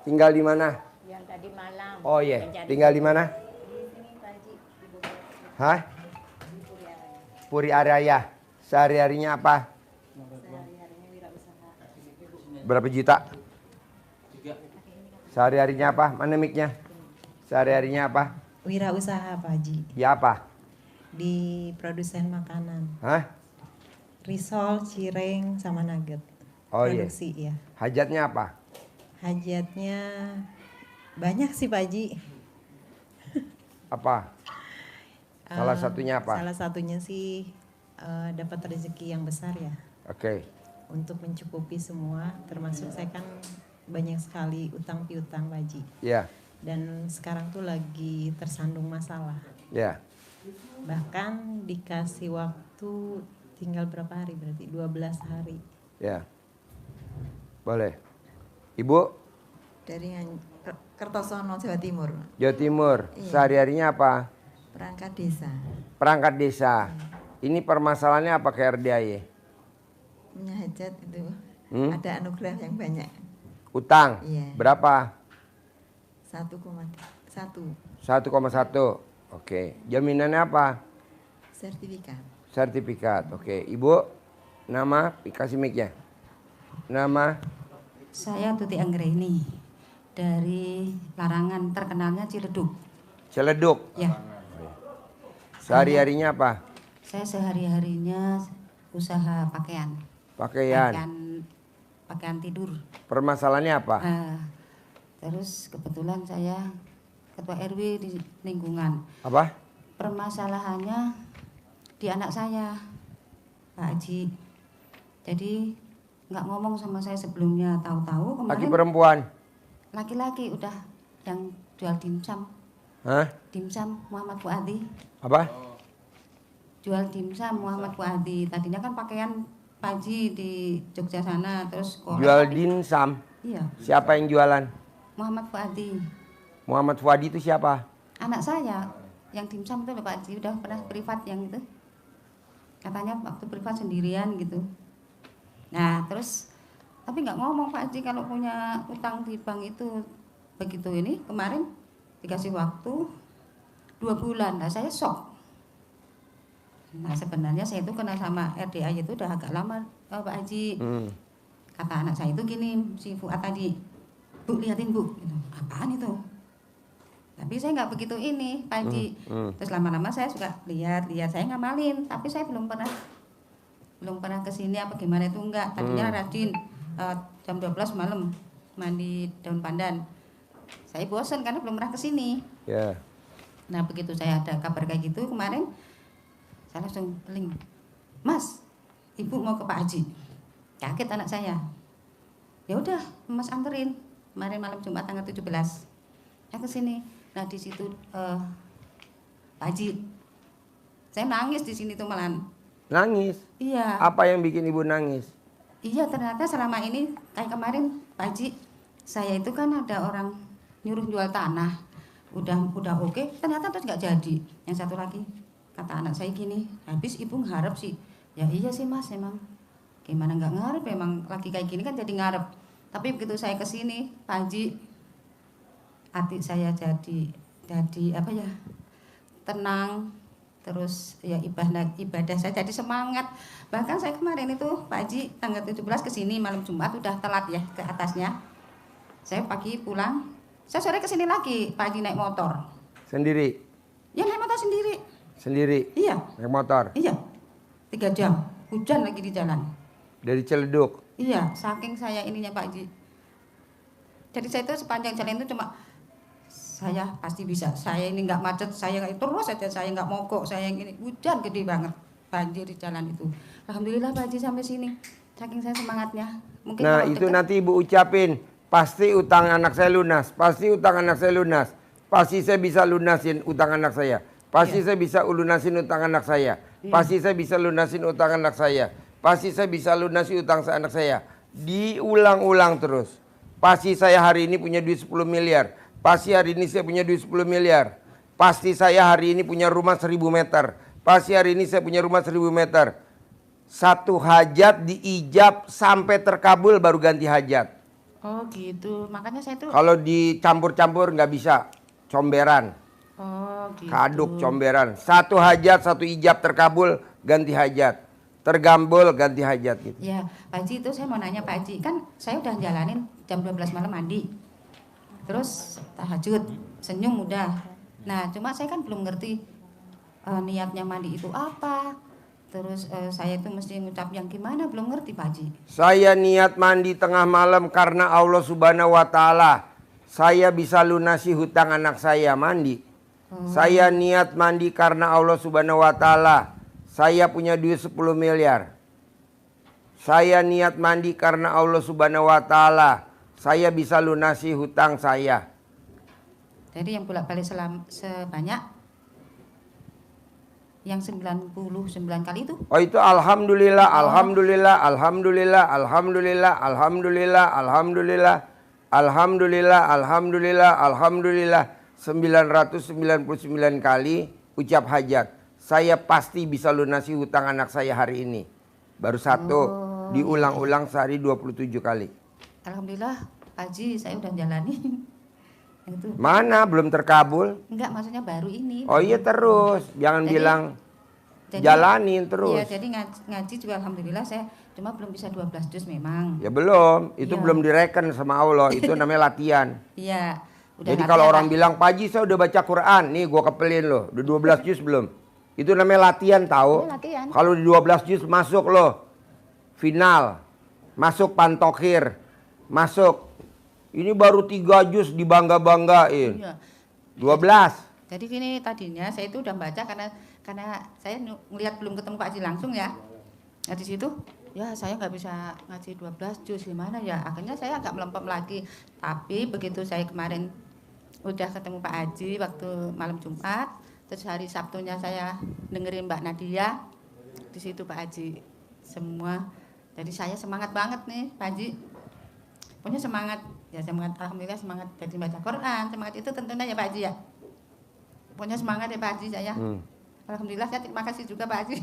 Tinggal di mana? Yang tadi malam. Oh iya, tinggal di mana? Di sini Pak Haji, di Bogor. Hah? Di Puri Araya. Puri Araya. Sehari-harinya apa? Sehari-harinya wirausaha. Berapa juta? Sehari-harinya apa? Mana mic-nya? Sehari-harinya apa? Wirausaha Pak Haji, Ya apa? di produsen makanan. Hah? Risol, cireng, sama nugget. Oh iya. Produksi ya. Hajatnya apa? Hajatnya banyak sih Pak Haji. Apa? Salah satunya apa? Salah satunya sih dapat rezeki yang besar ya. Oke. Untuk mencukupi semua, termasuk saya kan banyak sekali utang piutang Pak Haji. Ya. Dan sekarang tuh lagi tersandung masalah. Ya. Bahkan dikasih waktu tinggal berapa hari berarti? 12 hari. Ya. Boleh. Ibu, Dari Kertosono, Jawa Timur. Jawa Timur. Iya. Sehari-harinya apa? Perangkat desa. Perangkat desa. Ini permasalahannya apa ke RDAY? Punya hajat itu. Hmm? Ada anugerah yang banyak. Utang. Iya. Berapa? 1,1 1,1. Oke. Jaminannya apa? sertifikat. Sertifikat. Oke. Ibu, nama, kasih mic-nya. Nama, Saya Tuti Anggreni dari Larangan, terkenalnya Ciledug. Ciledug. Ya, Sehari-harinya apa? saya sehari-harinya usaha pakaian. Pakaian. Pakaian tidur. Permasalahannya apa? Terus kebetulan saya ketua RW di lingkungan. Apa? Permasalahannya di anak saya, Pak Haji. Jadi nggak ngomong sama saya sebelumnya, tahu-tahu Laki kemarin perempuan? laki-laki udah yang jual dimsum. Hah? Dimsum Muhammad Fuadi. Apa? Jual dimsum Muhammad Fuadi. Tadinya kan pakaian Pak Haji di Jogja sana, terus kok Jual dimsum. Iya, Siapa yang jualan? Muhammad Fuadi. Muhammad Fuadi itu siapa? Anak saya yang dimsum itu loh Pak Haji, udah pernah privat yang itu. Katanya waktu privat sendirian gitu. Nah terus tapi nggak ngomong Pak Haji kalau punya utang di bank itu. Begitu ini kemarin dikasih waktu 2 bulan. Nah saya shock. Nah sebenarnya saya itu kenal sama RDA itu udah agak lama Pak Haji. Kata anak saya itu gini, si Fuad tadi, Bu liatin Bu, gitu. Apaan itu? Tapi saya nggak begitu ini Pak Haji. Terus lama-lama saya suka lihat, saya ngamalin, tapi saya belum pernah kesini apa gimana itu enggak. Tadinya rajin jam 12 malam mandi daun pandan. Saya bosan karena belum pernah kesini. Ya. Nah begitu saya ada kabar kayak gitu kemarin, saya langsung link, Mas, Ibu mau ke Pak Haji. Kaget anak saya. Ya udah, Mas anterin. Kemarin malam Jumat tanggal 17. Saya kesini. Nah di situ Pak Haji, saya nangis di sini tuh malahan. Nangis? Iya. Apa yang bikin ibu nangis? Iya ternyata selama ini kayak kemarin Pak Haji, saya itu kan ada orang nyuruh jual tanah, udah oke, ternyata terus nggak jadi. Yang satu lagi kata anak saya gini, habis ibu ngarep sih. Ya iya sih Mas, emang gimana nggak ngarep, emang lagi kayak gini kan jadi ngarep. Tapi begitu saya kesini Pak Haji, hati saya jadi apa ya, tenang. Terus ya ibadah saya jadi semangat. Bahkan saya kemarin itu Pak Haji tanggal 17 kesini malam Jumat udah telat ya ke atasnya. Saya pagi pulang, saya sore kesini lagi Pak Haji naik motor. Sendiri? Ya naik motor sendiri. Sendiri? Iya. Naik motor? Iya. 3 jam, hujan lagi di jalan. Dari Ciledug? Iya, saking saya ininya Pak Haji. Jadi saya itu sepanjang jalan itu cuma saya pasti bisa, saya ini nggak macet, saya terus saja, saya nggak mogok, saya yang ini hujan gede banget banjir di jalan itu. Alhamdulillah Pak Haji sampai sini, saking saya semangatnya. Mungkin Nah kalau itu dekat, nanti ibu ucapin, pasti utang anak saya lunas, pasti utang anak saya lunas, pasti saya bisa lunasin utang anak saya, pasti saya bisa lunasin utang anak saya, pasti saya bisa lunasin utang anak saya, pasti saya bisa lunasin utang anak saya. Diulang-ulang terus. Pasti saya hari ini punya duit 10 miliar. Pasti hari ini saya punya duit 10 miliar. Pasti saya hari ini punya rumah 1000 meter. Pasti hari ini saya punya rumah 1000 meter. Satu hajat diijab sampai terkabul baru ganti hajat. Oh gitu, makanya saya tuh. Kalau dicampur-campur nggak bisa, comberan, Oh gitu. kaduk comberan. Satu hajat, satu ijab terkabul, ganti hajat. Tergambul, ganti hajat gitu. Ya, Pak Haji itu saya mau nanya Pak Haji, kan saya udah jalanin jam 12 malam mandi. Terus tahajud, senyum udah. Nah, cuma saya kan belum ngerti niatnya mandi itu apa. Terus saya itu mesti ngucap yang gimana, belum ngerti Pak Haji. Saya niat mandi tengah malam karena Allah Subhanahu wa Ta'ala. Saya bisa lunasi hutang anak saya mandi. Saya niat mandi karena Allah Subhanahu wa Ta'ala. Saya punya duit 10 miliar. Saya niat mandi karena Allah Subhanahu wa Ta'ala. Saya bisa lunasi hutang saya. Jadi yang bolak-balik sebanyak yang 99 kali itu. Oh itu alhamdulillah, alhamdulillah, alhamdulillah, alhamdulillah, alhamdulillah, alhamdulillah, alhamdulillah, alhamdulillah, alhamdulillah. 999 kali ucap hajat. Saya pasti bisa lunasi hutang anak saya hari ini. Baru satu, diulang-ulang sehari 27 kali. Alhamdulillah Pak Haji, saya udah jalani. Yang itu. Mana belum terkabul? Enggak, maksudnya baru ini. Oh iya terus, jangan Jadi- bilang Jadi- jalanin terus. Iya, jadi ngaji juga alhamdulillah saya cuma belum bisa 12 juz memang. Ya belum, itu Iya. belum direken sama Allah, itu namanya latihan. Iya, udah Jadi latihan kalau orang lah. bilang, Pak Haji saya udah baca Quran, nih gua kepelin loh, udah 12 juz belum? Itu namanya latihan tahu. Iya, latihan. Kalau di 12 juz masuk loh, final, masuk pantokhir, masuk. Ini baru 3 juz dibangga-banggain. Iya. 12. Jadi gini tadinya saya itu udah baca karena saya ngelihat belum ketemu Pak Haji langsung ya. Nah di situ ya saya nggak bisa ngaji 12 juz gimana ya. Akhirnya saya agak melempem lagi. Tapi begitu saya kemarin udah ketemu Pak Haji waktu malam Jumat, terus hari Sabtunya saya dengerin Mbak Nadia. Di situ Pak Haji semua. Jadi saya semangat banget nih Pak Haji. Pokoknya semangat, ya semangat, alhamdulillah semangat jadi baca Quran, semangat itu tentunya ya Pak Haji ya. Pokoknya semangat ya Pak Haji saya. Alhamdulillah saya terima kasih juga Pak Haji.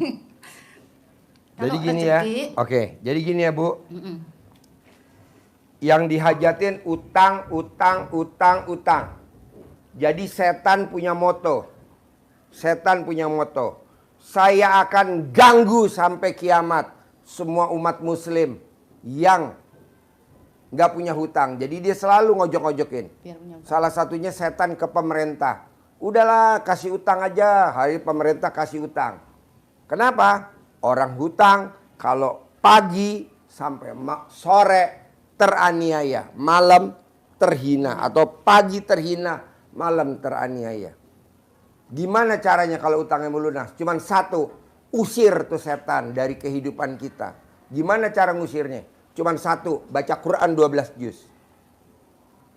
Jadi Kalau gini ya, rezeki, oke, jadi gini ya Bu. mm-mm. Yang dihajatin utang, utang, utang, utang. Jadi setan punya moto. Setan punya moto. Saya akan ganggu sampai kiamat semua umat muslim yang nggak punya hutang. Jadi dia selalu ngojok-ngojokin. Biar punya utang. Salah satunya setan ke pemerintah. Udahlah kasih utang aja. Hari pemerintah kasih utang. Kenapa? Orang hutang kalau pagi sampai sore teraniaya. Malam terhina. Atau pagi terhina. Malam teraniaya. Gimana caranya kalau utangnya melunas? Cuman satu. Usir tuh setan dari kehidupan kita. Gimana cara ngusirnya? Cuman satu, baca Quran 12 juz.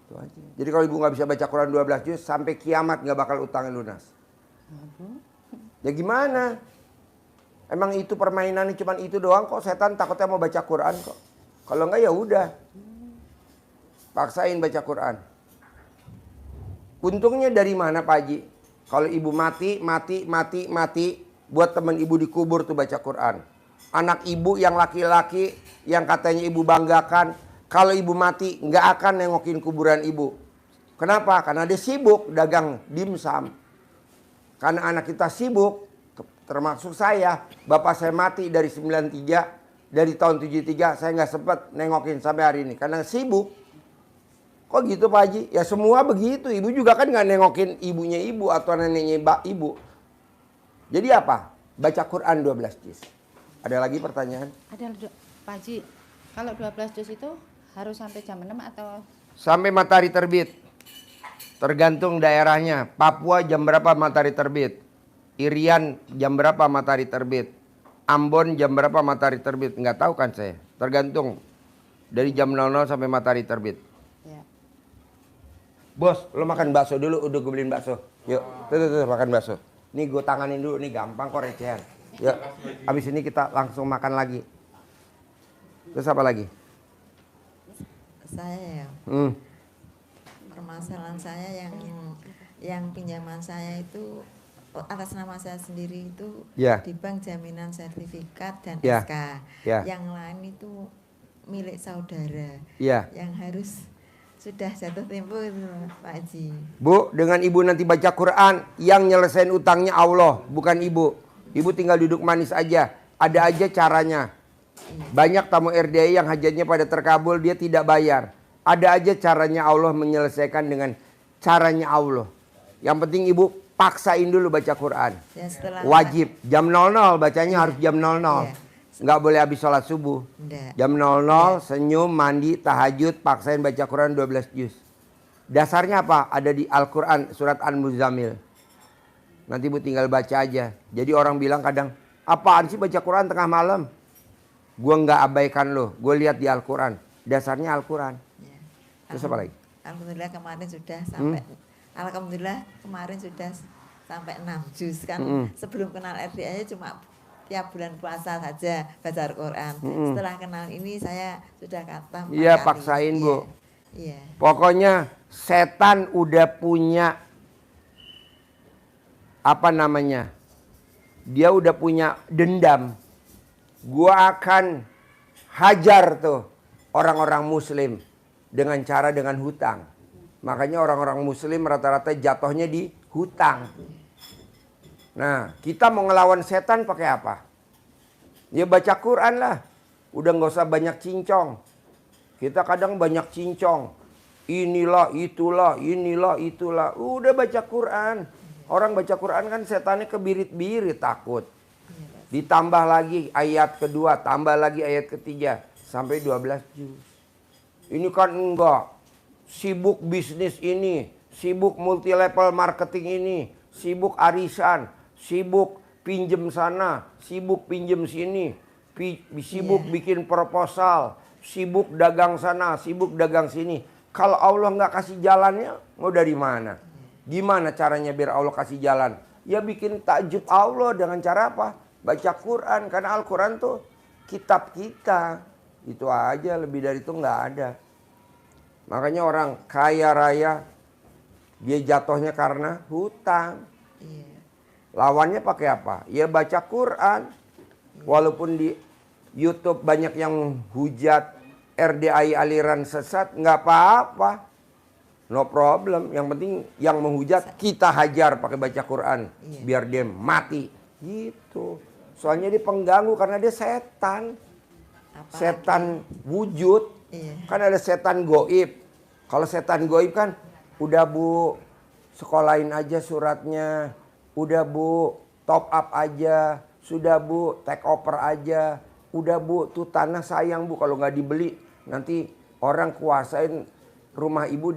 Itu aja. Jadi kalau ibu nggak bisa baca Quran 12 juz, sampai kiamat nggak bakal utangnya lunas. Ya gimana? Emang itu permainannya cuman itu doang kok, setan takutnya mau baca Quran kok. Kalau nggak ya udah. Paksain baca Quran. Untungnya dari mana Pak Haji? Kalau ibu mati, buat teman ibu dikubur tuh baca Quran. Anak ibu yang laki-laki yang katanya ibu banggakan, kalau ibu mati nggak akan nengokin kuburan ibu. Kenapa? Karena dia sibuk dagang dimsum. Karena anak kita sibuk, termasuk saya, bapak saya mati dari 93, dari tahun 73 saya nggak sempat nengokin sampai hari ini karena sibuk. Kok gitu Pak Haji? Ya semua begitu. Ibu juga kan nggak nengokin ibunya ibu atau neneknya ibu. Jadi apa? Baca Quran 12 juz. Ada lagi pertanyaan? Ada Pak Haji, kalau 12 juz itu harus sampai jam 6 atau? Sampai matahari terbit. Tergantung daerahnya. Papua jam berapa matahari terbit? Irian jam berapa matahari terbit? Ambon jam berapa matahari terbit? Nggak tahu kan saya. Tergantung. Dari jam 00 sampai matahari terbit. Ya. Bos, lo makan bakso dulu. Udah gue beliin bakso. Yuk, tuh makan bakso. Nih gue tanganin dulu. Nih gampang kok recehan. Yuk, habis ini kita langsung makan lagi. Terus apa lagi? Saya ya, permasalahan saya yang pinjaman saya itu atas nama saya sendiri itu Ya. di bank jaminan sertifikat dan Ya. SK. Ya. Yang lain itu milik saudara. Iya. Yang harus sudah jatuh tempo itu Pak Haji. Bu, dengan ibu nanti baca Quran, yang nyelesain utangnya Allah, bukan ibu. Ibu tinggal duduk manis aja. Ada aja caranya. Banyak tamu RDI yang hajatnya pada terkabul, dia tidak bayar. Ada aja caranya Allah menyelesaikan dengan caranya Allah. Yang penting ibu paksain dulu baca Quran. Ya, setelah Wajib. Jam 00 bacanya harus jam 00. Iya. Nggak boleh habis sholat subuh. Enggak. Jam 00 senyum, mandi, tahajud, paksain baca Quran 12 juz. Dasarnya apa? Ada di Al-Quran surat An-Muzammil. Nanti ibu tinggal baca aja. Jadi orang bilang kadang, apaan sih baca Quran tengah malam? Gue nggak abaikan lo. Gue lihat di Al-Quran. Dasarnya Al-Quran. Ya. Terus apa lagi? Alhamdulillah kemarin sudah sampai Alhamdulillah kemarin sudah sampai 6 juz kan. Sebelum kenal RDI cuma tiap bulan puasa saja baca Al-Quran. Setelah kenal ini saya sudah khatam 4 Iya, kali. paksain, Iya. Bu. Iya. Pokoknya setan udah punya apa namanya? Dia udah punya dendam. Gua akan hajar tuh orang-orang muslim dengan hutang. Makanya orang-orang muslim rata-rata jatuhnya di hutang. Nah, kita mau ngelawan setan pakai apa? Ya baca Quran lah. Udah nggak usah banyak cincong. Kita kadang banyak cincong. Inilah, itulah, inilah, itulah. Udah baca Quran. Orang baca Quran kan setannya kebirit-birit takut. Ditambah lagi ayat kedua, tambah lagi ayat ketiga. Sampai 12 juz. Ini kan enggak. Sibuk bisnis ini. Sibuk multi level marketing ini. Sibuk arisan. Sibuk pinjem sana. Sibuk pinjem sini. Sibuk bikin proposal. Sibuk dagang sana. Sibuk dagang sini. Kalau Allah nggak kasih jalannya, mau dari mana? Gimana caranya biar Allah kasih jalan? Ya bikin takjub Allah dengan cara apa? Baca Quran. Karena Al-Quran tuh kitab kita. Itu aja, lebih dari itu nggak ada. Makanya orang kaya raya, dia jatuhnya karena hutang. Iya. Lawannya pakai apa? Ya baca Quran. Walaupun di YouTube banyak yang hujat RDI aliran sesat, nggak apa-apa. No problem. Yang penting yang menghujat kita hajar pakai baca Quran. Iya. Biar dia mati. Gitu. Soalnya dia pengganggu karena dia setan. Apalagi- Setan wujud. Iya. Kan ada setan goib. Kalau setan goib kan, udah Bu, sekolahin aja suratnya. Udah Bu, top up aja. Sudah Bu, take over aja. Udah Bu, tuh tanah sayang Bu, kalau nggak dibeli nanti orang kuasain rumah Ibu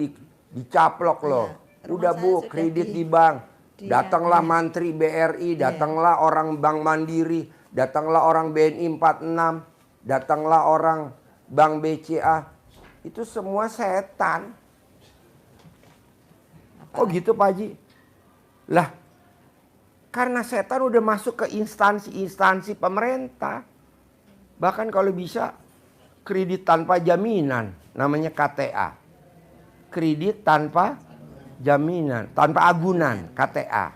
dicaplok loh. Iya, rumah Udah saya Bu, sudah kredit di bank. Datanglah iya. mantri BRI, datanglah orang Bank Mandiri, datanglah orang BNI 46, datanglah orang Bank BCA. Itu semua setan. Oh gitu Pak Haji? Lah, karena setan udah masuk ke instansi-instansi pemerintah. Bahkan kalau bisa kredit tanpa jaminan, namanya KTA. Kredit tanpa jaminan, tanpa agunan, KTA.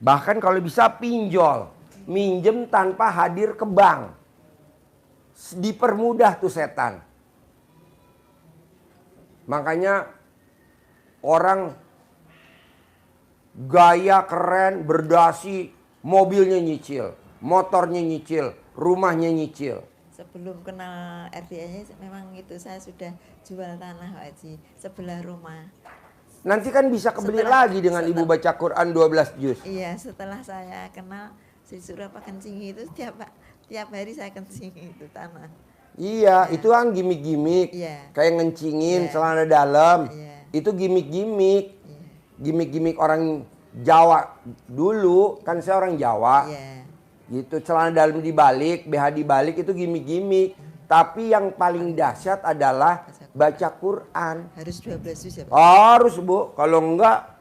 Bahkan kalau bisa pinjol, minjem tanpa hadir ke bank. Dipermudah tuh setan. Makanya orang gaya keren, berdasi, mobilnya nyicil, motornya nyicil, rumahnya nyicil. Sebelum kenal RDI memang itu saya sudah jual tanah Pak Haji sebelah rumah. Nanti kan bisa kebeli lagi dengan ibu baca Quran 12 juz. Iya, setelah saya kenal si Surapa kencing itu tiap hari saya kencing itu tanah. Iya, itu kan gimmick-gimmick. Iya. Kayak ngencingin Iya. celana dalam. Iya. Itu gimmick-gimmick. Gimmick-gimmick orang Jawa dulu, kan saya orang Jawa. Iya. Gitu, celana dalam dibalik, BH dibalik, itu gimmick-gimmick. Tapi yang paling dahsyat adalah baca Quran. Harus 12 juz ya Pak? Harus Bu, kalau enggak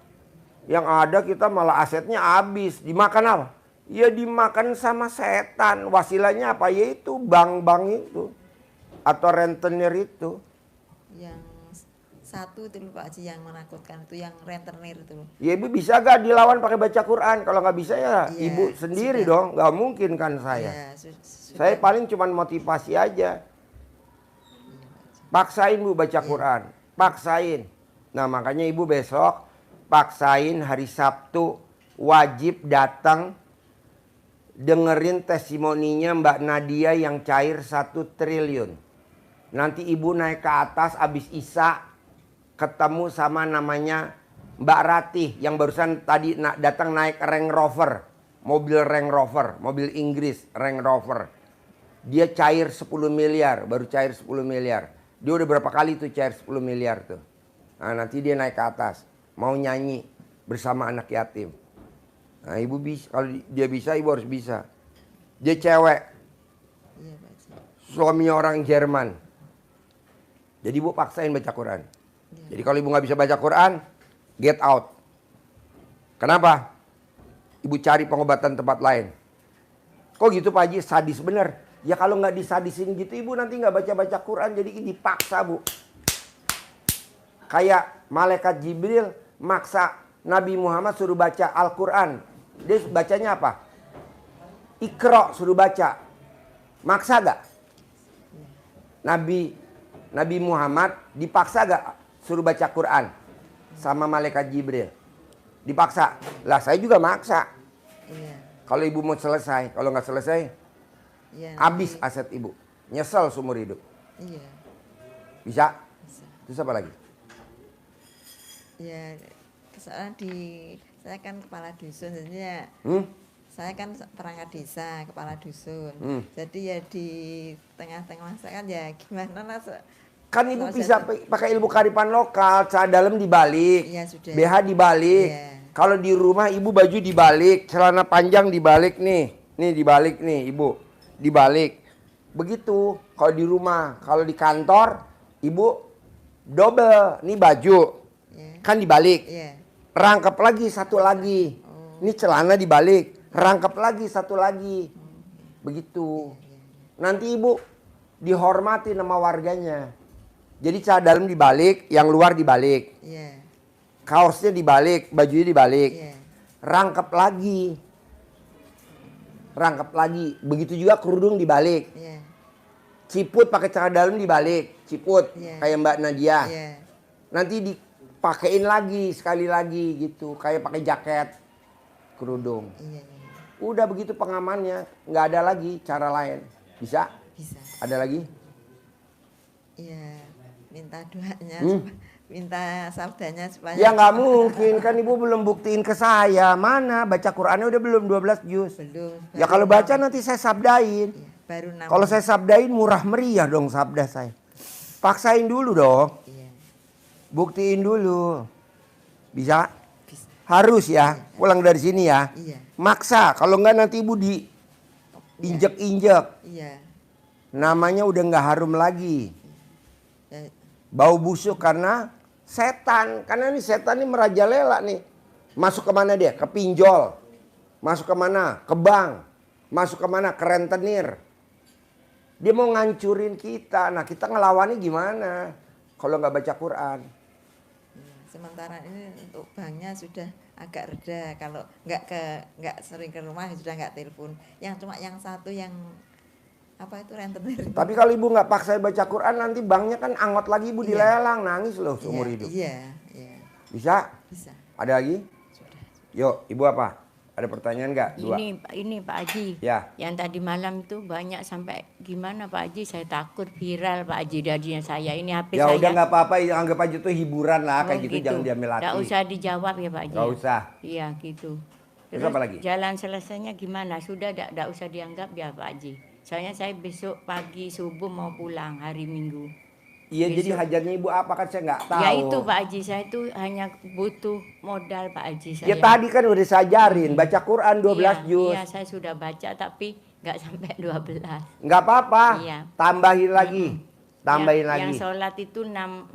yang ada kita malah asetnya habis. Dimakan apa? Ya dimakan sama setan. Wasilanya apa? Yaitu bank-bank itu. Atau rentenir itu. Yang satu itu loh Pak Haji yang menakutkan itu yang rentenir itu loh. Ya ibu bisa gak dilawan pakai baca Quran? Kalau nggak bisa ya Iya, ibu sendiri sudah. dong. Nggak mungkin kan saya. Iya, Saya paling cuman motivasi aja. Paksain bu baca Quran. Paksain. Nah makanya ibu besok paksain hari Sabtu wajib datang dengerin testimoninya Mbak Nadia yang cair 1 triliun. Nanti ibu naik ke atas abis Isya ketemu sama namanya Mbak Ratih yang barusan tadi datang naik Range Rover. Mobil Range Rover, mobil Inggris Range Rover. Dia cair 10 miliar, baru cair 10 miliar. Dia udah berapa kali tuh cair 10 miliar tuh. Nah nanti dia naik ke atas, mau nyanyi bersama anak yatim. Nah ibu bisa, kalau dia bisa ibu harus bisa. Dia cewek, Iya Pak Haji. suaminya orang Jerman. Jadi ibu paksain baca Quran. Jadi kalau ibu nggak bisa baca Quran, get out. Kenapa? Ibu cari pengobatan tempat lain. Kok gitu Pak Haji? Sadis bener. Ya kalau nggak disadisin gitu ibu nanti nggak baca-baca Quran, jadi dipaksa bu. Kayak malaikat Jibril maksa Nabi Muhammad suruh baca Al-Quran. Dia bacanya apa? Iqra suruh baca. Maksa gak? Nabi Muhammad dipaksa gak suruh baca Quran sama malaikat Jibril? Dipaksa. Lah saya juga maksa. Iya. Kalau ibu mau selesai, kalau nggak selesai, Iya. habis aset ibu. Nyesel seumur hidup. Iya. Bisa? Bisa. Terus apa lagi? Ya, soalnya saya kan kepala dusun, jadinya saya kan perangkat desa, kepala dusun. Jadi ya di tengah-tengah saya kan ya gimana lah. Kan ibu Kalau bisa saya- pakai ilmu kearifan lokal, celana dalam dibalik, Iya, sudah. BH dibalik. Iya. Kalau di rumah ibu baju dibalik, celana panjang dibalik nih dibalik nih ibu, dibalik. Begitu. Kalau di rumah, kalau di kantor ibu double, nih baju Iya. kan dibalik, Iya. rangkap lagi satu lagi, ini celana dibalik, rangkap lagi satu lagi, begitu. Nanti ibu dihormati sama warganya. Jadi celana dalam dibalik, yang luar dibalik. Iya. Kaosnya dibalik, bajunya dibalik. Iya. Rangkap lagi. Rangkap lagi. Begitu juga kerudung dibalik. Iya. Ciput pakai celana dalam dibalik. Ciput Iya. kayak Mbak Nadia. Iya. Nanti dipakein lagi sekali lagi gitu. Kayak pakai jaket kerudung. Iya. Iya. Udah begitu pengamannya. Nggak ada lagi cara lain. Bisa? Bisa. Ada lagi? Iya. Minta doanya, minta sabdanya supaya. Ya nggak mungkin. Kan ibu belum buktiin ke saya. Mana baca Qurannya udah belum 12 juz. Belum. Ya kalau baca nanti saya sabdain. Iya, baru 6. Kalau saya sabdain murah meriah dong sabda saya. Paksain dulu dong. Iya. Buktiin dulu. Bisa? Bisa. Harus ya. Pulang dari sini ya. Iya. Maksa. Kalau enggak nanti ibu diinjek-injek. Iya. Namanya udah nggak harum lagi. Ya, Bau busuk karena setan. Karena ini setan ini merajalela nih. Masuk kemana dia? Ke pinjol. Masuk kemana? Ke bank. Masuk kemana? Ke rentenir. Dia mau ngancurin kita. Nah kita ngelawannya gimana? Kalau nggak baca Quran. sementara ini untuk banknya sudah agak reda. Kalau nggak sering ke rumah sudah nggak telepon. Yang cuma yang satu yang apa itu rentenir. Tapi kalau ibu nggak paksa baca Quran nanti banknya kan anggot lagi ibu Iya. dilelang. Nangis loh seumur hidup. Iya, iya. Bisa? Bisa. Ada lagi? Sudah. Yuk ibu apa? Ada pertanyaan nggak? Dua. Ini Pak Haji. Ya. Yang tadi malam itu banyak sampai gimana Pak Haji? Saya takut viral Pak Haji dadinya saya. Ini HP Ya saya. udah nggak apa-apa, anggap aja itu hiburan lah, kayak Oh, gitu jangan diambil hati. Nggak usah dijawab ya Pak Haji. Nggak usah. Iya gitu. Terus apa lagi? Jalan selesainya gimana? Sudah nggak usah dianggap ya Pak Haji. Soalnya saya besok pagi subuh mau pulang hari Minggu. Iya jadi Besok. hajatnya ibu apa kan saya nggak tahu. Ya itu Pak Haji, saya itu hanya butuh modal Pak Haji saya. Ya tadi kan udah saya ajarin, baca Quran 12 juz. Iya, saya sudah baca tapi nggak sampai 12. Nggak apa-apa, Iya. tambahin lagi. Tambahin lagi. Yang sholat itu 6,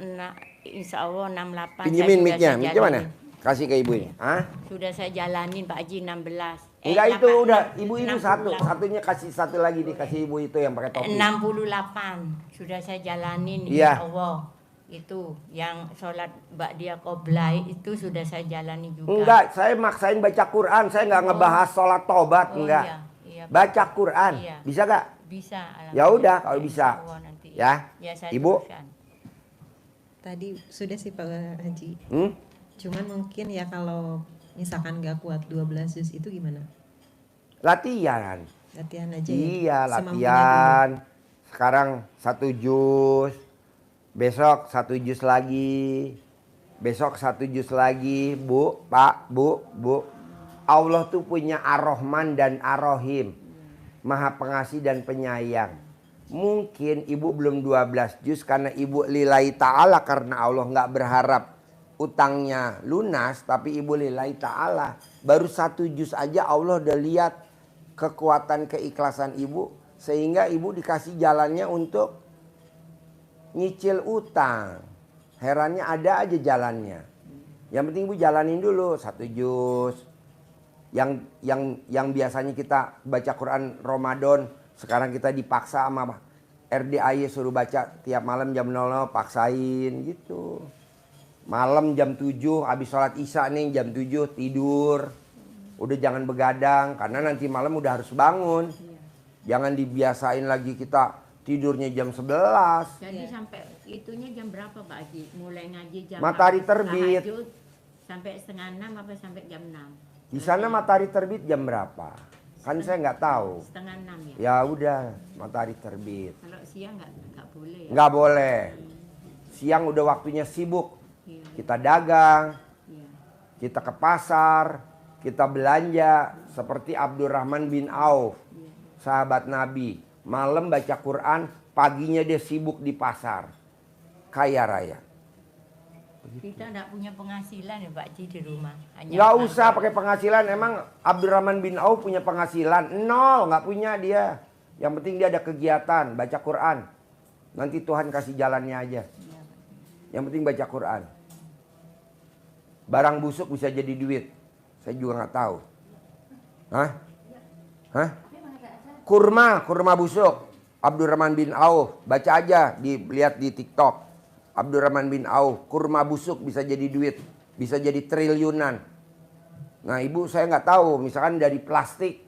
insya Allah 68. Pinjemin saya mic-nya, sudah mic saya mana? jalanin. Kasih ke ibu ini. Hah? Sudah saya jalanin Pak Haji 16. Enggak itu udah, ibu ini 68. satu. Satunya kasih satu lagi dikasih ibu itu yang pakai topi. 68 sudah saya jalanin Iya. insya Allah. Itu yang sholat ba'diyah qoblai itu sudah saya jalani juga. Enggak, saya maksain baca Quran. Saya nggak ngebahas sholat tobat, Oh, enggak. iya, iya, Baca Quran, Iya. bisa nggak? Bisa. Ya udah, kalau Insya bisa. Allah nanti. Ya, Ya, saya Ibu. teruskan. Tadi sudah sih Pak Haji. Hmm? Cuman mungkin ya kalau misalkan nggak kuat 12 juz itu gimana? Latihan. Latihan aja ya? Iya, Semampunya latihan. Sekarang 1 juz. Besok 1 juz lagi. Besok 1 juz lagi. Bu, Pak, Bu. Allah tuh punya Ar-Rahman dan Ar-Rahim. Maha pengasih dan penyayang. Mungkin ibu belum 12 juz karena ibu lillahi ta'ala. Karena Allah nggak berharap utangnya lunas. Tapi ibu lillahi ta'ala. Baru 1 juz aja Allah udah lihat kekuatan keikhlasan ibu. Sehingga ibu dikasih jalannya untuk nyicil utang. Herannya ada aja jalannya. Yang penting ibu jalanin dulu 1 juz. Yang biasanya kita baca Quran Ramadan, sekarang kita dipaksa sama RDAY suruh baca tiap malam jam 00, paksain gitu. Malam jam 7 habis sholat isya nih jam 7 tidur. Udah jangan begadang karena nanti malam udah harus bangun. Jangan dibiasain lagi kita tidurnya jam 11. Jadi sampai itunya jam berapa Pak Haji? Mulai ngaji jam Matahari apa? terbit. Tahajud sampai setengah 6 apa sampai jam 6? Di sana matahari terbit jam berapa? Kan saya nggak tahu. Setengah 6 ya? Ya udah matahari terbit. Kalau siang nggak boleh ya? Nggak boleh. Siang udah waktunya sibuk. Iya, Kita dagang, iya. kita ke pasar, kita belanja. Seperti Abdurrahman bin Auf, sahabat Nabi. Malam baca Quran, paginya dia sibuk di pasar. Kaya raya. Kita nggak punya penghasilan ya Pak Haji di rumah. Nggak usah pakai penghasilan. Emang Abdurrahman bin Auf punya penghasilan? Nol, nggak punya dia. Yang penting dia ada kegiatan, baca Quran. Nanti Tuhan kasih jalannya aja. Yang penting baca Quran. Barang busuk bisa jadi duit. Saya juga nggak tahu. Hah? Hah? Kurma busuk. Abdurrahman bin Auf. Baca aja, dilihat di TikTok. Abdurrahman bin Auf, kurma busuk bisa jadi duit. Bisa jadi triliunan. Nah ibu saya nggak tahu, misalkan dari plastik.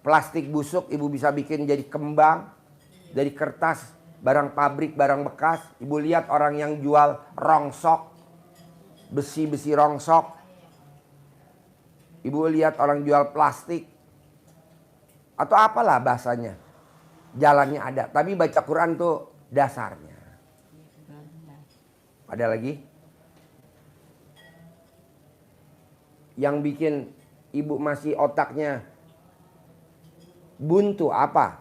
Plastik busuk ibu bisa bikin jadi kembang. Dari kertas, barang pabrik, barang bekas. Ibu lihat orang yang jual rongsok. Besi-besi rongsok. Ibu lihat orang jual plastik. Atau apalah bahasanya. Jalannya ada. Tapi baca Quran tuh dasarnya. Ada lagi? Yang bikin ibu masih otaknya buntu apa?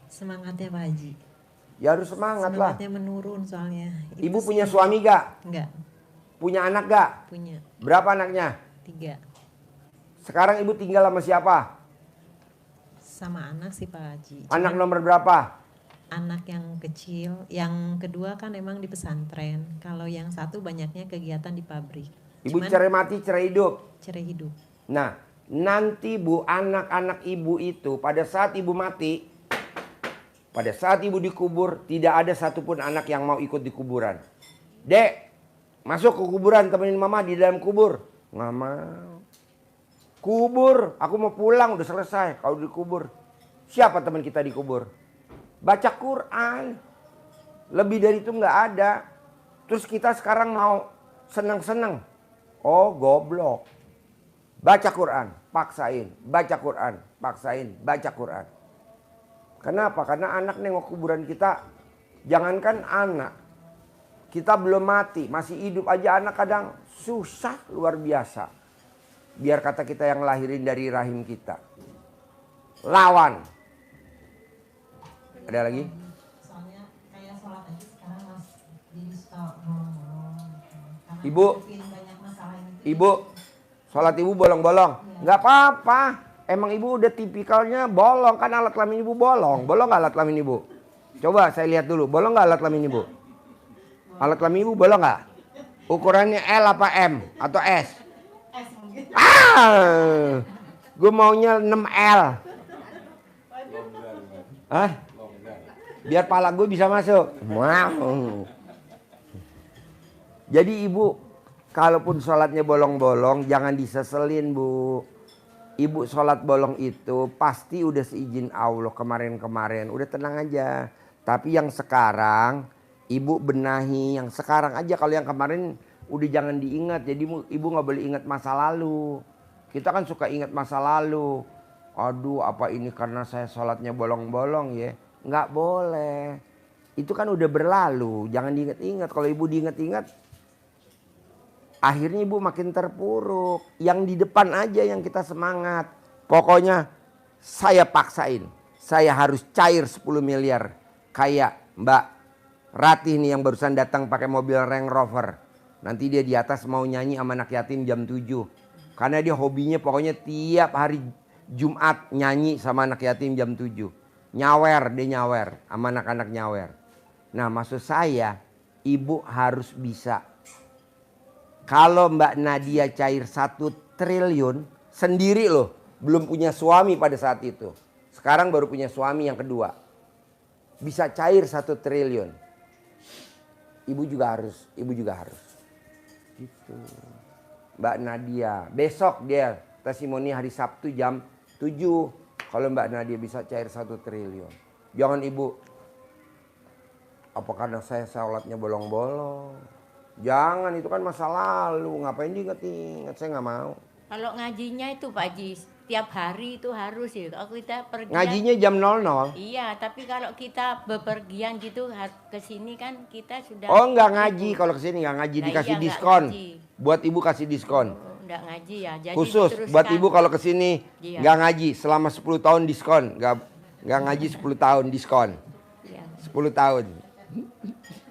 Semangatnya Pak Haji. Ya harus semangat lah. Semangatnya menurun soalnya. Ibu Itu punya sih. suami gak? Enggak, Punya anak gak? punya Berapa anaknya? 3. Sekarang ibu tinggal sama siapa? Sama anak sih Pak Haji. Anak Cuman nomor berapa? anak yang kecil, yang kedua kan emang di pesantren. Kalau yang satu banyaknya kegiatan di pabrik. Ibu Cuman cerai mati, cerai hidup. cerai hidup. Nah, nanti bu, anak-anak ibu itu pada saat ibu mati, pada saat ibu dikubur, tidak ada satupun anak yang mau ikut di kuburan. Dek, masuk ke kuburan, temenin mama di dalam kubur. Nggak mau. Kubur, aku mau pulang, udah selesai. Kalau dikubur, siapa teman kita dikubur? Baca Quran. Lebih dari itu nggak ada. Terus kita sekarang mau seneng-seneng. Oh goblok. Baca Quran, paksain. Baca Quran, paksain. Baca Quran. Kenapa? Karena anak nengok kuburan kita. Jangankan anak. Kita belum mati, masih hidup aja anak kadang susah luar biasa. Biar kata kita yang lahirin dari rahim kita. Lawan. Ada lagi? Soalnya kayak sholat aja sekarang mas jadi suka bolong-bolong. Karena Ibu. banyak masalah itu. Ibu, sholat ibu bolong-bolong. Nggak apa-apa. Emang ibu udah tipikalnya bolong. Kan alat kelamin ibu bolong. Bolong nggak alat kelamin ibu? Coba saya lihat dulu. Bolong nggak alat kelamin ibu? Alat kelamin ibu bolong nggak? Ukurannya L apa M? Atau S? Ah, gue maunya 6L. Hah? Biar pala gue bisa masuk. Wow. Jadi ibu, kalaupun sholatnya bolong-bolong, jangan diseselin bu. Ibu sholat bolong itu pasti udah seizin Allah kemarin-kemarin. Udah tenang aja. Tapi yang sekarang, ibu benahi yang sekarang aja. Kalau yang kemarin udah jangan diingat. Jadi ibu gak boleh ingat masa lalu. Kita kan suka ingat masa lalu. Aduh apa ini karena saya sholatnya bolong-bolong ya. Nggak boleh. Itu kan udah berlalu. Jangan diingat-ingat. Kalau ibu diingat-ingat, akhirnya ibu makin terpuruk. Yang di depan aja yang kita semangat. Pokoknya saya paksain. Saya harus cair 10 miliar. Kayak Mbak Ratih nih yang barusan datang pakai mobil Range Rover. Nanti dia di atas mau nyanyi sama anak yatim jam 7. Karena dia hobinya pokoknya tiap hari Jumat nyanyi sama anak yatim jam 7. Nyawer, dia nyawer sama anak-anak nyawer. Nah maksud saya ibu harus bisa. Kalau Mbak Nadia cair 1 triliun sendiri loh. Belum punya suami pada saat itu. Sekarang baru punya suami yang kedua. Bisa cair 1 triliun. Ibu juga harus. Gitu. Mbak Nadia. Besok dia testimoni hari Sabtu jam 7. Kalau Mbak Nadia bisa cair 1 triliun. Jangan ibu. Apa karena saya sholatnya bolong-bolong. Jangan, itu kan masa lalu. Ngapain diinget-inget, saya nggak mau. Kalau ngajinya itu Pak Haji, tiap hari itu harus ya. Kalau kita pergi Ngajinya jam 00. Iya, tapi kalau kita bepergian gitu ke sini kan kita sudah. Oh nggak ngaji, kalau kesini nggak ngaji, Nah, dikasih iya, nggak diskon. ngaji. Buat ibu kasih diskon. Enggak ngaji ya. Jadi Khusus diteruskan. buat ibu kalau kesini Iya. nggak ngaji selama 10 tahun diskon. Nggak ngaji 10 tahun diskon. Iya. 10 tahun.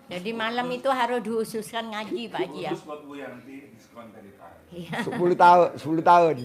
Jadi malam itu harus dihususkan ngaji Pak Haji ya. Khusus buat Bu Yanti diskon tadi Pak. Iya. 10 tahun.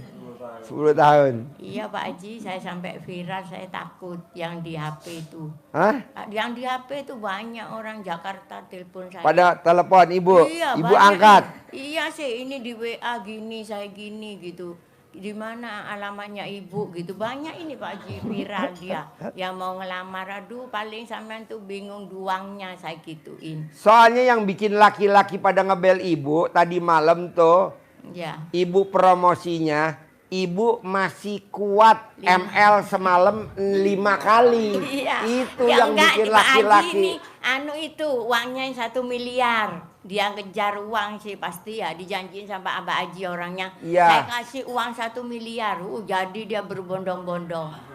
10 tahun. Iya Pak Haji, saya sampai viral, saya takut yang di HP itu. Hah? Yang di HP itu banyak orang Jakarta telepon saya. Pada telepon ibu. Iya, Ibu banyak. angkat. Iya sih, ini di WA gini, saya gini gitu. Di mana alamatnya ibu gitu. Banyak ini Pak Haji viral dia. Yang mau ngelamar, aduh paling sampean tuh bingung duangnya, saya gituin. Soalnya yang bikin laki-laki pada ngebel ibu tadi malam tuh. Ya. Ibu promosinya. Ibu masih kuat ML semalam 5 kali. Iya. Itu Ya yang enggak, bikin Pak Haji laki-laki. ini, anu itu uangnya 1 miliar. Dia ngejar uang sih pasti ya, dijanjiin sama Abah Haji orangnya. Iya. Saya kasih uang 1 miliar. Jadi dia berbondong-bondong.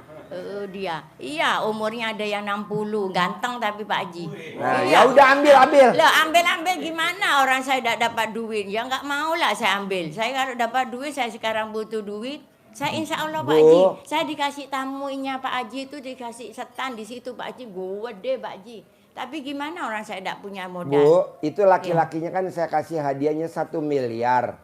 Dia. Iya, umurnya ada yang 60, ganteng tapi Pak Haji. Nah, Iya. ya udah ambil. Lah ambil gimana, orang saya tidak dapat duit. Ya nggak mau lah saya ambil. Saya kalau dapat duit, saya sekarang butuh duit. Saya insya Allah Pak Bu. Haji, saya dikasih tamunya Pak Haji itu, dikasih setan di situ Pak Haji, gede Pak Haji. Tapi gimana orang saya tidak punya modal. Bu, itu laki-lakinya kan saya kasih hadiahnya 1 miliar.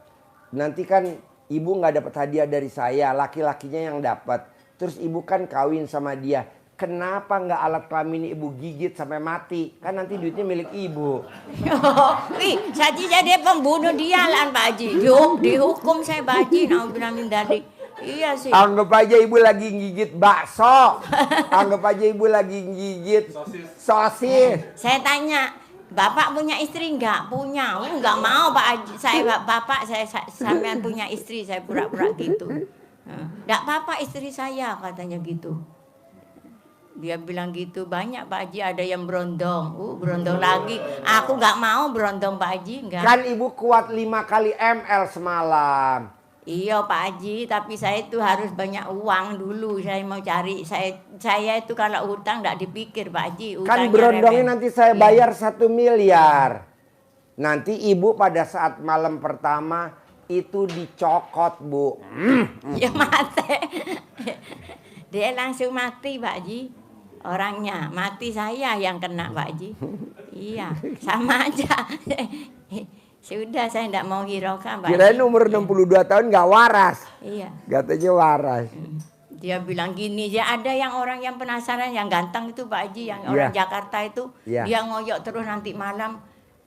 Nanti kan ibu nggak dapat hadiah dari saya, laki-lakinya yang dapat. Terus ibu kan kawin sama dia. Kenapa nggak alat kelamin ibu gigit sampai mati? Kan nanti duitnya milik ibu. Wih, saya dia pembunuh dia lah Pak Haji. Dihukum saya Pak Haji, naudzubillah min dzalik. Iya sih. Anggap aja ibu lagi gigit bakso. Anggap aja ibu lagi gigit sosis. Saya tanya, Bapak punya istri enggak? Punya. Enggak mau Pak Haji. Bapak saya sampean punya istri, saya pura-pura gitu. Enggak apa-apa istri saya katanya gitu. Dia bilang gitu, banyak Pak Haji ada yang berondong. Berondong lagi. Aku enggak mau berondong Pak Haji, enggak. Kan ibu kuat 5 kali ML semalam. Iya Pak Haji, tapi saya itu harus banyak uang dulu. Saya mau cari, saya itu kalau hutang enggak dipikir Pak Haji. Kan Hutangnya berondongnya remeh. nanti saya Iya. bayar 1 miliar. Nanti ibu pada saat malam pertama itu dicokot bu. Ya mati. Dia langsung mati Pak Haji. Orangnya mati, saya yang kena Pak Haji. Iya, sama aja. Sudah saya tidak mau hiraukan Pak Kirain Haji. umur 62 tahun nggak waras. Iya. Katanya waras. Dia bilang gini, ya ada yang orang yang penasaran yang ganteng itu Pak Haji, yang orang Iya. Jakarta itu, Iya. dia ngoyok terus nanti malam.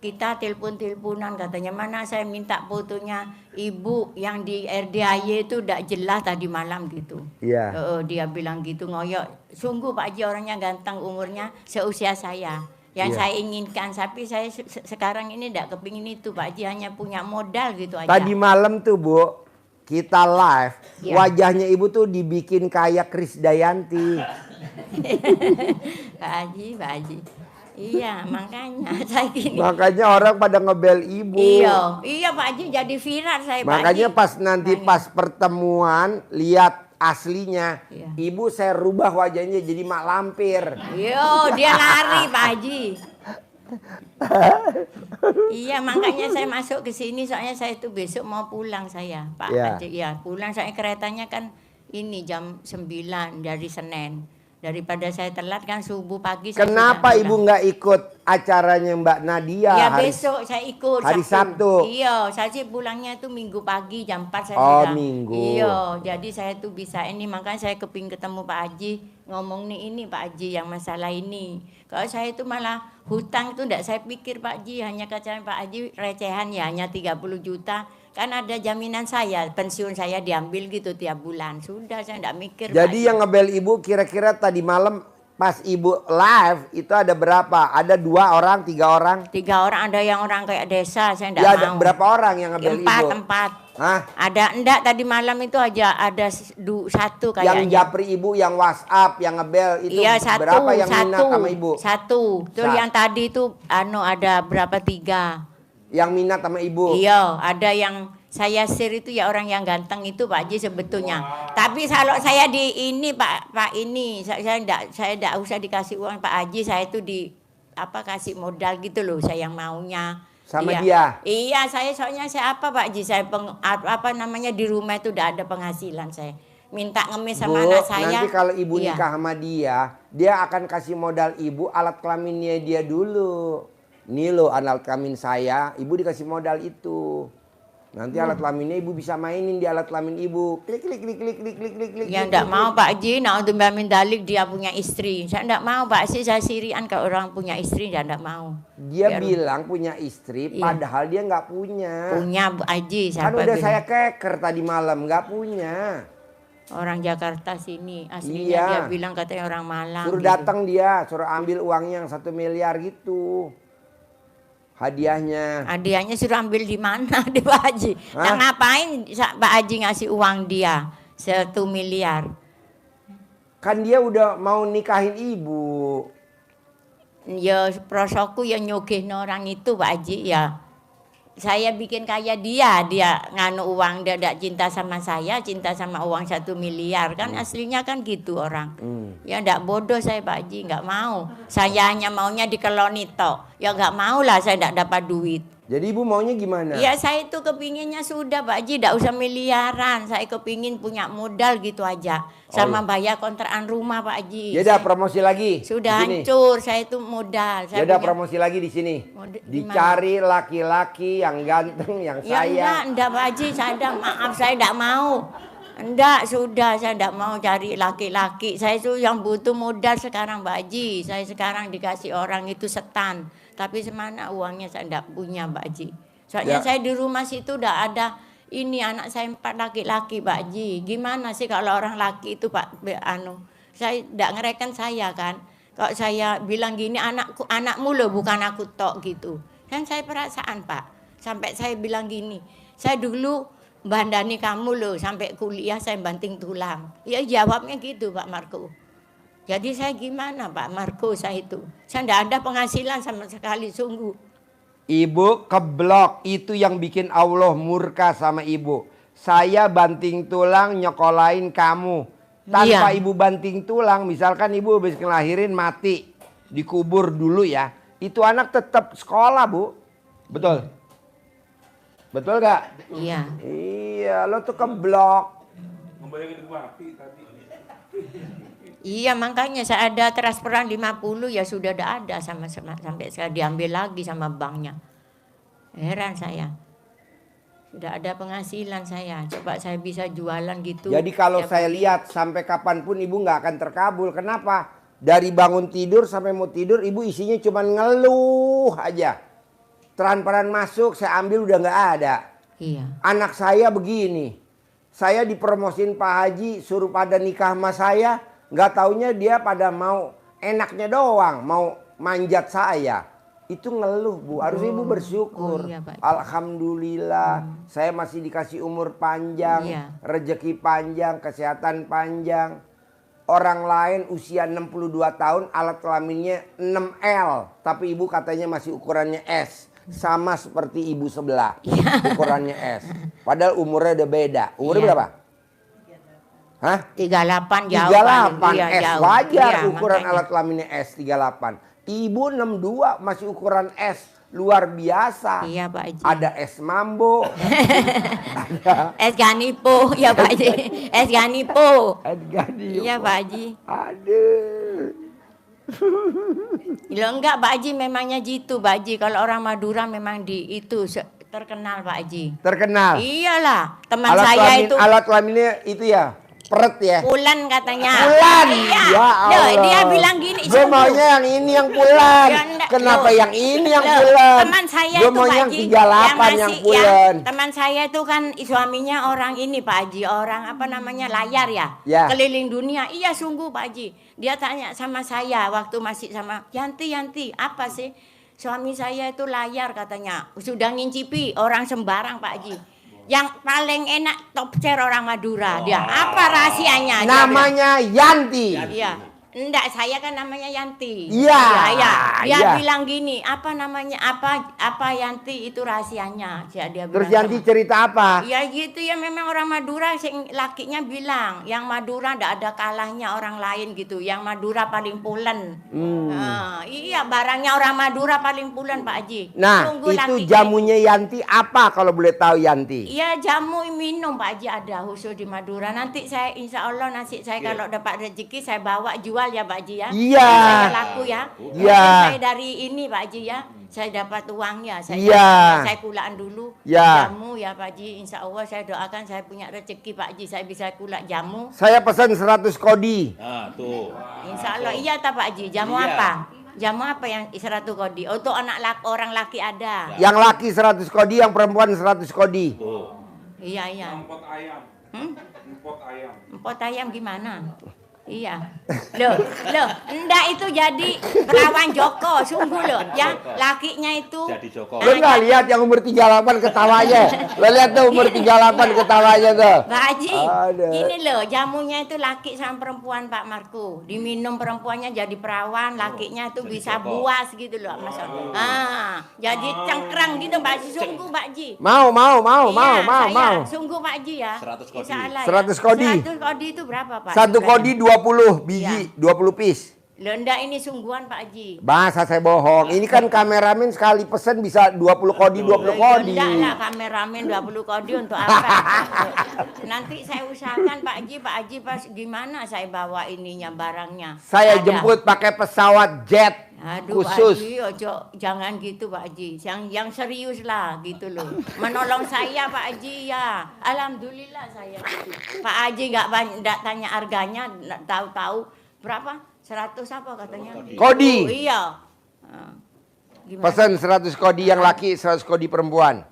kita telepon-teleponan katanya, mana saya minta fotonya ibu yang di RDAY itu udah jelas tadi malam gitu. Iya. Dia bilang gitu, ngoyok. Sungguh Pak Haji orangnya ganteng, umurnya seusia saya. Yang Iya. saya inginkan, tapi saya sekarang ini tidak kepingin itu Pak Haji, hanya punya modal gitu aja. Tadi malam tuh Bu, kita live, Iya. wajahnya ibu tuh dibikin kayak Krisdayanti. Pak Haji. Iya, makanya saya gini. Makanya orang pada ngebel ibu. Iya Pak Haji jadi viral saya Pak Makanya Haji. pas nanti pas pertemuan lihat aslinya, Iya. ibu saya rubah wajahnya jadi mak lampir. Dia lari Pak Haji. Iya, makanya saya masuk ke sini soalnya saya itu besok mau pulang saya, Pak Iya. Haji. Iya, pulang saya keretanya kan ini jam 9 dari Senin. Daripada saya telat kan subuh pagi saya Kenapa sudah ibu pulang. nggak ikut acaranya Mbak Nadia? Ya hari- besok saya ikut hari Sabtu. Iya, saya sih pulangnya itu Minggu pagi jam 4 saya Oh, sudah. Minggu. Iya, jadi saya tuh bisa ini, makanya saya keping ketemu Pak Haji, ngomong nih ini Pak Haji yang masalah ini. Kalau saya itu malah hutang itu enggak saya pikir Pak Haji, hanya kacaan Pak Haji recehan ya, hanya 30 juta. Kan ada jaminan saya, pensiun saya diambil gitu tiap bulan. Sudah saya enggak mikir Pak Jadi Haji. yang ngebel ibu kira-kira tadi malam pas ibu live itu ada berapa? Ada 2 orang, 3 orang? 3 orang, ada yang orang kayak desa, saya enggak Ya ada mau. berapa orang yang ngebel ibu? Empat. Hah? Ada enggak tadi malam itu aja ada satu Yang kayaknya. japri ibu, yang WhatsApp, yang ngebel itu Iya satu, berapa yang minat satu, sama ibu? satu. Terus Sat- yang tadi itu ada berapa 3. Yang minat sama ibu? Iya, ada yang saya share itu ya orang yang ganteng itu Pak Haji sebetulnya. Tapi kalau saya di ini Pak ini saya enggak usah dikasih uang Pak Haji, saya itu kasih modal gitu loh, saya yang maunya. Sama Iya. dia? Iya, saya soalnya saya Pak Haji, saya di rumah itu udah ada penghasilan saya. Minta ngemis sama Bu, anak saya. nanti kalau ibu Iya. nikah sama dia akan kasih modal ibu alat kelaminnya dia dulu. Nih loh alat kelamin saya, ibu dikasih modal itu. Nanti alat kelaminnya ibu bisa mainin di alat kelamin ibu. Klik klik klik klik klik klik klik klik. Ya klik, enggak klik, mau klik. Pak Haji, untuk Mbak Dalik dia punya istri. Saya enggak mau Pak Haji, saya sirian kalau orang punya istri saya enggak mau. Dia Biar- bilang punya istri, Iya. padahal dia nggak punya. Punya Bu Haji, Kan siapa udah bilang? saya keker tadi malam, nggak punya. Orang Jakarta sini, aslinya Iya. dia bilang katanya orang Malang. Suruh gitu. datang dia, suruh ambil uangnya yang 1 miliar gitu. Hadiahnya. Hadiahnya suruh ambil di mana di Pak Haji? Hah? Nah ngapain Pak Haji ngasih uang dia 1 miliar? Kan dia udah mau nikahin ibu. Ya prosoku yang nyugihno orang itu Pak Haji ya. Saya bikin kaya dia nganu uang, dia tidak cinta sama saya, cinta sama uang 1 miliar. Kan aslinya kan gitu orang. Ya ndak bodoh saya Pak Haji, nggak mau. Saya hanya maunya dikeloni tok. Ya nggak mau lah saya ndak dapat duit. Jadi ibu maunya gimana? Ya saya itu kepinginnya sudah Pak Haji, ndak usah miliaran. Saya kepingin punya modal gitu aja. Sama bayar kontrakan rumah Pak Haji. Ya udah promosi lagi. Sudah di sini. hancur, saya itu modal. Ya Saya udah punya- promosi lagi di sini. Di Dicari laki-laki yang ganteng, yang Ya saya. enggak Pak Haji, maaf saya enggak mau. Enggak, sudah saya enggak mau cari laki-laki. Saya itu yang butuh modal sekarang Pak Haji. Saya sekarang dikasih orang itu setan. Tapi semana uangnya saya enggak punya Pak Haji. Soalnya Ya. saya di rumah situ udah ada ini anak saya 4 laki-laki Pak Haji. Gimana sih kalau orang laki itu Pak saya enggak ngereken saya kan. Kalau saya bilang gini anakmu loh bukan aku tok gitu. Kan saya perasaan Pak. Sampai saya bilang gini, saya dulu bandani kamu loh sampai kuliah saya banting tulang. Ya jawabnya gitu Pak Marco. Jadi saya gimana Pak Marco saya itu. Saya enggak ada penghasilan sama sekali sungguh. Ibu keblok, itu yang bikin Allah murka sama ibu. Saya banting tulang nyokolain kamu. Tanpa Iya. ibu banting tulang, misalkan ibu habis ngelahirin mati, dikubur dulu ya. Itu anak tetap sekolah Bu. Betul? Betul gak? Iya. Iya, lo tuh keblok. Ngebayangin gua api tadi. Iya makanya saya ada transferan 50 ya sudah ada sampai saya diambil lagi sama banknya. Heran saya. Sudah ada penghasilan saya. Coba saya bisa jualan gitu. Jadi kalau tiap saya hari. lihat sampai kapanpun ibu nggak akan terkabul. Kenapa? Dari bangun tidur sampai mau tidur ibu isinya cuma ngeluh aja. transparan masuk, saya ambil udah nggak ada. Iya. Anak saya begini, saya dipromosin Pak Haji, suruh pada nikah sama saya, nggak taunya dia pada mau enaknya doang, mau manjat saya. Itu ngeluh Bu, harusnya Ibu bersyukur. Oh iya, Pak. Alhamdulillah, saya masih dikasih umur panjang, Iya. rezeki panjang, kesehatan panjang. Orang lain usia 62 tahun alat kelaminnya 6L. Tapi ibu katanya masih ukurannya S. Sama seperti ibu sebelah. Ukurannya S. Padahal umurnya udah beda. Umurnya Iya. berapa? Hah? 38 jauh. 38 Iya, S. jauh. Wajar Iya, ukuran makanya. alat kelaminnya S 38. Ibu 62 masih ukuran S. Luar biasa. Iya Pak Haji. Ada es mambo. Ada Es Ganipo, ya Pak Haji. Es Ganipo. Edgadi. Iya Pak Haji. Aduh. Loh enggak Pak Haji, memangnya gitu Pak Haji. Kalau orang Madura memang terkenal Pak Haji. Terkenal. Iyalah, teman saya itu Alat kelaminnya itu ya, peret ya. Pulan katanya. Pulan. Iya. Ya Loh, Allah. dia bilang gini. Gue sungguh. maunya yang ini yang pulan. Ya, enggak. Kenapa Loh. yang ini yang Loh, pulan? teman saya Gue itu maunya Pak yang Haji, 38 yang pulan. teman saya itu kan suaminya orang ini Pak Haji, orang apa namanya layar ya, Ya. keliling dunia. Iya sungguh Pak Haji. Dia tanya sama saya waktu masih sama Yanti, apa sih? Suami saya itu layar katanya. Sudah ngincipi orang sembarang Pak Haji. Yang paling enak top chair orang Madura. Dia apa rahasianya? Dia Namanya Yanti. bilang, iya. Enggak, saya kan namanya Yanti. Iya, Iya. Dia iya. bilang gini, apa namanya? Apa Yanti itu rahasianya? Dia Terus bilang Yanti sama- cerita apa? Ya gitu ya, memang orang Madura lakinya bilang, yang Madura ndak ada kalahnya orang lain gitu. Yang Madura paling pulen. Nah, iya, barangnya orang Madura paling pulen Pak Haji. Nah, Sungguh itu lakinya. jamunya Yanti apa kalau boleh tahu Yanti? Iya, jamu minum Pak Haji ada khusus di Madura. Nanti saya insya Allah saya kalau dapat rezeki saya bawa jual ya Pak Haji ya. Iya. Saya laku ya. Iya. Mungkin saya dari ini Pak Haji ya. Saya dapat uangnya. Iya. Saya kulaan dulu. Iya. Jamu ya Pak Haji. Insya Allah saya doakan saya punya rezeki Pak Haji. Saya bisa kulak jamu. Saya pesan 100 kodi. Nah, tuh. Insya Allah. Iya tak Pak Haji. Jamu Iya. apa? Jamu apa yang 100 kodi? Untuk orang laki ada. Yang laki 100 kodi, yang perempuan 100 kodi. Tuh. Iya iya. Empot ayam. Hmm? Empot ayam. Empot ayam gimana? Iya. Loh, enggak itu jadi perawan Joko, sungguh loh. Ya, lakinya itu. Jadi Joko. Lo nggak lihat yang umur 38 ketawanya? Lo lihat tuh umur 38 ketawanya tuh. Pak Haji, Ada. ini loh jamunya itu laki sama perempuan Pak Marco. Diminum perempuannya jadi perawan, lakinya itu bisa Joko. buas gitu loh Mas. Jadi cengkrang gitu Pak Haji, sungguh Pak Haji. Mau. Iya, sungguh Pak Haji ya. 100 kodi. Insya Allah 100 kodi. 100 kodi itu berapa Pak? Satu kodi 20 biji, Iya. 20 piece. Loh, enggak ini sungguhan Pak Haji. Bahasa saya bohong. Ini kan kameramen sekali pesen bisa 20 kodi, 20 kodi. Enggak lah kameramen 20 kodi untuk apa? Nanti saya usahakan Pak Haji pas gimana saya bawa ininya barangnya. Saya Ada. jemput pakai pesawat jet Aduh khusus. Pak Haji, ojo, jangan gitu Pak Haji. Yang serius lah gitu loh. Menolong saya Pak Haji ya. Alhamdulillah saya gitu. Pak Haji enggak tanya harganya, nggak tahu-tahu berapa? 100 apa katanya? Kodi. Oh, iya. Gimana? Pesan 100 kodi yang laki, 100 kodi perempuan.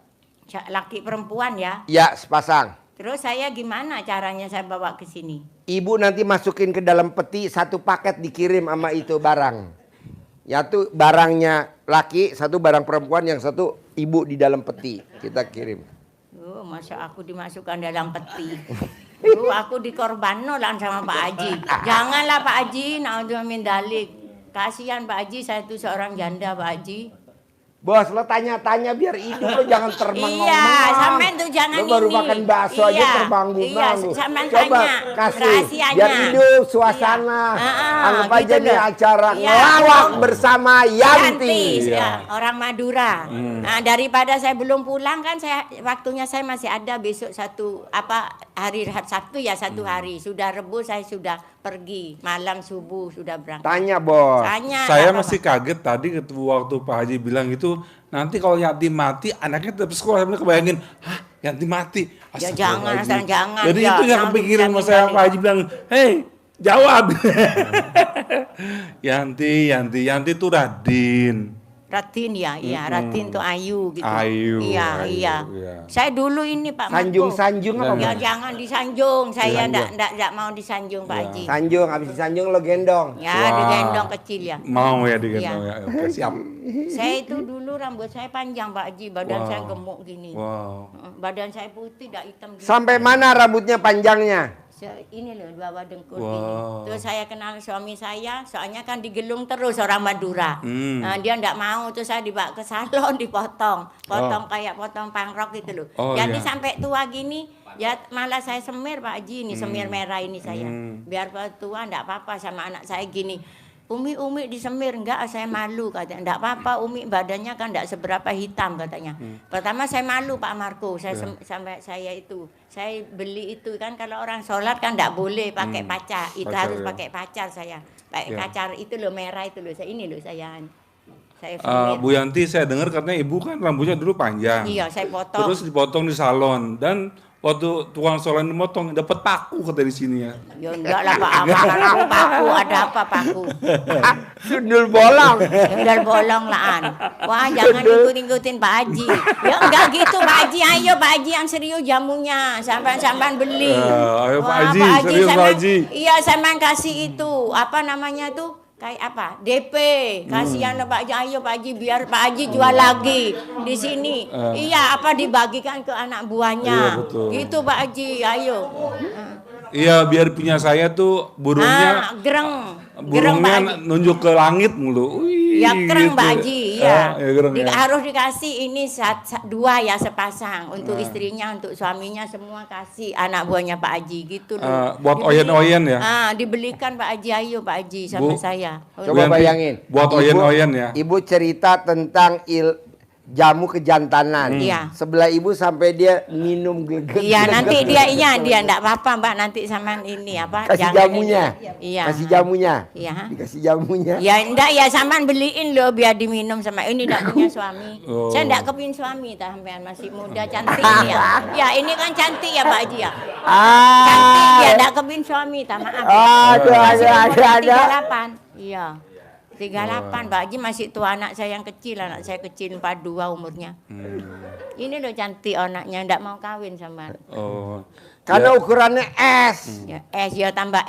Laki perempuan ya. Ya, sepasang. Terus saya gimana caranya saya bawa ke sini? Ibu nanti masukin ke dalam peti, satu paket dikirim sama itu barang. Yaitu barangnya laki, satu barang perempuan, yang satu ibu di dalam peti. Kita kirim. Oh, masa aku dimasukkan dalam peti. Aku dikorbanno lah sama Pak Haji. Janganlah Pak Haji, naudzubillah min dalik. Kasihan Pak Haji, saya itu seorang janda Pak Haji. Bos, lo tanya-tanya biar hidup lo jangan terbang-bang. Iya, sampean tuh jangan Lo baru ini. makan bakso aja Iya, terbang-bang. iya, sampean Coba tanya kasih, rahasianya. biar hidup suasana. Iya. Anggap Gitu aja nih loh. acara Iya. ngelawak bersama Yanti. Ya, orang Madura. Nah, daripada saya belum pulang kan waktunya saya masih ada besok hari Sabtu ya satu hari. Sudah Rebu saya sudah pergi, malam subuh sudah berangkat. Tanya bos. Tanya. Saya nggak masih kaget tadi waktu Pak Haji bilang itu, nanti kalau Yanti mati anaknya tetap sekolah. Saya kebayangin, hah Yanti mati? Ya jangan, Astagfirullahaladzim. jangan. Jadi Ya, itu yang jangan kepikiran sama bilang saya. tinggalin. Pak Haji bilang, hei jawab. Yanti itu Radin. Ratin ya, iya Ratin tuh Ayu gitu. Ayu, Iya, Ayu, iya. iya. Saya dulu ini Pak Marco. Sanjung-sanjung apa, Ya Mas? jangan disanjung, saya enggak mau disanjung Pak Haji. Sanjung, habis disanjung lo gendong. Ya, Wah. digendong kecil ya. Mau ya digendong Iya. ya. Oke, siap. Saya itu dulu rambut saya panjang Pak Haji, badan Wow. saya gemuk gini. Wow. Badan saya putih, tidak hitam gini. Sampai mana rambutnya panjangnya? Ini loh, bawah dengkul Wow. gini. Terus saya kenal suami saya, soalnya kan digelung terus orang Madura. Nah, dia enggak mau, terus saya dibawa ke salon, dipotong. Potong kayak potong pangrok gitu loh. Oh, Jadi iya. sampai tua gini, ya malah saya semir Pak Haji, ini semir merah ini saya. Biar tua enggak apa-apa sama anak saya gini. Umi disemir, enggak saya malu katanya. Enggak apa-apa Umi, badannya kan enggak seberapa hitam katanya. Pertama saya malu Pak Marco, sampai saya itu. Saya beli itu kan kalau orang sholat kan enggak boleh pakai pacar. Itu Pacar, harus ya. pakai pacar saya. Pakai Ya. kacar itu loh merah itu loh. Ini loh saya semir. Bu Yanti, saya dengar katanya ibu kan rambutnya dulu panjang. Iya, saya potong. Terus dipotong di salon dan waktu tukang salon dimotong dapat paku kata di sini ya. Ya enggak lah Pak, paku ada apa paku? Sundul bolong. Udah bolong laan. Wah, jangan ikut-ikutin Pak Haji. Ya enggak gitu Pak Haji. Ayo Pak Haji yang serius jamunya. Sampai beli. Ayo Pak Wah, Haji, serius Pak Haji. Iya, sampai kasih itu. Apa namanya tuh? Kayak apa? DP. Kasihan lah Pak Haji. Ayo Pak Haji biar Pak Haji jual lagi di sini. Iya, apa dibagikan ke anak buahnya. Iya, betul. Gitu Pak Haji. Ayo. Iya, biar punya saya tuh burungnya Gereng. Gereng Pak burungnya Haji. nunjuk ke langit mulu. Wih, Ya kereng gitu. Mbak Haji, ya. Ya kereng, ya. Harus dikasih ini dua ya sepasang untuk istrinya, untuk suaminya semua kasih anak buahnya Pak Haji gitu loh. Buat oyen-oyen ya. Dibelikan Pak Haji, ayo Pak Haji sama Bu, saya. Bu Coba Yanti, bayangin. buat Ibu- oyen-oyen ya. Ibu cerita tentang jamu kejantanan. Iya. Sebelah ibu sampai dia minum glegek. Iya nanti dia enggak apa-apa Mbak nanti sama ini apa? Kasih jangan jamunya. ini. Iya. Kasih jamunya. Iya. Dikasih jamunya. Ya enggak ya saman beliin loh biar diminum sama ini enggak punya suami. Oh. Saya enggak kepin suami sampean masih muda cantik ini ya. Ya ini kan cantik ya Pak Haji ya. Cantik ya enggak kepin suami maaf. Masih umur Ada. 38. Iya. 38 Pak Haji masih tua anak saya yang kecil, anak saya kecil 42 umurnya. Ini loh cantik anaknya enggak mau kawin sama. Oh. Karena ukurannya S. Ya ya tambah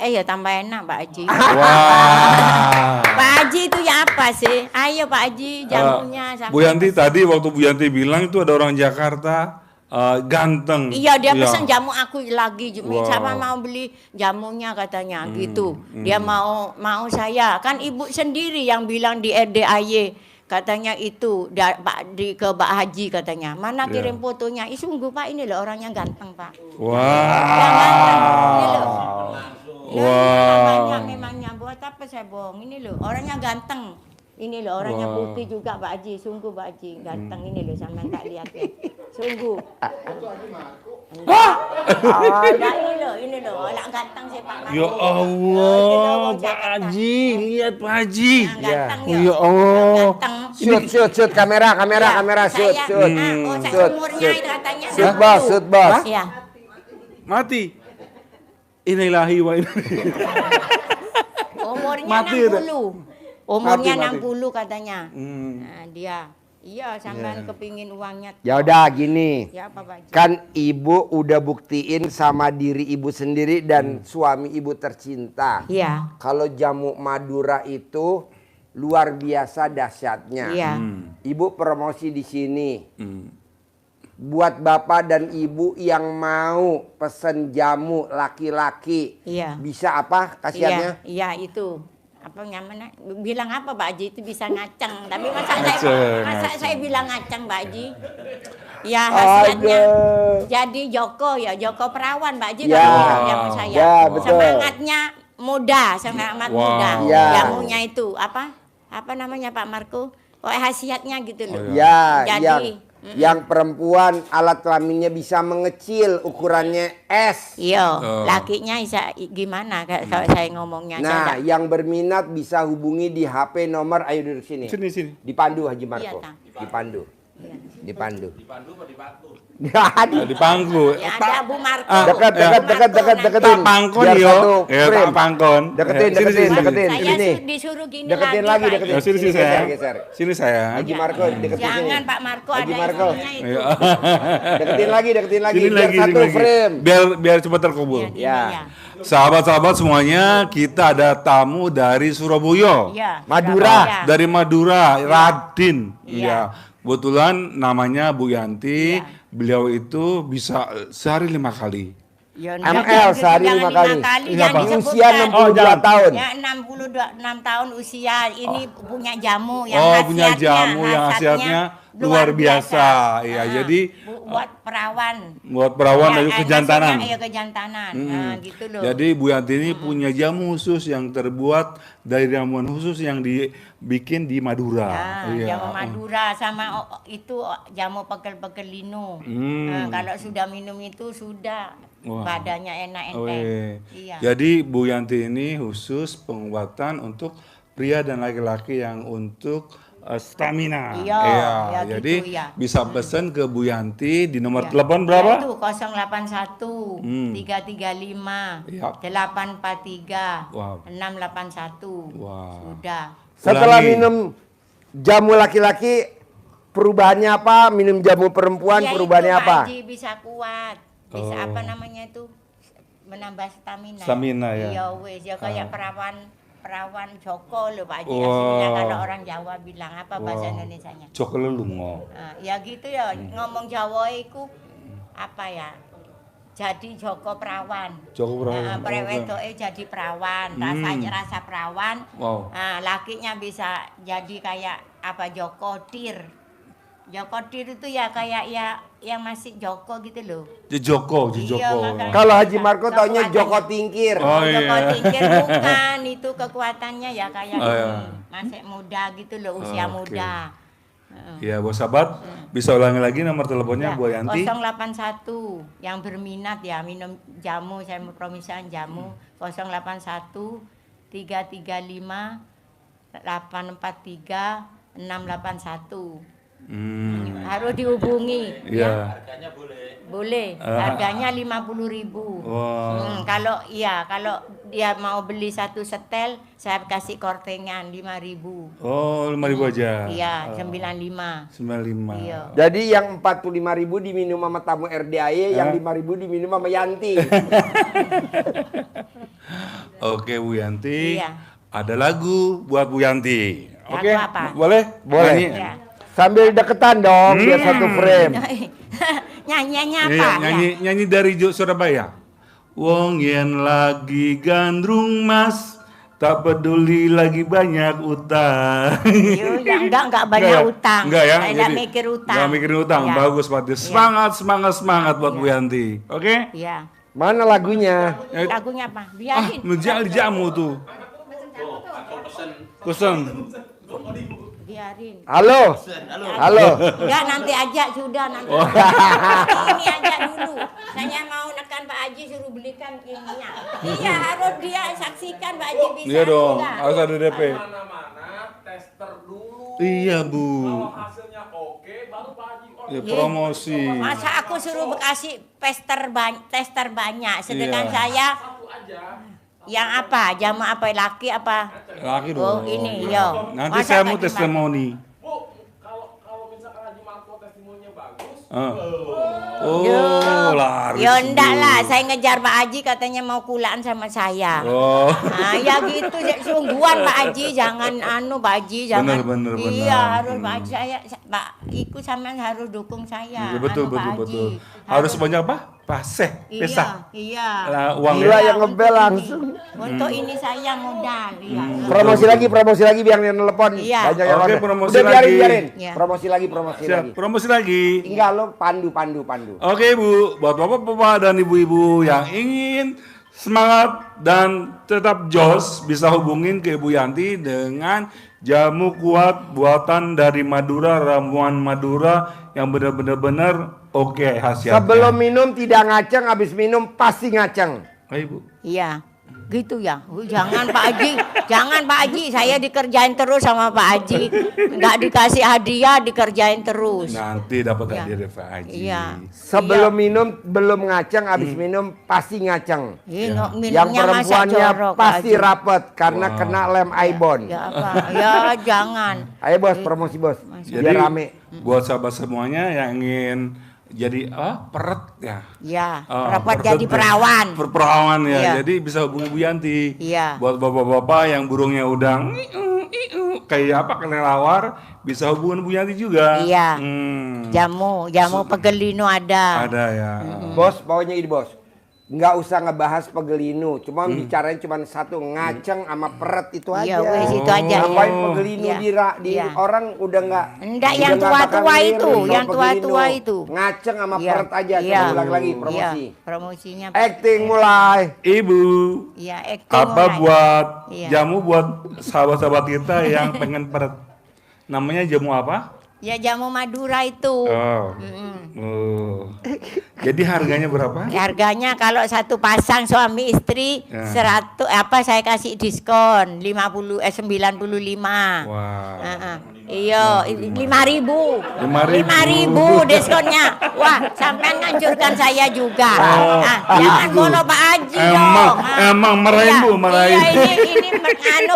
enak Pak Haji. Wah. Pak Haji itu ya apa sih? Ayo Pak Haji jamunya sampai. Bu Yanti tadi waktu Bu Yanti bilang itu ada orang Jakarta ganteng. Iya dia pesan jamu aku lagi. Wow. Siapa mau beli jamunya katanya gitu. Dia mau saya. Kan ibu sendiri yang bilang di RDAY katanya itu ke Pak Haji katanya. Mana kirim fotonya? Sungguh Pak ini loh orangnya ganteng Pak. Wah. Yang ganteng. Ini loh. Wah. Memangnya buat apa saya bohong? Ini loh orangnya ganteng. Ini loh orangnya Wah. putih juga Pak Haji, sungguh Pak Haji ganteng ini loh sama tak lihat ya. Sungguh. Ini loh, orang ganteng sih Pak Marco. Ya Allah, Pak Haji, lihat Pak Haji. Ganteng Ya Allah. Ganteng. Shoot, kamera, shoot. Saya umurnya itu katanya. Shoot bos. Iya. Mati. Inilahi wa inna. Umurnya Mati 60. Umurnya Mati. 60 katanya. Nah, dia. Iya, sampean kepingin uangnya. Ya udah gini. Ya apa Pak Haji? Kan ibu udah buktiin sama diri ibu sendiri dan suami ibu tercinta. Iya. Kalau jamu Madura itu luar biasa dahsyatnya. Iya. Ibu promosi di sini. Buat bapak dan ibu yang mau pesen jamu laki-laki. Iya. Bisa apa khasiatnya? Iya, itu. Apa namanya? Bilang apa Pak Haji itu bisa ngaceng. Tapi masa saya bilang ngaceng Pak Haji? Ya hasilnya. Jadi Joko perawan Pak Haji Ya. kalau jamu saya. Ya, betul. Semangatnya muda, semangat Wow. muda. Ya. Jamunya itu apa? Apa namanya Pak Marco? Khasiatnya gitu loh. Ya, Jadi yang perempuan alat kelaminnya bisa mengecil, ukurannya S. iya, lakinya bisa gimana kalau saya ngomongnya? Nah, Saya yang berminat bisa hubungi di HP nomor, ayo duduk sini. Sini. Dipandu Haji Marco. Iya, Tang. Dipandu. Iya. Dipandu. Dipandu apa dipatu? Aduh. Di pangku. Ya, ada Bu Marco. Deketin. Tak pangkon Biar yo. satu Ya, frame. tak pangkon. Deketin, Sini, deketin, sini, deketin. sini. Saya Sini. disuruh gini Deketin lagi, Pak deketin. Ya, sini Geser, saya. geser. Sini saya. Haji Marco deketin sini. Jangan Pak Marco Haji ada Marco. istrinya itu. Iya. Deketin lagi. Sini Biar lagi, satu sini lagi. frame. Biar cepat terkubur. Ini Ya. ya. Sahabat-sahabat semuanya, kita ada tamu dari Surabaya. Iya. Madura. Surabaya. Dari Madura, Radin. Iya. Iya. Kebetulan namanya Bu Yanti. Iya. Beliau itu bisa sehari 5 kali. Ya, ML sehari jangan 5 kali. Iya, jangan Pak. disebutkan. Usia 62 tahun. Ya 6 tahun usia ini punya jamu yang Oh, punya khasiatnya, jamu yang khasiatnya luar biasa. Iya, jadi buat perawan. buat perawan Ya, dari kejantanan. Iya kejantanan. Nah, gitu loh. Jadi Bu Yanti ini punya jamu khusus yang terbuat dari ramuan khusus yang dibikin di Madura. Nah, Iya. jamu Madura sama itu jamu pegel-pegel linu. Nah, kalau sudah minum itu sudah Wah. badannya enak Oh, enteng. iya. Iya. Jadi Bu Yanti ini khusus pengobatan untuk pria dan laki-laki yang untuk stamina. Iya, ya Jadi gitu, ya. bisa pesan ke Bu Yanti di nomor Ya. telepon Ya, berapa? itu 081 335 Ya. 843 Wow. 681. Wah. Sudah. Setelah Ulangi. minum jamu laki-laki, perubahannya apa? Minum jamu perempuan, Ya, perubahannya itu, apa? Pak Haji, bisa kuat. Bisa Oh. apa namanya itu? Menambah stamina. Stamina, ya. Iya wes, ya kayak perawan Joko loh Pak Haji. Wah. Aslinya kalau orang Jawa bilang apa bahasa Wah. Indonesianya? Joko lelungo. Nah, ya gitu ya, ngomong Jawa itu apa ya? Jadi Joko perawan. Joko perawan. Nah, prewedoke jadi perawan, rasanya rasa perawan. Wow. Nah, lakinya bisa jadi kayak apa Joko Tir. Joko Tir itu ya kayak ya yang masih Joko gitu loh. Joko. Iya, makanya. Kalau Haji Marco taunya Kekuatannya. Joko Tingkir. Oh, iya. Joko Tingkir bukan, itu kekuatannya ya kayak Oh, iya. masih muda gitu loh, usia Oke. muda. Ya, bos sahabat, bisa ulangi lagi nomor teleponnya Ya, Bu Yanti. 081 yang berminat ya minum jamu, saya mau promisan jamu 081 335 843 681. Harus dihubungi. Iya. Boleh. Harganya 50.000. Wah. Kalau dia mau beli satu setel, saya kasih kortengan 5.000. Oh, 5.000 aja. Iya, 95. 95. Iya. Jadi yang 45.000 diminum sama tamu RDAY, yang 5.000 diminum sama Yanti. Oke Bu Yanti. Iya. Ada lagu buat Bu Yanti. Lagu Oke. apa? Boleh? Boleh. Nyanyi? Ya. Sambil deketan dong, biar satu frame. Nyanyiannya apa? Iya, Ya. nyanyi dari Surabaya. Wong yen lagi gandrung mas, tak peduli lagi banyak utang. Yo, ya enggak banyak utang. Enggak ya? Saya enggak Jadi, mikir utang. Enggak mikir utang. Ya. Bagus Pak. Semangat buat Bu Yanti. Oke? Iya. Mana lagunya? Lagunya apa? Biarin. Jamu tuh. Pesen. Biarin. Halo? Halo? Enggak, nanti aja sudah nanti. Ini aja dulu. Saya mau nekan Pak Haji suruh belikan ininya. Iya, harus dia saksikan Pak Haji bisa. Iya dong, enggak? harus ada DP. Mana-mana tester dulu. Iya Bu. Kalau hasilnya oke, baru Pak Haji order. Ya, promosi. Masa aku suruh kasih tester banyak, sedangkan Iya. saya Satu aja. yang apa? Jamu apa? Laki apa? Laki dong. Oh, ini, yo. Nanti Masa saya nggak mau gimana? testimoni. Bu, kalau misalkan Haji Marco testimoninya bagus, Oh, laris. Ya enggak Bu. lah, saya ngejar Pak Haji katanya mau kulaan sama saya. Oh. Nah, ya gitu, sungguhan Pak Haji, jangan Pak Haji, jangan. Bener. Iya, harus Pak Haji Pak Iku sama harus dukung saya. Iya, betul. Pak Haji. Harus banyak apa? Paseh, pesah. Iya. Lah, uang Gila ya. yang ngebel langsung. Untuk ini saya modal, iya. Promosi lagi biar yang telepon. Iya. Banyak yang Oke, order. promosi Udah lagi. biarin. Iya. Promosi lagi. Siap, promosi lagi. Tinggal lo pandu. Oke Bu, buat bapak-bapak dan ibu-ibu yang ingin semangat dan tetap jos, bisa hubungin ke Bu Yanti dengan jamu kuat buatan dari Madura, ramuan Madura yang benar-benar oke khasiatnya. Sebelum minum tidak ngaceng, habis minum pasti ngaceng. Ayo Bu. Iya. Gitu ya. Jangan Pak Haji, jangan Pak Haji, saya dikerjain terus sama Pak Haji. Enggak dikasih hadiah, dikerjain terus. Nanti dapat Iya. hadiah dari Pak Haji. Iya. Sebelum minum belum ngaceng, habis minum pasti ngaceng. Iya, Yang minumnya masa perempuannya jorok, Pak pasti Haji. rapet karena kena lem ibon. Ya apa? Ya jangan. Ayo bos, promosi bos. Jadi Biar rame. buat sahabat semuanya yang ingin jadi peret ya. Ya, Oh, rapat peret jadi ya. perawan. Perawan ya. Iya. Jadi bisa hubungi Bu Yanti. Iya. Buat bapak-bapak yang burungnya udah kayak apa kelelawar, bisa hubungin Bu Yanti juga. Iya. Hmm. Jamu pegelino ada. Ada ya. Bos, pokoknya ini bos. Nggak usah ngebahas pegelinu, cuma bicarain cuma satu, ngaceng sama peret itu aja. Iya, wes itu aja. Ngapain ya. pegelinu Iya. di Iya. orang udah nggak. Enggak, udah yang nggak tua-tua bakal itu, ngelirik kalau yang tua-tua pegelinu. itu. Ngaceng sama Iya. peret aja, Iya. coba ulang lagi promosi. Iya, promosinya. Acting mulai. Ibu, Iya, acting apa mulai. buat Iya. jamu buat sahabat-sahabat kita yang pengen peret? Namanya jamu apa? Ya jamu Madura itu. Oh. Oh. Jadi harganya berapa? Harganya kalau satu pasang suami istri Ya. 100 saya kasih diskon 95. Wah. Iya, 5.000. 5.000. diskonnya. Wah, sampean ngancurkan saya juga. Oh, Jangan gitu. bono Pak Haji Emang- dong. emang marahin, Bu, marahin. Iya, ini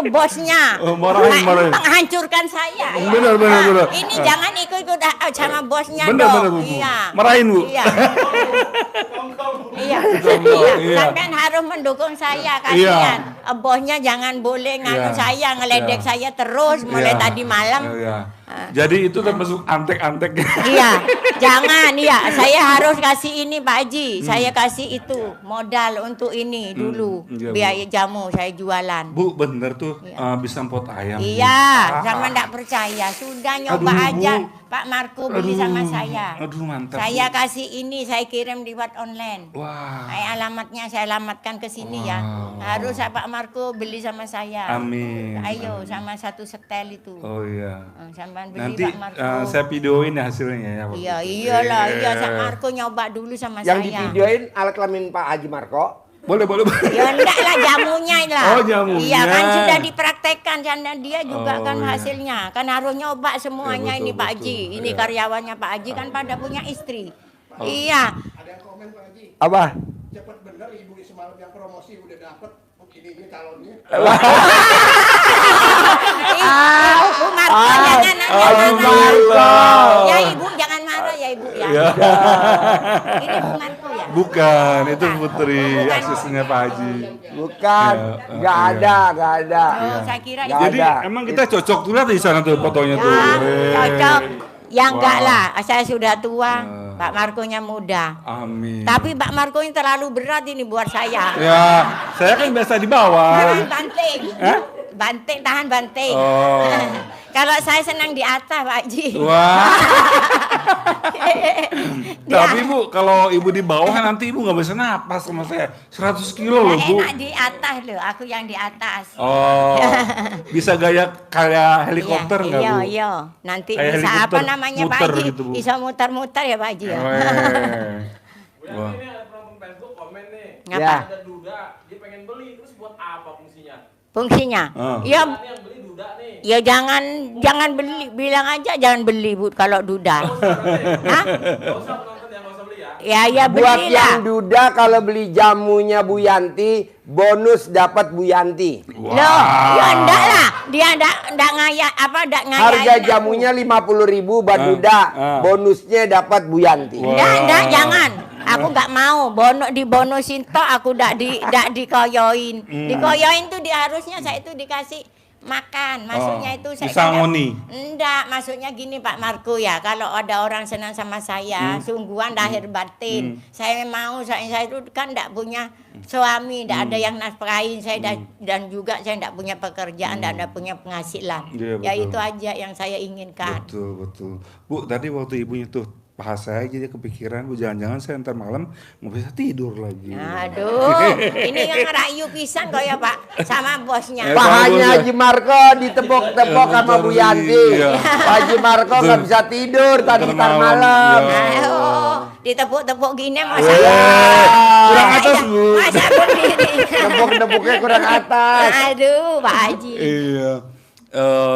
bosnya. Oh, marahin. Menghancurkan saya. ya. Benar. Ini jangan ikut-ikut sama bosnya Benar, dong. Bu. Iya. Marahin, Bu. Iya. Iya. Iya. Sampean harus mendukung saya kasihan. Bosnya jangan boleh Iya. nganu saya, ngeledek Iya. saya terus mulai Iya. tadi malam. Iya. Jadi itu termasuk antek-antek. Iya, jangan iya. Saya harus kasih ini Pak Haji. Saya kasih itu modal untuk ini dulu. Iya, Bu. Biaya jamu saya jualan. Bu, bener tuh bisa pot ayam. Bu. Iya, sama ndak percaya. Sudah nyoba Aduh, aja. Bu. Pak Marco beli sama saya. Aduh, mantap. Saya Bu. kasih ini, saya kirim lewat online. Wah. Alamatnya saya alamatkan ke sini ya. Wow. Harus Pak Marco beli sama saya. Amin. Ayo sama satu setel itu. Oh iya. Sampai beli Nanti Pak Marco. saya videoin ya hasilnya ya. Pak. Iya, iyalah, iya Pak Marco nyoba dulu sama Yang saya. di videoin alat kelamin Pak Haji Marco. Boleh. Ya enggak lah jamunya lah. Oh, jamunya. Iya kan sudah dipraktekkan karena dia juga Oh, kan iya. hasilnya. Kan harus nyoba semuanya Ya, betul, ini Pak betul. Haji. Ini Iya. karyawannya Pak Haji kan pada punya istri. Iya. Apa? Cepet bener ibu semalam yang promosi udah dapet ini calonnya. Bu Marco jangan Alhamdulillah. Ya Ibu jangan marah ya Ibu ya. Ya. Ini Bu Marco ya. Bukan, itu Putri asisnya Pak Haji. Bukan, Ya, nggak ada. Oh, saya kira Nggak itu. Jadi ada. emang kita cocok tuh lihat di sana tuh fotonya tuh. Cocok. Ya enggak Wow. lah, saya sudah tua, Pak Marco-nya muda. Amin. Tapi Pak Marco ini terlalu berat ini buat saya. Ya, saya kan biasa di bawah. Tahan banting. Banting, tahan banting. Oh. Kalau saya senang di atas, Pak Haji. Wah. Ya. Tapi Bu, kalau Ibu di bawah nanti Ibu nggak bisa napas sama saya. 100 kilo loh Bu. Enak di atas loh, aku yang di atas. Oh, bisa gaya kayak helikopter nggak Bu? Iya. Nanti Kayak bisa apa helikopter, namanya Pak muter Haji? gitu, Bu. Bisa muter-muter ya Pak Haji ya. Weh. Bu Wah. Yanti ini ada penonton Facebook komen nih. Ngapa? Ya. Ada duda, dia pengen beli, terus buat apa fungsinya? Fungsinya? Ah. Ya Ini yang beli duda nih. ya jangan beli, bilang aja jangan beli Bu kalau duda. Hah? Gak usah penonton yang gak usah beli ya. Ya Buat belilah. yang duda kalau beli jamunya Bu Yanti, bonus dapat Bu Yanti. Loh, ya enggak lah. Dia enggak ngayak apa enggak ngayain. Harga aku. jamunya 50.000 buat duda, bonusnya dapat Bu Yanti. Enggak, jangan. Aku enggak mau. Dibonusin tok aku enggak dikoyoin. Dikoyoin tuh harusnya saya itu dikasih makan. Maksudnya itu saya disangoni. Enggak, maksudnya gini Pak Marco ya. Kalau ada orang senang sama saya, sungguhan lahir batin. Saya mau saya itu kan enggak punya suami, enggak ada yang nafkahin saya dan juga saya enggak punya pekerjaan, enggak ada punya penghasilan. Iya, Ya betul. itu aja yang saya inginkan. Betul. Bu, tadi waktu Ibunya tuh bahas saya jadi kepikiran, Bu, jangan-jangan saya ntar malam nggak bisa tidur lagi. Aduh, ini yang ngerayu pisan kok ya Pak sama bosnya. Eh, Pahanya Haji Marco ditepok-tepok sama Bu Yanti. Iya. Pak Haji Marco nggak bisa tidur tadi Ntar ntar malam, malam. iya. Aduh, ditepuk-tepuk gini sama Weh. saya. Kurang atas, Bu. Masa berdiri. Nepuk-nepuknya kurang atas. Aduh, Pak Haji. Iya.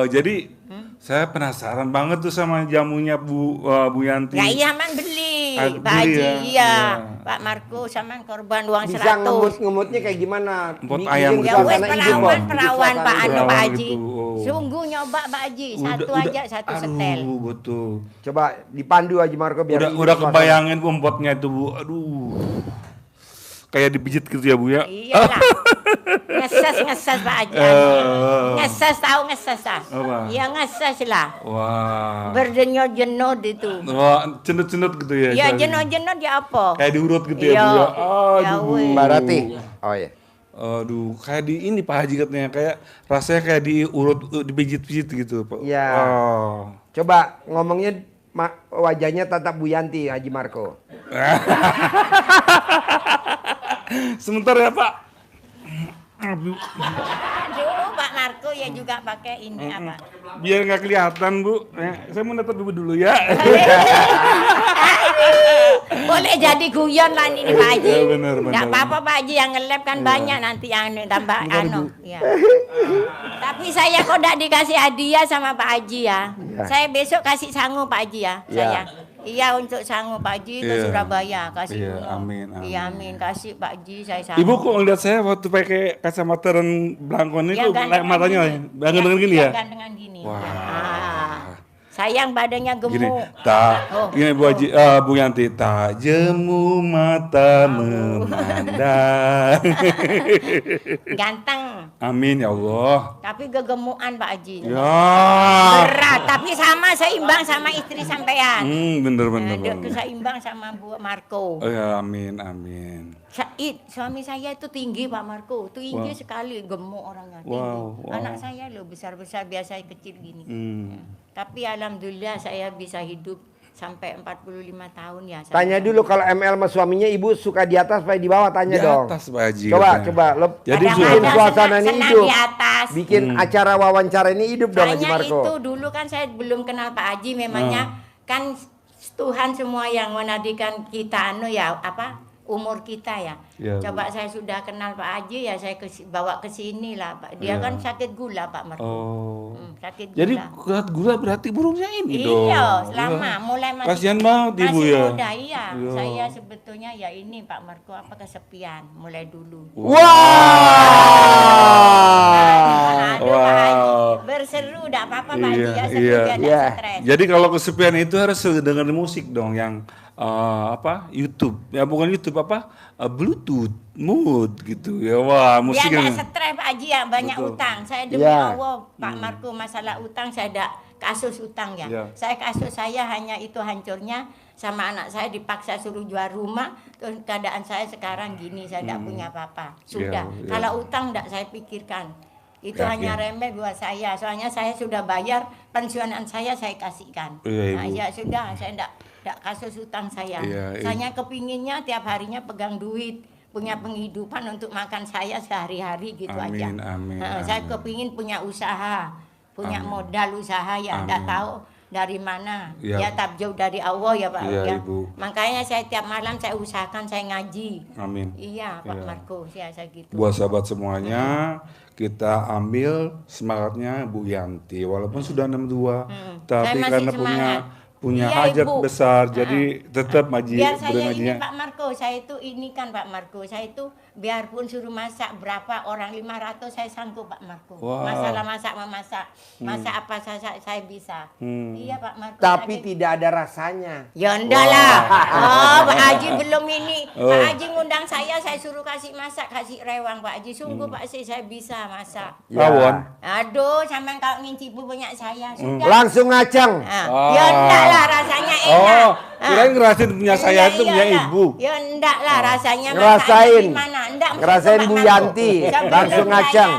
Jadi saya penasaran banget tuh sama jamunya Bu Yanti. Ya iya man beli, Ah, Pak beli Haji. ya? Iya. Iya. Pak Marco sama korban uang Bisa 100. ngemut-ngemutnya kayak gimana? Empot Bikin ayam Ya gitu. wes suasana hidup, Bos. perawan Pak Anu Perawan Pak Haji. gitu, oh. Sungguh nyoba Pak Haji, satu aja satu setel. Aduh, betul. Coba dipandu Haji Marco biar hidup Udah suasana. kebayangin Bu empotnya itu Bu. Aduh. Kayak dipijit gitu ya Bu ya. Iyalah. Ngeses Pak Haji. Ngeses tahu ngeses tak? Apa? Ya ngeses lah. Wah. Berjenyot-jenyot itu. Wah, cenut-cenut gitu ya. Ya jenyot-jenyot ya apa? Kayak diurut gitu ya Iya. Bu ya. Ya Aduh. weh. Mbak Rati. Oh iya. Aduh, kayak di ini Pak Haji katanya kayak rasanya kayak diurut dipijit-pijit gitu Pak. Iya. Oh. Coba ngomongnya wajahnya tatap Bu Yanti Haji Marco. Sebentar ya Pak. Aduh, Aduh, Pak Marco ya juga pakai ini apa? biar nggak kelihatan Bu. Saya mau datang dulu ya. Boleh jadi guyon lah ini Pak Haji. Ya, benar. Nggak apa-apa Pak Haji, yang nge-lab kan banyak nanti yang tambah anu. Ya. Tapi saya kok nggak dikasih hadiah sama Pak Haji ya. Ya. Saya besok kasih sangu Pak Haji ya. Ya. Saya. Iya untuk sangu Pak Haji ke Iya. Surabaya kasih Iya, dulu. amin, amin. Iya amin kasih Pak Haji saya sangu. Ibu kok ngeliat saya waktu pakai kacamata dan belangkon itu gandengan matanya gandengan gini ya? Gandengan gini. Wah. Ah. Sayang badannya Gini, gemuk. tak, gini Bu Haji, Bu Yanti, tak jemu mata memandang. Ganteng. Amin ya Allah. Tapi kegemukan Pak Haji. Ya. Berat, tapi sama seimbang sama istri sampean. Bener. Seimbang sama Bu Marco. Oh ya, amin. Said, suami saya itu tinggi Pak Marco, tinggi sekali, gemuk orangnya, tinggi. Wow. Anak saya loh besar-besar, biasa kecil gini. Tapi alhamdulillah saya bisa hidup sampai 45 tahun ya. Saya Tanya dulu kalau ML sama suaminya ibu suka di atas apa di bawah, tanya Di dong. atas, Pak Haji, Coba katanya. lo Jadi bikin Kadang-kadang suasana ini senang hidup. di atas. Bikin acara wawancara ini hidup dong Haji Hanya Marco. itu dulu kan saya belum kenal Pak Haji, memangnya kan Tuhan semua yang menadikan kita ya umur kita ya. Ya, Bu. Coba saya sudah kenal Pak Haji ya saya bawa ke sini lah Pak. Dia Ya. kan sakit gula Pak Marco. Oh. Sakit gula. Jadi kuat gula berarti burungnya ini dong. Iya, lama mulai masih Kasihan banget Ibu masih ya. muda iya. Iya. Saya sebetulnya ya ini Pak Marco kesepian mulai dulu. Aduh, Pak Haji, berseru enggak apa-apa Pak Haji ya, seru biar iya. enggak stres. Jadi kalau kesepian itu harus dengar musik dong yang YouTube. Ya bukan YouTube Bluetooth, mood gitu. Ya wah, Biar musik enggak yang stres Pak Haji ya, banyak Betul. utang. Saya demi Iya. Allah Pak Marco masalah utang saya enggak kasus utang ya. Iya. Saya kasus saya hanya itu hancurnya sama anak saya dipaksa suruh jual rumah, terus keadaan saya sekarang gini, saya enggak punya apa-apa. Sudah. Iya, iya. Kalau utang enggak saya pikirkan. Itu Yakin. hanya remeh buat saya. Soalnya saya sudah bayar pensiunan saya kasihkan. Iya, Nah, Ibu. ya sudah, saya enggak kasus utang saya. Iya, iya. Saya kepinginnya tiap harinya pegang duit, punya penghidupan untuk makan saya sehari-hari gitu aja. Amin, Saya amin. kepingin punya usaha, punya Amin. modal usaha ya, enggak Amin. tahu dari mana. Iya. Ya tak jauh dari Allah ya Pak. Iya, ya. Ibu. Makanya saya tiap malam saya usahakan saya ngaji. Amin. Iya Pak Iya. Marco, saya gitu. Buat sahabat semuanya, kita ambil semangatnya Bu Yanti. Walaupun sudah 62, Saya tapi masih karena semangat. punya Iya, hajat Ibu. besar, jadi tetap Biar saya ini ngajinya. Pak Marco, saya itu ini kan Pak Marco, saya itu biarpun suruh masak berapa orang 500 saya sanggup Pak Marco. Wah. Masalah memasak apa saya bisa. Iya Pak Marco. Tapi saya- tidak ada rasanya. Ya enggak lah. Oh, Pak Haji belum ini. Pak Haji ngundang saya suruh kasih masak, kasih rewang Pak Haji. Sungguh Pak sih saya bisa masak. Ya. Rawon. Aduh, sampai kalau ngincipu punya saya sudah. Langsung ngaceng. Ah, ya enggak lah rasanya enak. Oh, kirain ngerasain punya saya itu punya Iya. ibu. Ya enggak lah rasanya Ngerasain. gimana? Enggak, Ngerasain Pak Bu Marco. Yanti. Sebelum Langsung saya- ngaceng.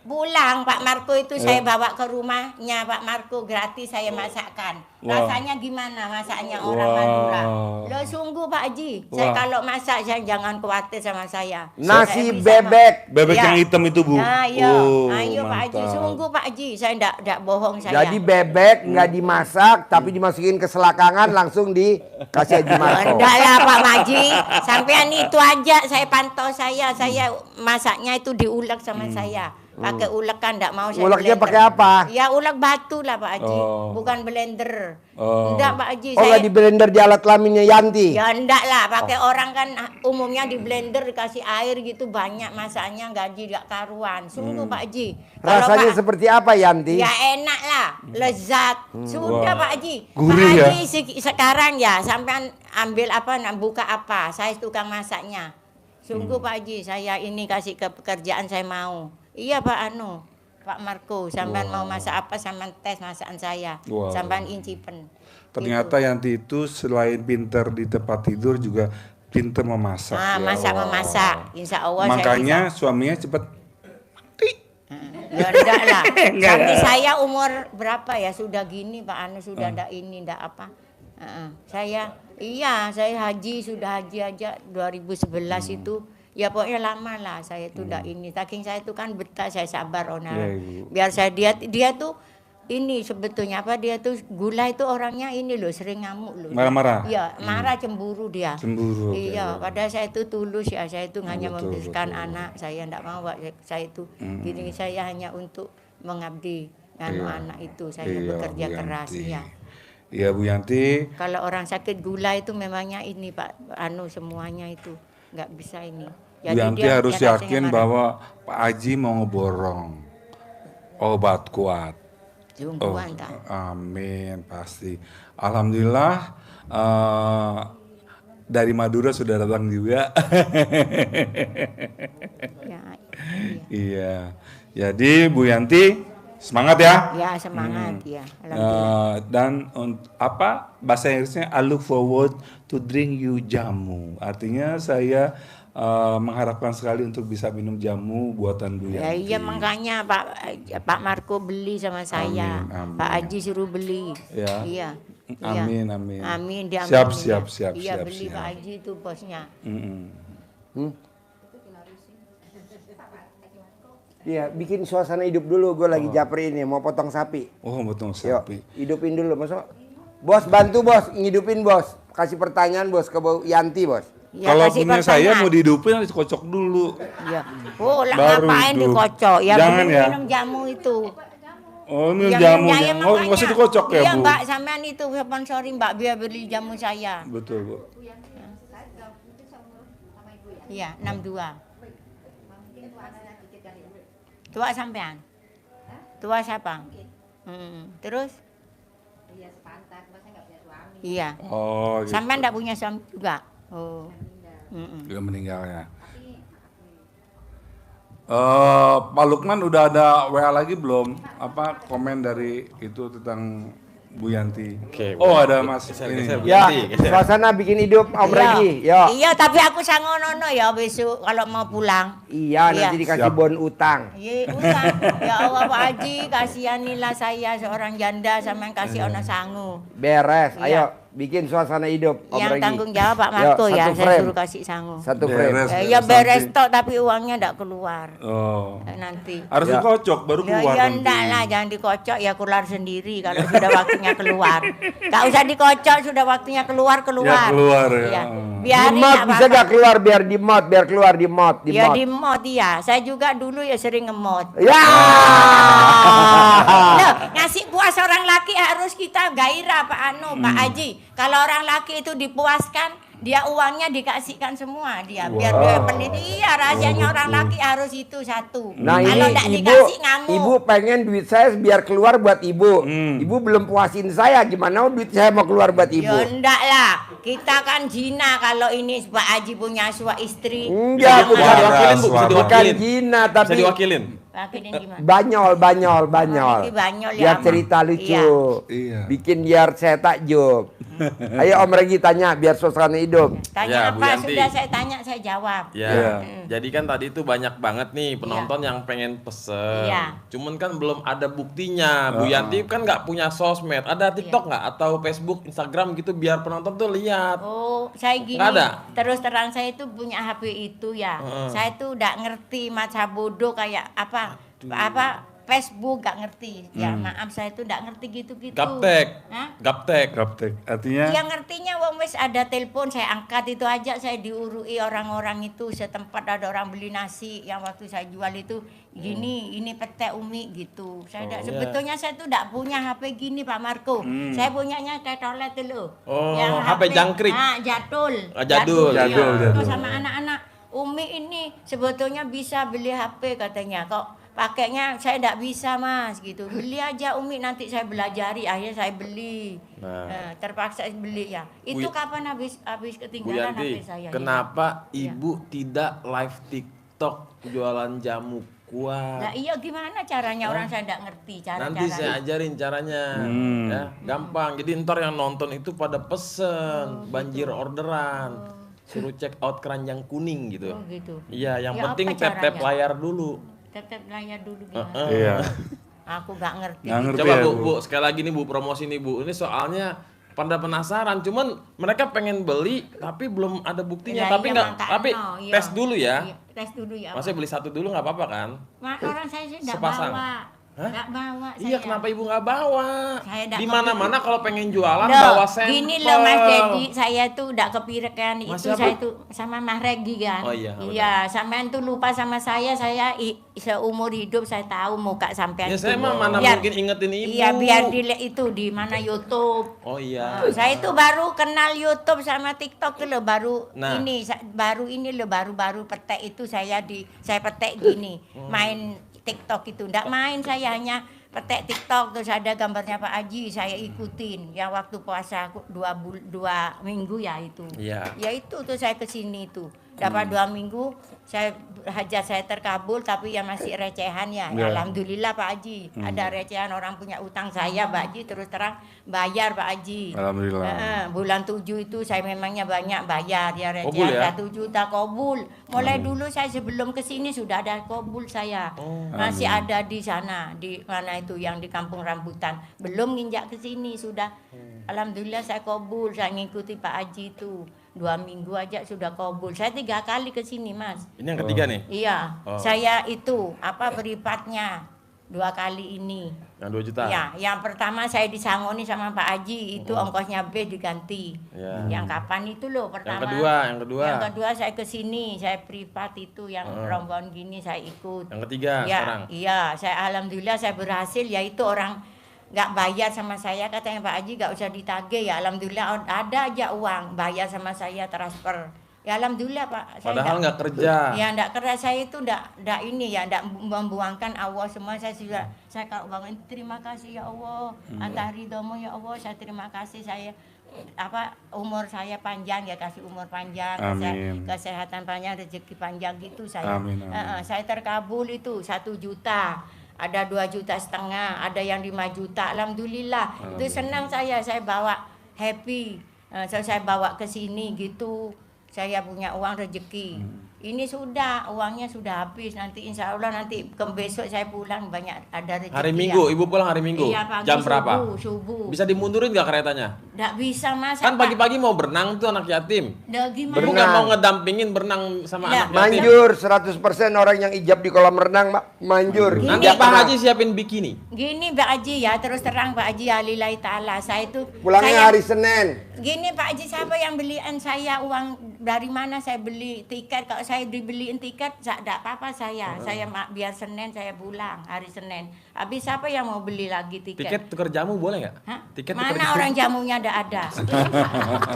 pulang Pak Marco itu saya bawa ke rumahnya Pak Marco gratis saya masakkan. Wah. Rasanya gimana masaknya orang Wah. Madura? Loh sungguh Pak Haji, saya Wah. kalau masak saya jangan khawatir sama saya. Nasi Saya bisa bebek. Bebek Ya. yang hitam itu, Bu. Nah, iya. Oh, Ayo Pak Haji, mantap. sungguh Pak Haji, saya enggak bohong saya. Jadi bebek nggak dimasak tapi dimasukin ke selakangan langsung dikasih Haji Marco. Enggak lah Pak Maji, sampean itu aja saya pantau saya masaknya itu diulek sama saya. Pakai ulek kan enggak mau saya. Uleknya blender. pakai apa? Ya ulek batu lah Pak Haji, Oh. bukan blender. Oh. Enggak Pak Haji, Oh saya nggak di blender di alat kelaminnya Yanti. ya enggak lah, pakai orang kan umumnya di blender dikasih air gitu banyak masaknya gaji enggak karuan. Sungguh Pak Haji. Kalau Rasanya Pak- seperti apa Yanti? Ya enak lah, lezat. Sudah Wah. Pak Haji. Gurih Pak ya? Haji sekarang ya sampean ambil apa, nak buka apa? Saya tukang masaknya. Sungguh Pak Haji, saya ini kasih ke pekerjaan saya mau. Iya Pak Marco, sampean mau masak apa sampean tes masakan saya. Wah. Sampean incipen. Ternyata Yanti itu selain pinter di tempat tidur juga pinter memasak. Ah, Ya masak Allah. memasak. Insya Allah Makanya saya bisa. suaminya cepat. Ya enggak lah. Tapi saya umur berapa ya sudah gini Pak Anu sudah ndak ini ndak apa. Saya haji sudah haji aja 2011 itu. Ya pokoknya lama lah saya itu ndak ini. Saking saya itu kan betah saya sabar Ona. Iya, Ibu. Biar saya dia tuh ini sebetulnya apa dia tuh gula itu orangnya ini loh sering ngamuk loh. Marah-marah? Iya, marah cemburu dia. Cemburu, oke. Iya, padahal saya itu tulus ya, saya itu hanya Betul, membesarkan betul. anak, saya enggak mau Pak. Saya itu gini saya hanya untuk mengabdi anak itu, saya Iya, bekerja Bu keras Yanti. ya. Iya Bu Yanti. Kalau orang sakit gula itu memangnya ini Pak semuanya itu nggak bisa ini. Bu Yanti dia harus rasanya yakin marah. bahwa Pak Haji mau ngeborong obat kuat. Sungguhan tak. Amin pasti. Alhamdulillah dari Madura sudah datang juga. Ya, Iya. Jadi Bu Yanti semangat ya. ya semangat ya. Alhamdulillah. Dan apa bahasa Inggrisnya I look forward to drink you jamu. Artinya saya mengharapkan sekali untuk bisa minum jamu buatan Bu Ya Yanti. iya makanya Pak Marco beli sama saya. Amin, amin. Pak Haji suruh beli. Ya. Iya. Amin, amin. Amin dia Siap, amin, siap, ya. siap, Iya siap, beli siap. Pak Haji itu bosnya. Iya, bikin suasana hidup dulu. Gue lagi japri ini, mau potong sapi. Oh betul Yuk, sapi. hidupin dulu. Masa? Bos, bantu bos, ngidupin bos. Kasih pertanyaan bos ke Bu Yanti bos. Ya, Kalau kasih punya saya pertanyaan. mau dihidupin harus kocok dulu. Iya. Oh, lah Baru ngapain hidup. dikocok? Ya Jangan beli ya. minum jamu itu. Oh ini Yang jamu, ya, jangan. Oh nggak usah dikocok ya iya, Bu. Mbak, sampean itu sponsori Mbak biar beli jamu saya. Betul Bu. Iya, 62. Tua sampean? Tua siapa? Terus? Iya. Oh gitu. Sampean enggak punya suami juga? Oh. Dia meninggal ya. Pak Lukman udah ada WA lagi belum? Apa komen dari itu tentang Bu Yanti? Oke, Bu Oh Yanti. ada Mas Geser, ini. geser, Bu. Ya, Yanti, geser. suasana bikin hidup Om Iya. Regi. Yo. Iya, tapi aku sangonono ya besok kalau mau pulang. Iya, Iya. nanti dikasih Siap. bon utang. Iya, utang. Ya Allah Pak Haji, kasihanilah saya seorang janda sama yang kasih ono sangu. Beres. Iya. Ayo, bikin suasana hidup Om Yang Regi. tanggung jawab Pak Yo, Marco ya, satu saya frame. suruh kasih sangu. Satu frame. Beres. Ya beres Nanti. tok tapi uangnya enggak keluar. Oh. Nanti. Harus Ya. dikocok baru Ya, keluar ya nanti. enggak lah, jangan dikocok ya keluar sendiri kalau sudah waktunya keluar. Enggak usah dikocok, sudah waktunya keluar. Ya, keluar ya. Iya. Di Biarin mod enggak bisa apa-apa. gak keluar biar di mod, biar keluar di mod, di Ya mod. di mod ya. Saya juga dulu ya sering ngemod. Ya. Loh, ngasih puas orang laki harus kita gairah Pak Pak Haji. Kalau orang laki itu dipuaskan, dia uangnya dikasihkan semua dia. Biar dia pendidik. Iya, rahasianya orang laki harus itu satu. Nah Kalau ini enggak ibu, dikasih ngamuk. ibu pengen duit saya biar keluar buat ibu. Ibu belum puasin saya, gimana duit saya mau keluar buat ibu? Ya enggak lah, kita kan jina kalau ini Pak Haji punya istri. Enggak, Bisa bukan diwakilin, Bu. Bisa Suara. bukan diwakilin. Gina, Bisa tapi diwakilin. Pakinin gimana? Banyol. Bikin banyol ya, Biar Ama. cerita lucu. Iya. Bikin biar saya takjub. Ayo Om Regi tanya biar suasana hidup. Tanya Ya, Bu apa? Yanti. Sudah saya tanya, saya jawab. Ya, Iya. jadi kan tadi itu banyak banget nih penonton yang pengen pesen. Iya. Cuman kan belum ada buktinya. Bu Yanti kan nggak punya sosmed. Ada TikTok nggak atau Facebook, Instagram gitu biar penonton tuh lihat. Oh, saya gini. Nggak ada? Terus terang saya itu punya HP itu ya. Saya tuh udah ngerti masa bodoh kayak apa Facebook gak ngerti. Ya maaf saya tuh gak ngerti gitu-gitu. Gaptek. Hah? Gaptek. Gaptek. Artinya Yang ngertinya wong wis ada telepon saya angkat itu aja, saya diurui orang-orang itu setempat ada orang beli nasi yang waktu saya jual itu gini ini pete Umi gitu. Saya Oh, sebetulnya saya tuh enggak punya HP gini Pak Marco. Saya punyanya tetolet dulu. Oh, HP jangkrik. Jadul. Jadul. Iya. Jadul. Terus sama anak-anak Umi ini sebetulnya bisa beli HP katanya. Kok pakainya saya enggak bisa Mas gitu. Beli aja Umi nanti saya belajari. Akhirnya saya beli. Nah. Terpaksa beli ya. Itu kapan habis Bu ketinggalan Yanti, HP saya. kenapa Iya. Ibu tidak live TikTok jualan jamu kuat? Nah, iya gimana caranya orang saya enggak ngerti cara-cara. Nanti saya ajarin caranya, ya gampang. Jadi ntar yang nonton itu pada pesen, banjir orderan, suruh check out keranjang kuning gitu. Oh gitu. Iya, yang Ya, penting apa tap-tap caranya? layar dulu. Tetap layar dulu gimana. iya. Aku enggak ngerti. Nggak ngerti Coba ya, bu, Bu. sekali lagi nih Bu promosi nih Bu. Ini soalnya pada penasaran, cuman mereka pengen beli tapi belum ada buktinya. Ya, Tapi iya, nggak, makanya, tapi iya. tes dulu ya. Iya, tes dulu ya. Masih beli satu dulu nggak apa-apa kan? Orang saya sih enggak Sepasang. bawa. Hah? Enggak bawa saya. Iya, kenapa Ibu nggak bawa? Saya nggak Di mana-mana kalau pengen jualan Loh, bawa sampel. gini loh Mas Dedi, saya tuh udah kepikiran itu Mas siapa? saya tuh sama Mas Regi kan. Oh iya, Iya, sampean tuh lupa sama saya seumur hidup saya tahu muka sampean Ya itu. saya mah mana Biar- mungkin ingetin Ibu. Iya, biar dilihat itu di mana YouTube. Oh iya. Saya itu baru kenal YouTube sama TikTok tuh loh baru Nah. baru ini loh baru petek itu saya petek gini Hmm. main TikTok itu ndak main saya hanya petek TikTok terus ada gambarnya Pak Haji saya ikutin yang waktu puasa aku 2 minggu ya itu. Iya. Ya itu tuh saya kesini tuh dapat 2 minggu saya hajat saya terkabul tapi ya masih recehan ya. Ya. Alhamdulillah Pak Haji ada recehan orang punya utang saya Pak Haji terus terang bayar Pak Haji. Alhamdulillah. Bulan 7 itu saya memangnya banyak bayar ya Kobul recehan ya? 1 juta kobul. Mulai dulu saya sebelum kesini sudah ada kobul saya. Masih ada di sana di mana itu yang di Kampung Rambutan. Belum nginjak ke sini sudah. Alhamdulillah saya kobul saya ngikuti Pak Haji itu. 2 minggu aja sudah kobul. Saya 3 kali ke sini Mas. Ini yang ketiga nih, Iya, Oh. saya itu berifatnya 2 kali ini. yang 2 juta. Ya, yang pertama saya disangoni sama Pak Haji itu ongkosnya B diganti. Ya. Yang kapan itu loh pertama. Yang kedua. Yang kedua saya ke sini, saya privat itu yang rombongan gini saya ikut. Yang ketiga Ya, sekarang. iya, saya alhamdulillah saya berhasil yaitu orang nggak bayar sama saya katanya Pak Haji nggak usah ditagih ya alhamdulillah ada aja uang bayar sama saya transfer. Ya alhamdulillah Pak. Saya Padahal nggak kerja. Ya enggak kerja saya itu enggak ini ya enggak membuangkan Allah semua saya sudah saya kalau bangun terima kasih ya Allah atas ridhomu ya Allah saya terima kasih saya umur saya panjang ya kasih umur panjang Amin. kesehatan panjang rezeki panjang gitu saya. Amin, amin. Saya terkabul itu 1 juta ada 2,5 juta ada yang 5 juta alhamdulillah. Itu senang saya bawa happy. Saya bawa ke sini gitu saya punya uang rezeki. Ini sudah uangnya sudah habis nanti insya Allah nanti besok saya pulang banyak ada rezeki. Hari Minggu, ya. Ibu pulang hari Minggu. Iya, pagi, Jam berapa? Subuh. Bisa dimundurin nggak keretanya? Nggak bisa Mas. Kan pagi-pagi mau berenang tuh anak yatim. Nggak gimana? Ibu nggak mau ngedampingin berenang sama Ya, anak yatim. Manjur 100% orang yang ijab di kolam renang, Pak. Manjur. Nanti Nggak Pak pernah. Haji siapin bikini. Gini Pak Haji ya terus terang Pak Haji alillahi ta'ala saya itu Pulangnya hari Senin. Gini Pak Haji siapa yang beliin saya uang dari mana saya beli tiket kalau saya dibeliin tiket tidak apa-apa saya biar Senin saya pulang hari Senin habis siapa yang mau beli lagi tiket, Tiket tuker jamu boleh nggak? Hah? Tiket tuker mana jamu. orang jamunya ndak ada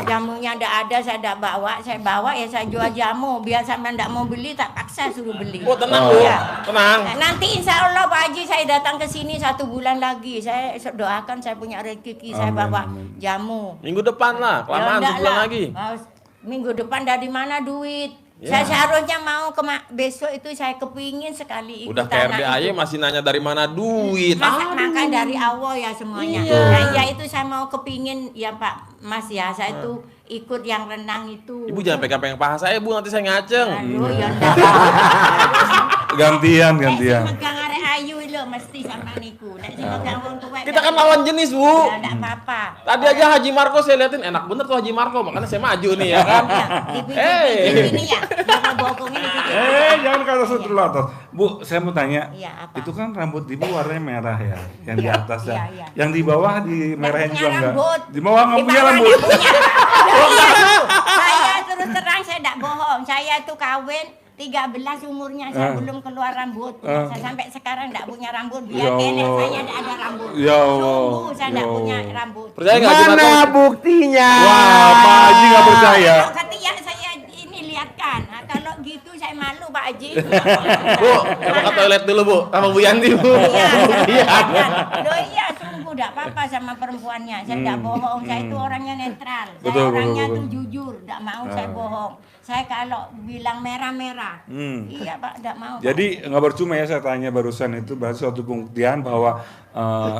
jamunya ndak ada saya ndak bawa saya bawa ya saya jual jamu biar sampai ndak mau beli tak paksa suruh beli. Oh tenang Bu, Iya. tenang. Nanti insya Allah Pak Haji saya datang ke sini 1 bulan lagi. Saya doakan saya punya rezeki saya Amin, bawa amin. jamu. Minggu depan lah, kelamaan Ya, enggak sebulan lah. lagi. Minggu depan dari mana duit? Saya seharusnya mau besok itu saya kepingin sekali ikut Udah kayak anak RDAY itu. masih nanya dari mana duit. Maka dari awal ya semuanya. Iya. Nah, ya itu saya mau kepingin ya Pak Mas ya, saya itu ikut yang renang itu. Ibu jangan pegang-pegang paha saya, Bu, nanti saya ngaceng. Aduh, ya enggak. Gantian. Megang arek ayu lho mesti sama niku. Nek sing megang wong tuwek. Kita kan lawan jenis, Bu. Ya enggak apa-apa. Tadi aja Haji Marco saya liatin enak bener tuh Haji Marco, makanya saya maju nih ya kan. Dipijit ini ya. Bapak bokong ini dipijit. Jangan kata terlalu atas. Bu, saya mau tanya. Iya, apa? Itu kan rambut ibu warnanya merah ya, yang di atas ya. iya. Yang di bawah di merahin Nggak juga punya enggak? rambut. Di bawah nggak Di punya bawah rambut. nggak punya. Iya, Bu. Saya terus terang saya tidak bohong. Saya itu kawin 13 umurnya saya belum keluar rambut. Saya sampai sekarang tidak punya rambut. Biar Ya nenek Allah. saya tidak ada rambut. Ya Allah. Sungguh saya tidak Ya punya Allah. rambut. Percaya nggak Haji Mana Marco? buktinya? Wah, Pak Haji nggak percaya. Kalau ketiak saya ini lihatkan. Nah, kalau gitu saya malu Pak Haji. Bu, kita ke toilet dulu, Bu. Sama Bu Yanti, Bu. Iya. Loh iya sungguh tidak apa-apa sama perempuannya. Saya tidak bohong. Saya itu orangnya netral. Saya Betul, orangnya betul. tuh jujur. Tidak mau saya bohong. Saya kalau bilang merah-merah. Iya Pak, tidak mau. Pak. Jadi nggak percuma ya saya tanya barusan itu berarti suatu pembuktian bahwa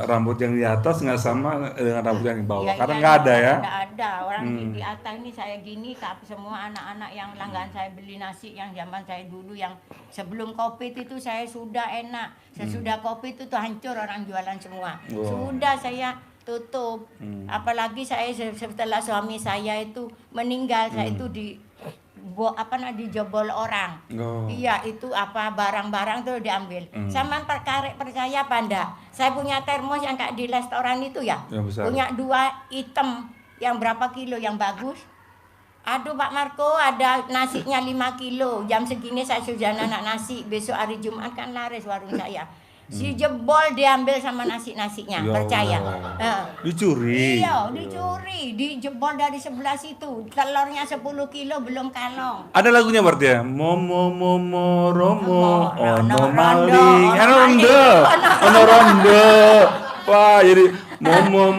rambut yang di atas nggak sama dengan rambut yang di bawah. Iya, Karena iya, nggak ada ya. Tidak ada orang di atas ini saya gini, tapi semua anak-anak yang langganan saya beli nasi yang zaman saya dulu yang sebelum Covid itu saya sudah enak. Sesudah Covid itu tuh hancur orang jualan semua. Sudah saya tutup. Apalagi saya setelah suami saya itu meninggal, saya itu dijebol orang. Oh. Iya, itu apa barang-barang tuh diambil. Sama percaya apa enggak? Saya punya termos yang kayak di restoran itu ya. Yang besar. Punya 2 item yang berapa kilo yang bagus. Aduh Pak Marco, ada nasinya 5 kilo. Jam segini saya sudah nanak nasi. Besok hari Jumat kan laris warung saya. Si jebol diambil sama nasinya, Ya percaya. Allah. Dicuri. Iya, dicuri, dijebol dari sebelah situ. Telurnya 10 kilo belum kalong. Ada lagunya berarti ya? Momo romo ono Rondo, maling. ono Rondo. maling. Ono rondo. Wah, jadi momo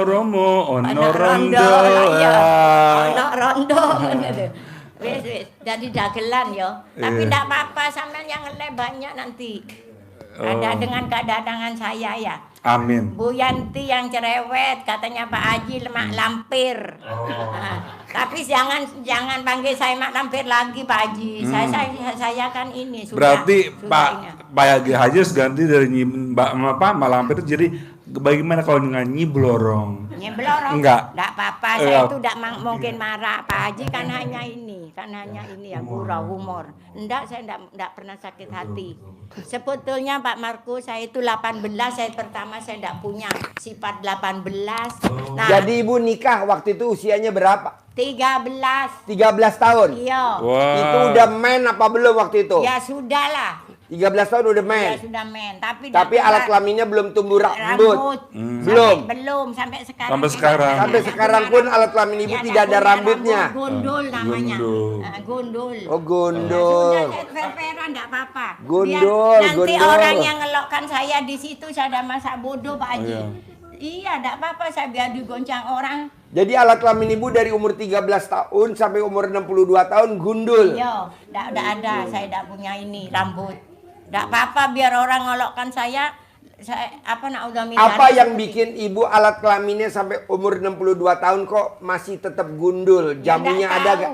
romo ono rondo. Iya. Ah. Ono rondo. Wis, jadi dagelan yo. Tapi Iya. ndak apa-apa sampean yang ngeleh banyak nanti. Ada dengan kedatangan saya ya. Amin. Bu Yanti yang cerewet, katanya Pak Haji lemak lampir. Nah, tapi jangan panggil saya mak lampir lagi Pak Haji. Saya kan ini sudah. Berarti sudah Pak Haji harus ganti dari malampir jadi bagaimana kalau dengan Nyiblorong? Nyeblorong. Enggak. Enggak apa-apa, saya itu enggak mungkin marah. Pak Haji kan hanya ini ya gurau humor. Enggak, saya enggak pernah sakit hati. Sebetulnya Pak Marco saya itu 18, saya pertama saya enggak punya sifat 18. Nah, Jadi ibu nikah waktu itu usianya berapa? 13. 13 tahun. Iya. Wah. Itu udah men apa belum waktu itu? Ya sudahlah. 13 tahun udah men. Ya sudah men, tapi Tapi alat kelaminnya belum tumbuh rambut. Belum sampai sekarang. Sampai sekarang. Sampai sekarang pun alat kelamin ibu Ya, tidak ada punya rambutnya. rambut, Gundul namanya. Gundul. Gundul. Oh, gundul. Ya, sudah fair-fairan enggak apa-apa. Gundul, Biar nanti gundul. orang yang ngelokkan saya di situ saya ada masa bodoh Pak Haji. Iya, enggak apa-apa saya biar digoncang orang. Jadi alat kelamin ibu dari umur 13 tahun sampai umur 62 tahun gundul. Iya, enggak ada, saya enggak punya ini rambut. Enggak apa-apa biar orang ngelokkan saya udah minta. Apa yang bikin ibu alat kelaminnya sampai umur 62 tahun kok masih tetap gundul? Jamunya ada gak?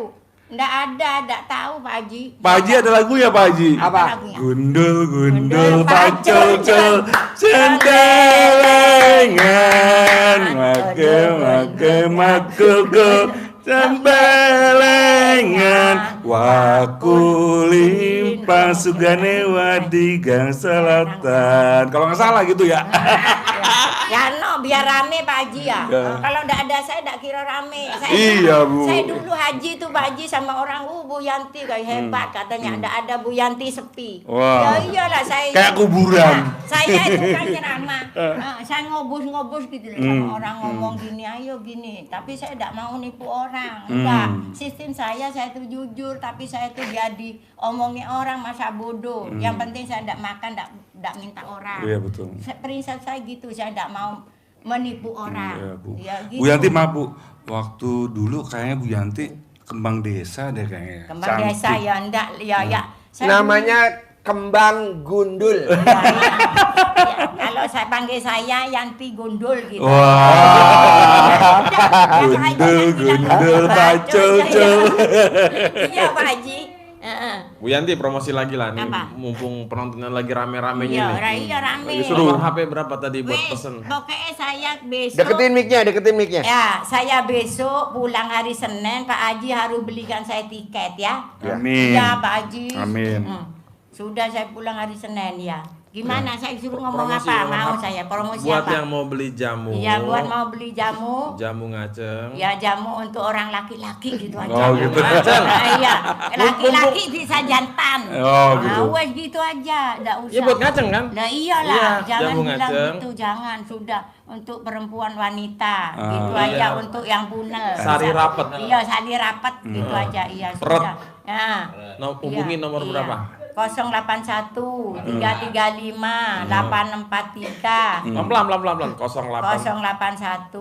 Enggak tahu Pak Haji. Pak Haji ada lagunya Pak Haji? Apa? Lagunya? Gundul pacul centelengan make tembelengan wakulim pasugane wadigang selatan. Kalau nggak salah gitu ya. Ya no, biar rame Pak Haji ya. Kalau enggak ada saya enggak kira rame. Iya, Bu. Saya dulu haji tuh Pak Haji sama orang Bu Yanti kayak hebat katanya. Enggak ada Bu Yanti sepi. Wah. Ya iyalah saya. Kayak kuburan. Nah, saya itu kan ceramah. Saya ngobos-ngobos gitu loh sama orang ngomong gini, ayo gini. Tapi saya enggak mau nipu orang. Enggak. Sistem saya itu jujur, tapi saya itu jadi omongin orang masa bodoh. Yang penting saya enggak makan, enggak minta orang. Iya betul. Prinsip saya gitu, saya enggak mau menipu orang. Iya, Bu. Ya, gitu. Bu Yanti maaf Bu, waktu dulu kayaknya Bu Yanti kembang desa deh kayaknya. Kembang desa Cantik. ya enggak ya. Saya Namanya kembang gundul. dulu- ya, ya. Kalau saya panggil saya Yanti Gundul gitu. Wah, Gundul, gundul, bacul. Iya Pak Haji. Heeh. Bu Yanti promosi lagi lah nih, Apa? mumpung penontonnya lagi rame-ramenya Iya, nih. iya rame. Nomor HP berapa tadi buat Wes, pesen? pokoknya saya besok. Deketin mic-nya. Ya, saya besok pulang hari Senin, Pak Haji harus belikan saya tiket ya. Amin. Iya, Pak Haji. Amin. Sudah saya pulang hari Senin ya. Gimana saya suruh ngomong Promosi, apa? ngomong Mau apa? saya promosi Buat apa? yang mau beli jamu. Iya, buat mau beli jamu. Jamu ngaceng. Ya jamu untuk orang laki-laki gitu Oh, aja. gitu. Nah, iya, laki-laki bisa jantan. Oh, gitu. Nah, wes gitu aja, enggak usah. Ya buat ngaceng kan? Nah iyalah, Iya, jangan jamu bilang ngaceng. gitu, jangan. Sudah untuk perempuan wanita, gitu iya. aja untuk yang punel. Sari Bisa. rapet. Iya, sari rapet gitu aja. Iya, Peret. sudah. Nah, Hubungi nomor iya. berapa? 081 335 843 Pelan 08. 081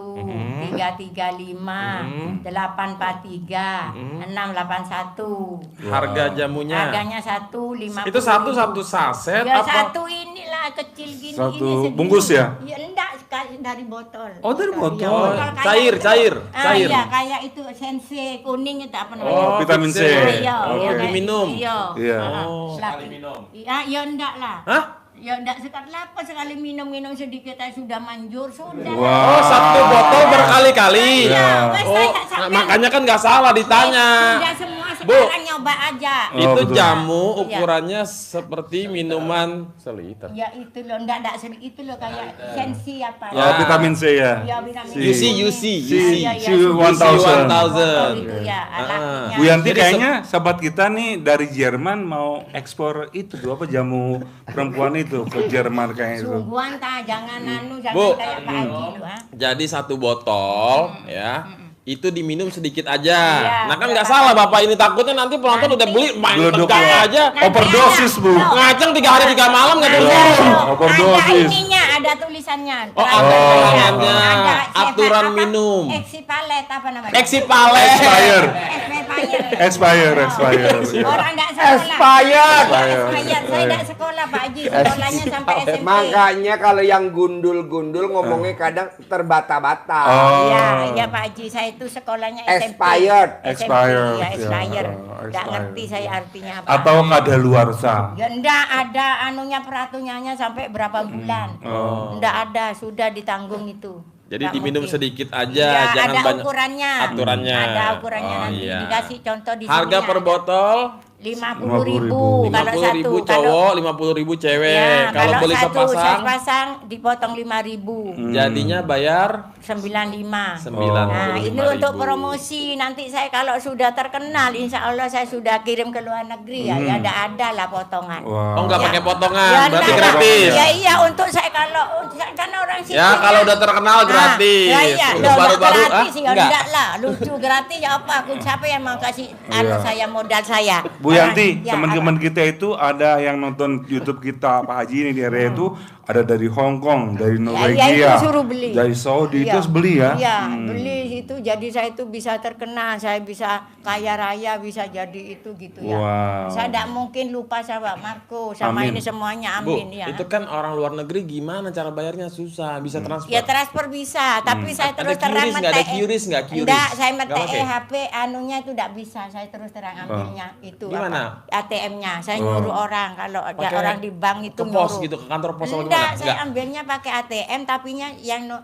335 843 681. Harga jamunya. Harganya 150. Itu satu saset Ya apa? satu inilah kecil gini. Satu ini segini. bungkus ya? Ya enggak sekali dari botol. Oh, dari botol. Ya, Oh, kayak cair, itu. cair, Ah, cair. iya, kayak itu sense kuning itu apa namanya? Oh, vitamin C. Iya, Oke. iya, kayak Diminum. Iya. Iya. Oh. Sekali minum. Iya, ya enggak lah. Hah? Ya enggak sekali apa sekali minum sedikit aja sudah manjur sudah. Oh, satu botol berkali-kali. Iya, wes Oh, saya sampai- makanya kan nggak salah ditanya. Sudah semua Bu. sekarang nyoba aja. Oh, Itu betul. jamu Iya. ukurannya seperti minuman seliter. Ya itu loh, enggak sedikit itu loh kayak sensi apa Oh, vitamin C ya. Ya, vitamin Si. C. UC. Iya, iya, Si UC 1000. 1000. Oh, gitu ya. Anaknya. Bu Yanti Jadi kayaknya sahabat kita nih dari Jerman mau ekspor itu tuh apa jamu perempuan itu ke Jerman kayaknya itu. Sungguhan ta, jangan anu, jangan Bu. kayak Pak Haji lu, ha. Jadi satu botol ya. Itu diminum sedikit aja. Iya, Nah kan iya. nggak salah Bapak ini, takutnya nanti penonton udah beli main Geleduk tegak ya. aja. Overdosis, Bu. Ngaceng 3 hari 3 malam nggak Iya. tuh? Ada Overdosis. ininya, ada tulisannya. Oh, Terang- ada Iya, tulisannya. ada Aturan apa? minum. Exipalet apa namanya? Exipale. Expire. Expired. Expired. Orang enggak sekolah. Expired. Expired. Saya enggak sekolah Pak Haji, sekolahnya sampai SMP. Makanya kalau yang gundul-gundul ngomongnya kadang terbata-bata. Oh. Iya, iya Pak Haji, saya itu sekolahnya SMP. Expired. Expired, Ya, ya. expired. Oh, Enggak expired. ngerti saya artinya apa. Atau kadaluarsa. Ya enggak ada anunya peraturannya sampai berapa bulan. Oh. Enggak ada, sudah ditanggung itu. Jadi Nggak diminum mungkin. sedikit aja, Iya, jangan ada banyak. ukurannya. Aturannya. Ada ukurannya Oh, nanti iya. dikasih contoh di Harga sini per ada. botol 50.000 kalau 50.000 satu. cowok, 50.000 cewek. Ya, Kalau beli satu sepasang saya pasang dipotong 5.000. jadinya bayar 95. 9. Nah, ini untuk promosi. Nanti saya kalau sudah terkenal, insya Allah saya sudah kirim ke luar negeri ya. Ya ada lah potongan. Wow. Oh, nggak Ya. pakai potongan, Ya, berarti enggak. gratis. Ya iya untuk saya kalau karena orang sini. Ya, kalau udah terkenal gratis. Ya iya, Untuk loh, baru-baru, gratis ya enggak. enggak lah. Lucu gratis ya apa? Aku siapa yang mau kasih Iya. saya modal saya? Bu Yanti, Ya, teman-teman kita itu ada yang nonton YouTube kita Pak Haji ini di area itu ada dari Hong Kong, dari Norwegia, itu suruh beli. dari Saudi Iya. itu beli ya. Iya, beli itu jadi saya itu bisa terkenal, saya bisa kaya raya, bisa jadi itu gitu ya. Wow. Saya tidak mungkin lupa sama Marco, sama Amin. ini semuanya Bu, amin ya. itu kan orang luar negeri gimana cara bayarnya susah, bisa transfer. Ya transfer bisa, tapi saya Ada terus terang QRIS nggak? Ada QRIS nggak? QRIS? Enggak, saya Nggak mete pakai? HP anunya itu tidak bisa, saya terus terang ambilnya itu Gimana? apa? ATM-nya. Saya nyuruh orang kalau ada Pakai orang di bank itu ke pos nyuruh. gitu, ke kantor pos apa Enggak, gimana? saya ambilnya pakai ATM tapi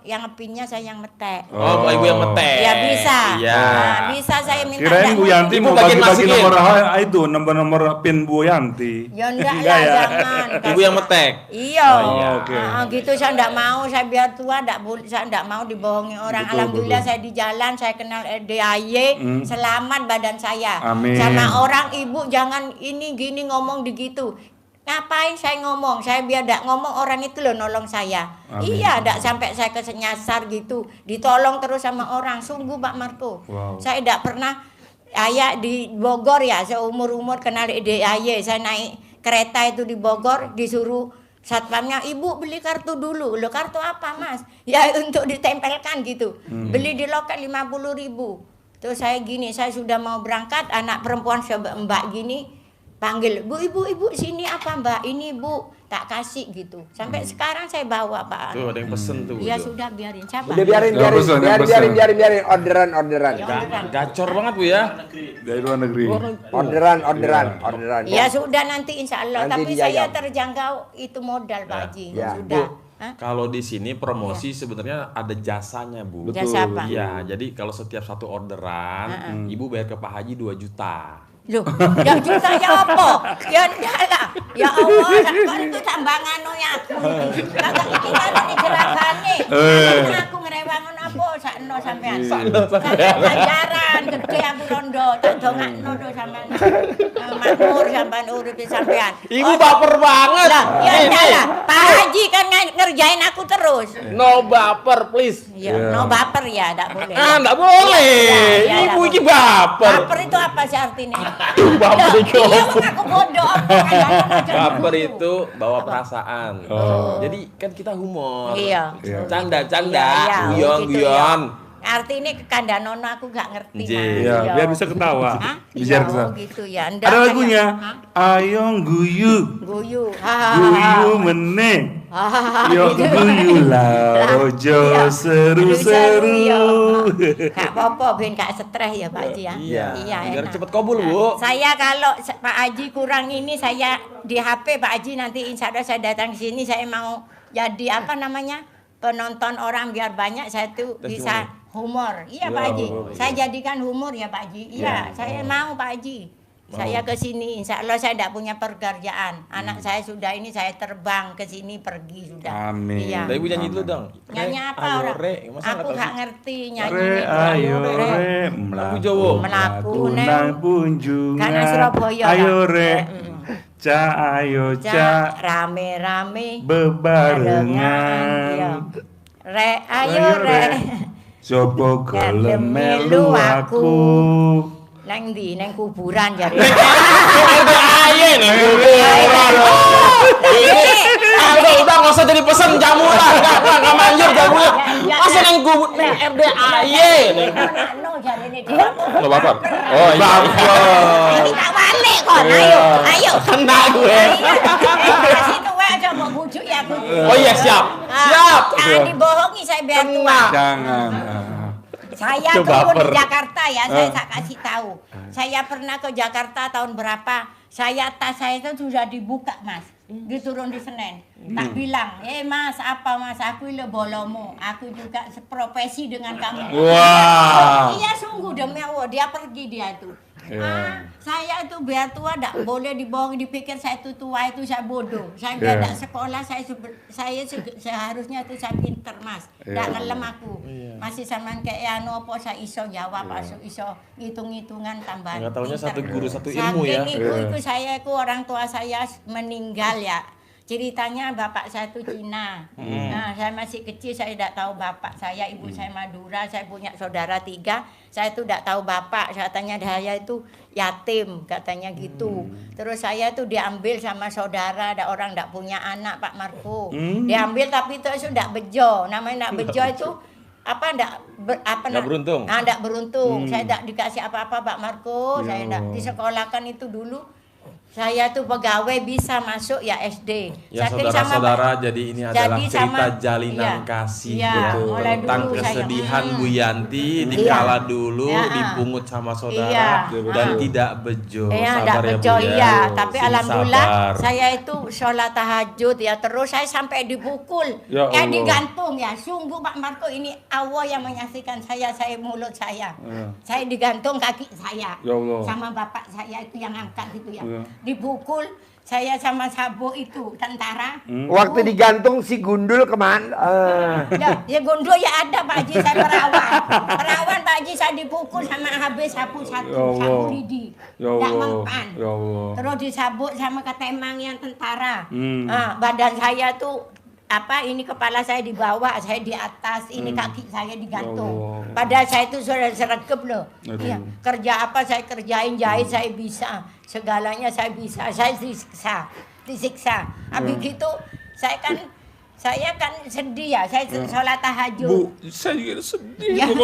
yang ngepinnya saya yang metek. Oh, ibu yang metek. Ya bisa. Iya. Nah, bisa saya minta. Kirain Bu Yanti Ibu mau bagian bagi-bagi masukin. nomor pin Bu Yanti. Ya enggak Enggak lah, ya? jangan. Ibu yang metek. Iya. Oh, iya. Oke. Gitu saya enggak mau, saya biar tua saya enggak mau dibohongi orang. Betul, Alhamdulillah betul. saya di jalan, saya kenal DAY, selamat badan saya. Amin. Sama orang ibu jangan ini gini ngomong begitu. Ngapain saya ngomong? Saya biar enggak ngomong orang itu loh nolong saya. Amin. Iya, enggak sampai saya kesenyasar gitu. Ditolong terus sama orang. Sungguh Pak Marco. Wow. Saya enggak pernah ayah di Bogor ya, seumur-umur kenal DAY. Saya naik kereta itu di Bogor, disuruh satpamnya, ibu beli kartu dulu. Lo kartu apa mas? Ya untuk ditempelkan gitu. Beli di loket 50.000. Terus saya gini, saya sudah mau berangkat, anak perempuan Mbak gini panggil, "Bu, ibu sini apa Mbak? Ini Bu, tak kasih," gitu. Sampai sekarang saya bawa Pak. Tuh ada yang pesen tuh. Ya tuh. sudah biarin siapa? Udah biarin, Yang pesen. orderan. Gacor banget Bu ya. Dari luar negeri. Orderan. Ya sudah nanti insya Allah. Nanti Tapi saya dijajal. terjangkau itu modal Pak Haji. Ya. Sudah. Hah? Kalau di sini promosi sebenarnya ada jasanya Bu. Jasa apa? Iya, jadi kalau setiap satu orderan, Ibu bayar ke Pak Haji 2 juta. Loh, ya juta ya apa? Ya enggak lah. Ya Allah, kan itu tambangan ya aku. Kagak iki kan ini jelasane. Aku ngrewang apa sakno sampean. Sakno ganjaran gede aku rondo, tak dongakno do sampean. Makmur sampean uripe sampean. Ibu baper banget. Lah, ya enggak lah. Pak Haji kan ngerjain aku terus. No baper please. Ya, no baper ya, enggak boleh. Enggak boleh. Ya, Ibu enggak iki boleh. baper. Baper itu apa sih artinya? Baper iki Iya, apa? aku bodoh. Baper itu bawa perasaan. Jadi kan kita humor. Iya. Canda-canda, Iya, gitu guyon-guyon. Artinya kekandanono aku gak ngerti. Nggih. Mas. Iya, biar bisa ketawa. Hah? Biar Iya, bisa. oh gitu ya. Ndak Ada kayak- lagunya. Hah? Ayo guyu. Guyu. Guyu meneh. Yo guyu lah, ojo Iya. seru-seru. Iya. Gak apa-apa, ben gak stres ya Pak Haji ya. Iya. Biar enak. cepet kabul, Bu. Saya kalau Pak Haji kurang ini, saya di HP Pak Haji nanti insya Allah saya datang ke sini, saya mau jadi apa namanya, penonton orang biar banyak, saya tuh bisa humor. Iya Pak Haji, saya jadikan humor ya Pak Haji. Iya, saya mau Pak Haji. Saya ke sini, insya Allah saya tidak punya pekerjaan. Anak saya sudah ini, saya terbang ke sini pergi sudah. Amin. Iya. Nah, Ibu nyanyi dulu dong. Nyanyi apa Ayo, orang? Re. Masa Aku nggak tahu gak sih? ngerti nyanyi Re, itu. ayo Re. re, Lagu Jawa. Melaku, nang Neng. punjungan. Karena Surabaya, Ayo kan? re, ca ayo ca, Rame-rame bebarengan. Iya. Re, ayo Ayo, re. Re. Coba gelem Gelem melu melu aku. Neng di, neng kuburan jare. Ayo nih. Udah nggak usah jadi pesen jamu lah. Nggak manjur jamunya. Masa neng gubut neng RDAY nih. No jare ini dia. Lo baper. Oh iya. Ini tak balik kon. Ayo. Kena gue. Kasih tuh aja mau bujuk ya aku. Oh iya siap. Siap. Jangan dibohongi saya biar tua. Jangan. Saya Coba turun di baper. Jakarta ya, saya tak kasih tahu. Saya pernah ke Jakarta tahun berapa? Tas saya itu sudah dibuka Mas, diturun di Senen. Tak bilang, Mas apa Mas? Aku ile bolomu. Aku juga seprofesi dengan kamu. Wah. Iya sungguh demi Allah, dia pergi dia itu. Saya itu biar tua tidak boleh dibohongi, dipikir saya itu tua itu saya bodoh. Saya biar tidak sekolah, seharusnya itu saya pinter Mas. Tidak ngelem aku. Masih sama kayak apa saya iso jawab, iso hitung-hitungan tambahan. Nggak taunya pinter. satu guru satu ilmu ya. Saking itu saya itu orang tua saya meninggal ya. Ceritanya bapak saya itu Cina. Nah, saya masih kecil, saya tidak tahu bapak saya, ibu saya Madura, saya punya saudara 3. Saya itu tidak tahu bapak, katanya saya itu yatim, katanya gitu. Terus saya itu diambil sama saudara, ada orang tidak punya anak, Pak Marco. Diambil tapi itu sudah bejo. Namanya tidak bejo itu apa Nggak beruntung. Nah, tidak beruntung. Saya tidak dikasih apa-apa Pak Marco. Saya tidak disekolahkan itu dulu. Saya tuh pegawai bisa masuk ya SD. Ya Saking saudara-saudara, jadi ini adalah Jadi cerita sama- jalinan iya. kasih Iya, gitu. mulai Tentang dulu saya- kesedihan Bu Yanti Iya. dikala dulu Iya. dipungut sama saudara Iya. dan tidak bejo. Iya, Sabar enggak ya Bu bejo ya. iya. Tapi Sini alhamdulillah sabar. saya itu sholat tahajud ya. Terus saya sampai dipukul. Ya Allah. Digantung ya. Sungguh Pak Marco ini Allah yang menyaksikan saya mulut saya. Saya digantung kaki saya. Ya Allah. Sama bapak saya itu yang angkat gitu ya. Ya. Dipukul saya sama Sabo itu tentara. Waktu digantung si gundul kemana? Ya gondol ya ada Pak Haji, saya perawan. Perawan Pak Haji saya dipukul sama habis sapu satu, Ya Allah. sapu lidi. Ya Nggak Allah. mempan. Ya Allah. Terus disabut sama ketemang yang tentara. Hmm. Badan saya tuh ini kepala saya di bawah, saya di atas, ini kaki saya digantung. Ya Allah. Padahal saya itu sudah sergap loh. Aduh. Iya, kerja apa saya kerjain, jahit saya bisa, segalanya saya bisa, saya disiksa. Habis gitu saya kan Saya kan sedih ya, saya sholat tahajud. Bu, saya juga sedih. Ya. Bu,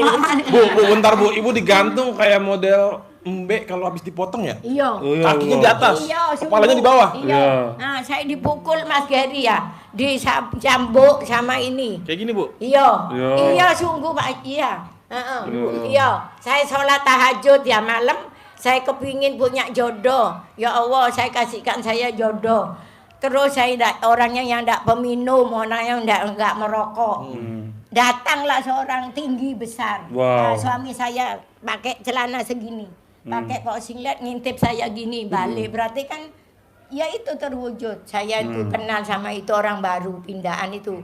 Bentar Bu, Ibu digantung kayak model Mbak kalau habis dipotong ya? Iya. Oh, ya Kakinya Allah. di atas, Iya, kepalanya di bawah. Iya. Iya. Nah, saya dipukul Mas Geri ya, dicambuk sama ini. Kayak gini Bu. Iya. Iya. Iya, sungguh Pak. Iya. Heeh. Iya. Saya sholat tahajud ya malam. Saya kepingin punya jodoh. Ya Allah, saya kasihkan saya jodoh. Terus saya orangnya yang tidak peminum, orang yang enggak merokok. Datanglah seorang tinggi besar. Wow. Nah, suami saya pakai celana segini, pakai kaos singlet, ngintip saya gini, balik. Berarti kan ya itu terwujud. Saya itu kenal sama itu orang baru pindahan itu.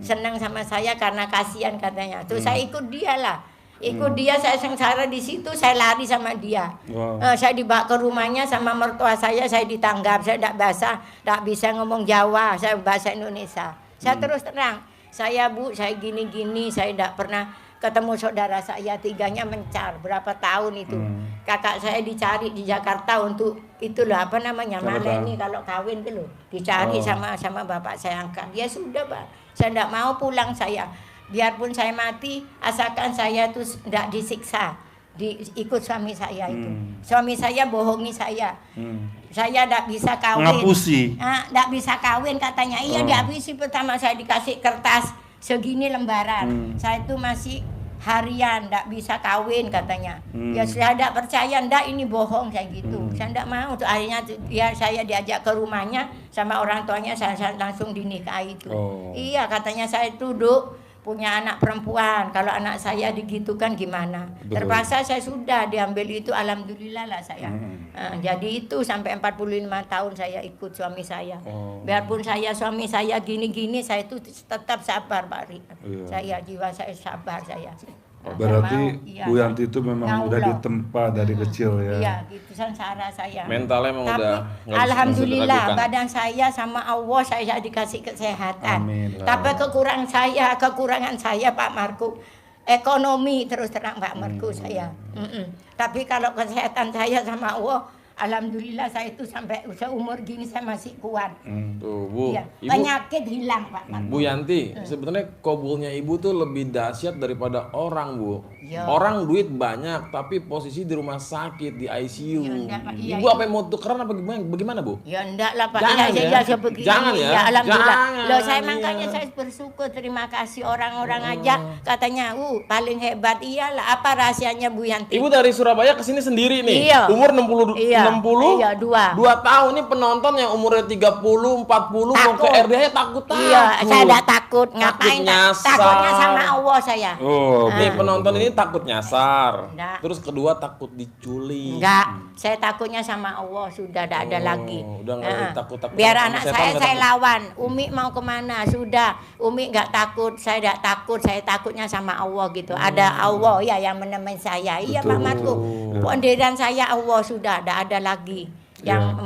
Senang sama saya karena kasihan katanya. Terus saya ikut dia lah. Ikut dia, saya sengsara di situ, saya lari sama dia. Wow. Saya dibawa ke rumahnya sama mertua saya ditanggap. Saya tidak bisa ngomong Jawa, saya bahasa Indonesia. Saya terus terang, saya Bu, saya gini-gini, saya tidak pernah ketemu saudara saya, tiganya mencar, berapa tahun itu. Kakak saya dicari di Jakarta untuk itu loh, apa namanya, malah ini kalau kawin itu loh, dicari sama bapak saya angkat. Ya sudah Pak, saya tidak mau pulang saya. Biarpun saya mati, asalkan saya itu tidak disiksa, ikut suami saya itu. Suami saya bohongi saya. Saya tidak bisa kawin. Ngapusi. Tidak bisa kawin katanya. Iya dihabisi, pertama saya dikasih kertas segini lembaran. Saya itu masih harian, tidak bisa kawin katanya. Ya saya tidak percaya, tidak ini bohong saya gitu. Saya tidak mau. Tuh, akhirnya ya saya diajak ke rumahnya sama orang tuanya, saya langsung dinikahi itu. Iya katanya saya duduk punya anak perempuan, kalau anak saya digitukan gimana? Terpaksa saya sudah diambil itu, alhamdulillah lah saya. Jadi itu sampai 45 tahun saya ikut suami saya. Biarpun suami saya gini-gini, saya itu tetap sabar Pak Ri. Saya jiwa saya sabar saya. Berarti Iya. Bu Yanti itu memang Ya udah Allah. ditempa dari kecil ya. Iya, gitu sengsara saya. Mentalnya emang Tapi udah nggak bisa alhamdulillah diragukan. badan saya sama Allah saya dikasih kesehatan. Amin. Tapi kekurangan saya Pak Marku ekonomi terus terang Pak Marku saya. Tapi kalau kesehatan saya sama Allah, alhamdulillah saya itu sampai seumur gini saya masih kuat. Tuh Bu, Iya, Ibu, penyakit hilang Pak Marku. Bu Yanti, sebenarnya kabulnya Ibu tuh lebih dahsyat daripada orang Bu. Iya. Orang duit banyak, tapi posisi di rumah sakit di ICU. Iya, enggak, Pak. Iya, Ibu iya. apa yang mau tukeran apa gimana Bu? Ya enggak lah Pak, Jangan ya, ya. saya begini. Jangan ya. Alhamdulillah. Jangan, Loh saya iya. makanya saya bersyukur, terima kasih orang-orang aja katanya, paling hebat iyalah. Apa rahasianya Bu Yanti? Ibu dari Surabaya ke sini sendiri nih. Iya. Umur 60 Iya. 60. Iya, 2. 2 tahun nih penonton yang umurnya 30, 40 mau ke Takut. RDH takut. Iya, saya enggak takut. Ngapain? nyasar. Takutnya sama Allah saya. Oh, Nih penonton ini takut nyasar. Enggak. Terus kedua takut diculik. Enggak, saya takutnya sama Allah sudah tidak ada lagi. udah nggak ada takut-takut Biar sama anak setan, saya nggak saya takut. lawan. Umi mau kemana? Sudah. Umi nggak takut, saya tidak takut. Saya takutnya sama Allah gitu. Ada Allah ya yang menemani saya. Iya Pak Marku. Pendirian saya Allah sudah tidak ada lagi. Yang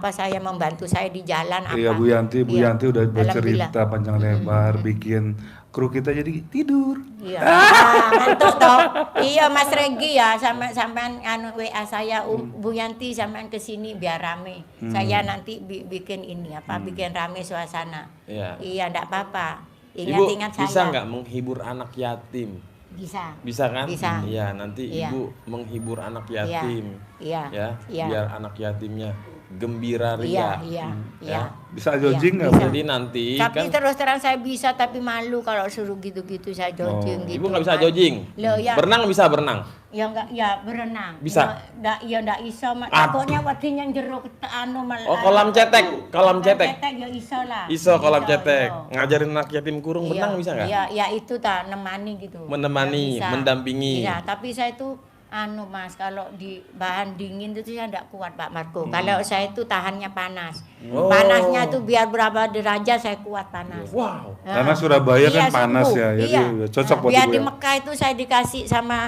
saya membantu saya di jalan apa? Iya Bu Yanti Iya. udah Alhamdulillah. bercerita panjang lebar, bikin kru kita jadi tidur. Iya. Mantap toh. Iya Mas Regi ya, sampean WA saya Bu Yanti sampean ke sini biar rame. Saya nanti bikin ini bikin rame suasana. Iya. Iya, enggak apa-apa. Ibu Ingat saya. bisa nggak menghibur anak yatim? Bisa. Bisa kan? Bisa. Iya, nanti Iya. Ibu menghibur anak Iya. yatim. Iya. Ya, Iya. biar anak yatimnya gembira Iya, ria. iya, Ya. iya. Bisa jogging nggak bisa. Bu? Jadi nanti Tapi kan terus terang saya bisa tapi malu kalau suruh gitu-gitu saya jogging gitu. Ibu nggak bisa kan. jogging. Loh ya. Berenang bisa berenang. Ya enggak, ya berenang. Bisa? Ya enggak iso, takutnya wedi yang jero Oh, kolam cetek, kolam cetek. Ya iso lah. Iso kolam cetek. iya. Ngajarin anak yatim kurung berenang bisa nggak? Iya, ya itu nemani gitu. Menemani, Ya, bisa. mendampingi. Iya, tapi saya itu Mas, kalau di bahan dingin itu saya enggak kuat Pak Marco. Kalau saya itu tahannya panas. Oh. Panasnya tuh biar berapa derajat saya kuat panas. Wow. Karena Surabaya kan Iya, panas sungguh. ya, jadi Iya. cocok buat Biar Ibu di ya. Mekah itu saya dikasih sama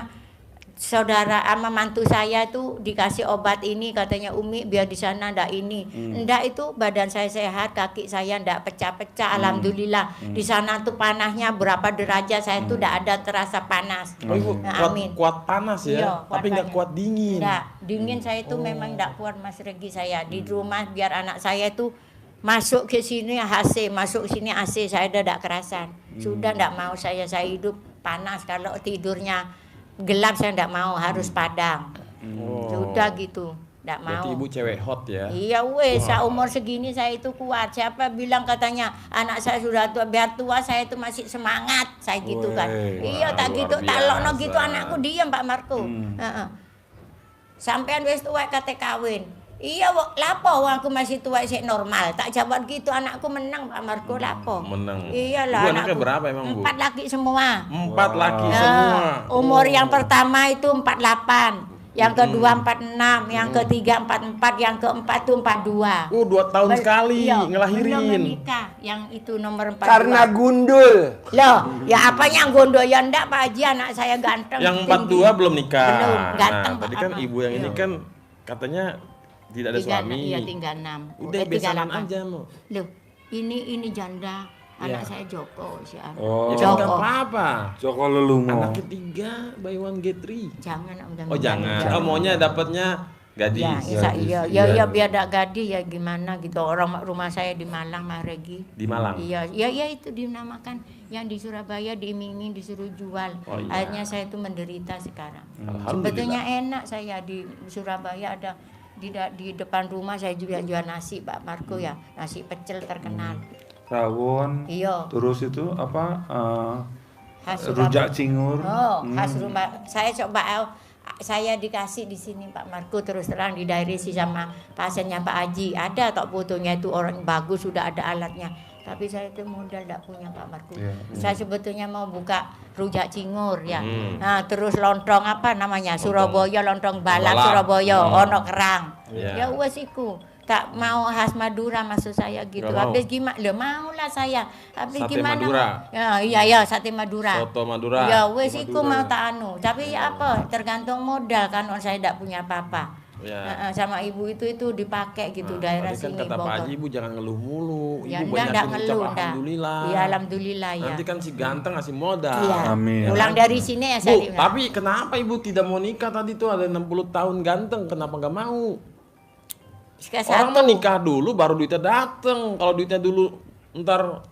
saudara sama mantu saya itu dikasih obat ini katanya Umi biar di sana ndak ini. Ndak itu badan saya sehat, kaki saya ndak pecah-pecah alhamdulillah. Di sana tuh panasnya berapa derajat saya tuh ndak ada terasa panas. Oh, Ibu Nah, kuat, amin. kuat panas ya, Iya, kuat tapi nggak panas. kuat dingin. Ndak, dingin saya itu memang ndak kuat Mas Regi saya. Di rumah biar anak saya itu masuk ke sini AC, masuk sini AC, saya udah tidak kerasan. Sudah tidak mau saya hidup panas, kalau tidurnya gelap saya tidak mau, harus padang. Sudah gitu, tidak mau. Berarti ibu cewek hot ya? Iya wes, umur segini saya itu kuat. Siapa bilang katanya anak saya sudah tua, biar tua saya itu masih semangat, saya gitu kan. Weh, Iya tak luar gitu, tak lokno biasa. gitu anakku diam Pak Marco. Sampean wis tua kate kawin. Iya, lapo aku masih tua sik normal. Tak jawab gitu, anakku menang Pak Marco, lapo. Menang. Iyalah Ibu anaknya anakku. berapa emang, Bu? 4 laki semua. 4 laki Ya, semua. umur yang pertama itu 48, yang kedua 46, yang ketiga 44, yang keempat tuh 42. 2 tahun sekali Iya, belum ngelahirin. menikah, yang itu nomor 42. Karena gundul. Loh, ya apanya gondol ya ndak Pak Haji, anak saya ganteng. Yang tinggi. 42 belum nikah. Belum, ganteng Nah, tadi Pak kan Abang. ibu yang ini Iya. kan katanya tidak ada suami. Iya, 36. Udah besanan aja, Mo. Loh, ini janda. Anak Iya. saya Joko siapa? Oh. Ya kan Joko. nggak apa-apa. Joko Lelumo. Anak ketiga, buy one get 3. Jangan udah. Oh jangan. Oh maunya dapatnya gadis. Ya, iya biar ada gadis ya gimana gitu. Orang rumah saya di Malang, Mas Regi. Di Malang. Iya, itu dinamakan yang di Surabaya diiming-iming disuruh jual. Oh, iya. Akhirnya saya itu menderita sekarang. Alhamdulillah. Sebetulnya enak saya di Surabaya ada di depan rumah saya juga jual nasi Pak Marco ya, nasi pecel terkenal. Rawon. Iya. Terus itu apa? Khas Rujak Surabaya. cingur. Oh, khas rumah. Saya dikasih di sini Pak Marco, terus terang di diary sama pasiennya Pak Haji. Ada tok fotonya itu orang bagus, sudah ada alatnya. Tapi saya itu modal tidak punya Pak Marco. Iya. Saya sebetulnya mau buka rujak cingur ya. Nah, terus lontong apa namanya? Surabaya, lontong balap Balap. Surabaya, ono kerang. Iya. Ya wes iku. Tak mau khas Madura maksud saya gitu. Nggak mau? Habis gimana? Loh maulah saya. Habis Sate gimana? Madura. Ya, sate Madura. Soto Madura. Ya wes iku mau tak anu. Tapi ya apa? Tergantung modal kan, orang saya tidak punya apa-apa. Ya. Sama ibu itu dipakai gitu daerah Tadi kan sini kata Pak Bogor. Haji, Ibu jangan ngeluh mulu. Ya Ibu enggak banyakin ngeluh ucap enggak. alhamdulillah. Iya alhamdulillah ya. Nanti kan si ganteng ngasih modal. Iya. Amin. Pulang dari sini ya Bu, saya. tapi kenapa Ibu tidak mau nikah tadi tuh ada 60 tahun ganteng, kenapa nggak mau? Orang mah nikah dulu baru duitnya dateng. Kalau duitnya dulu ntar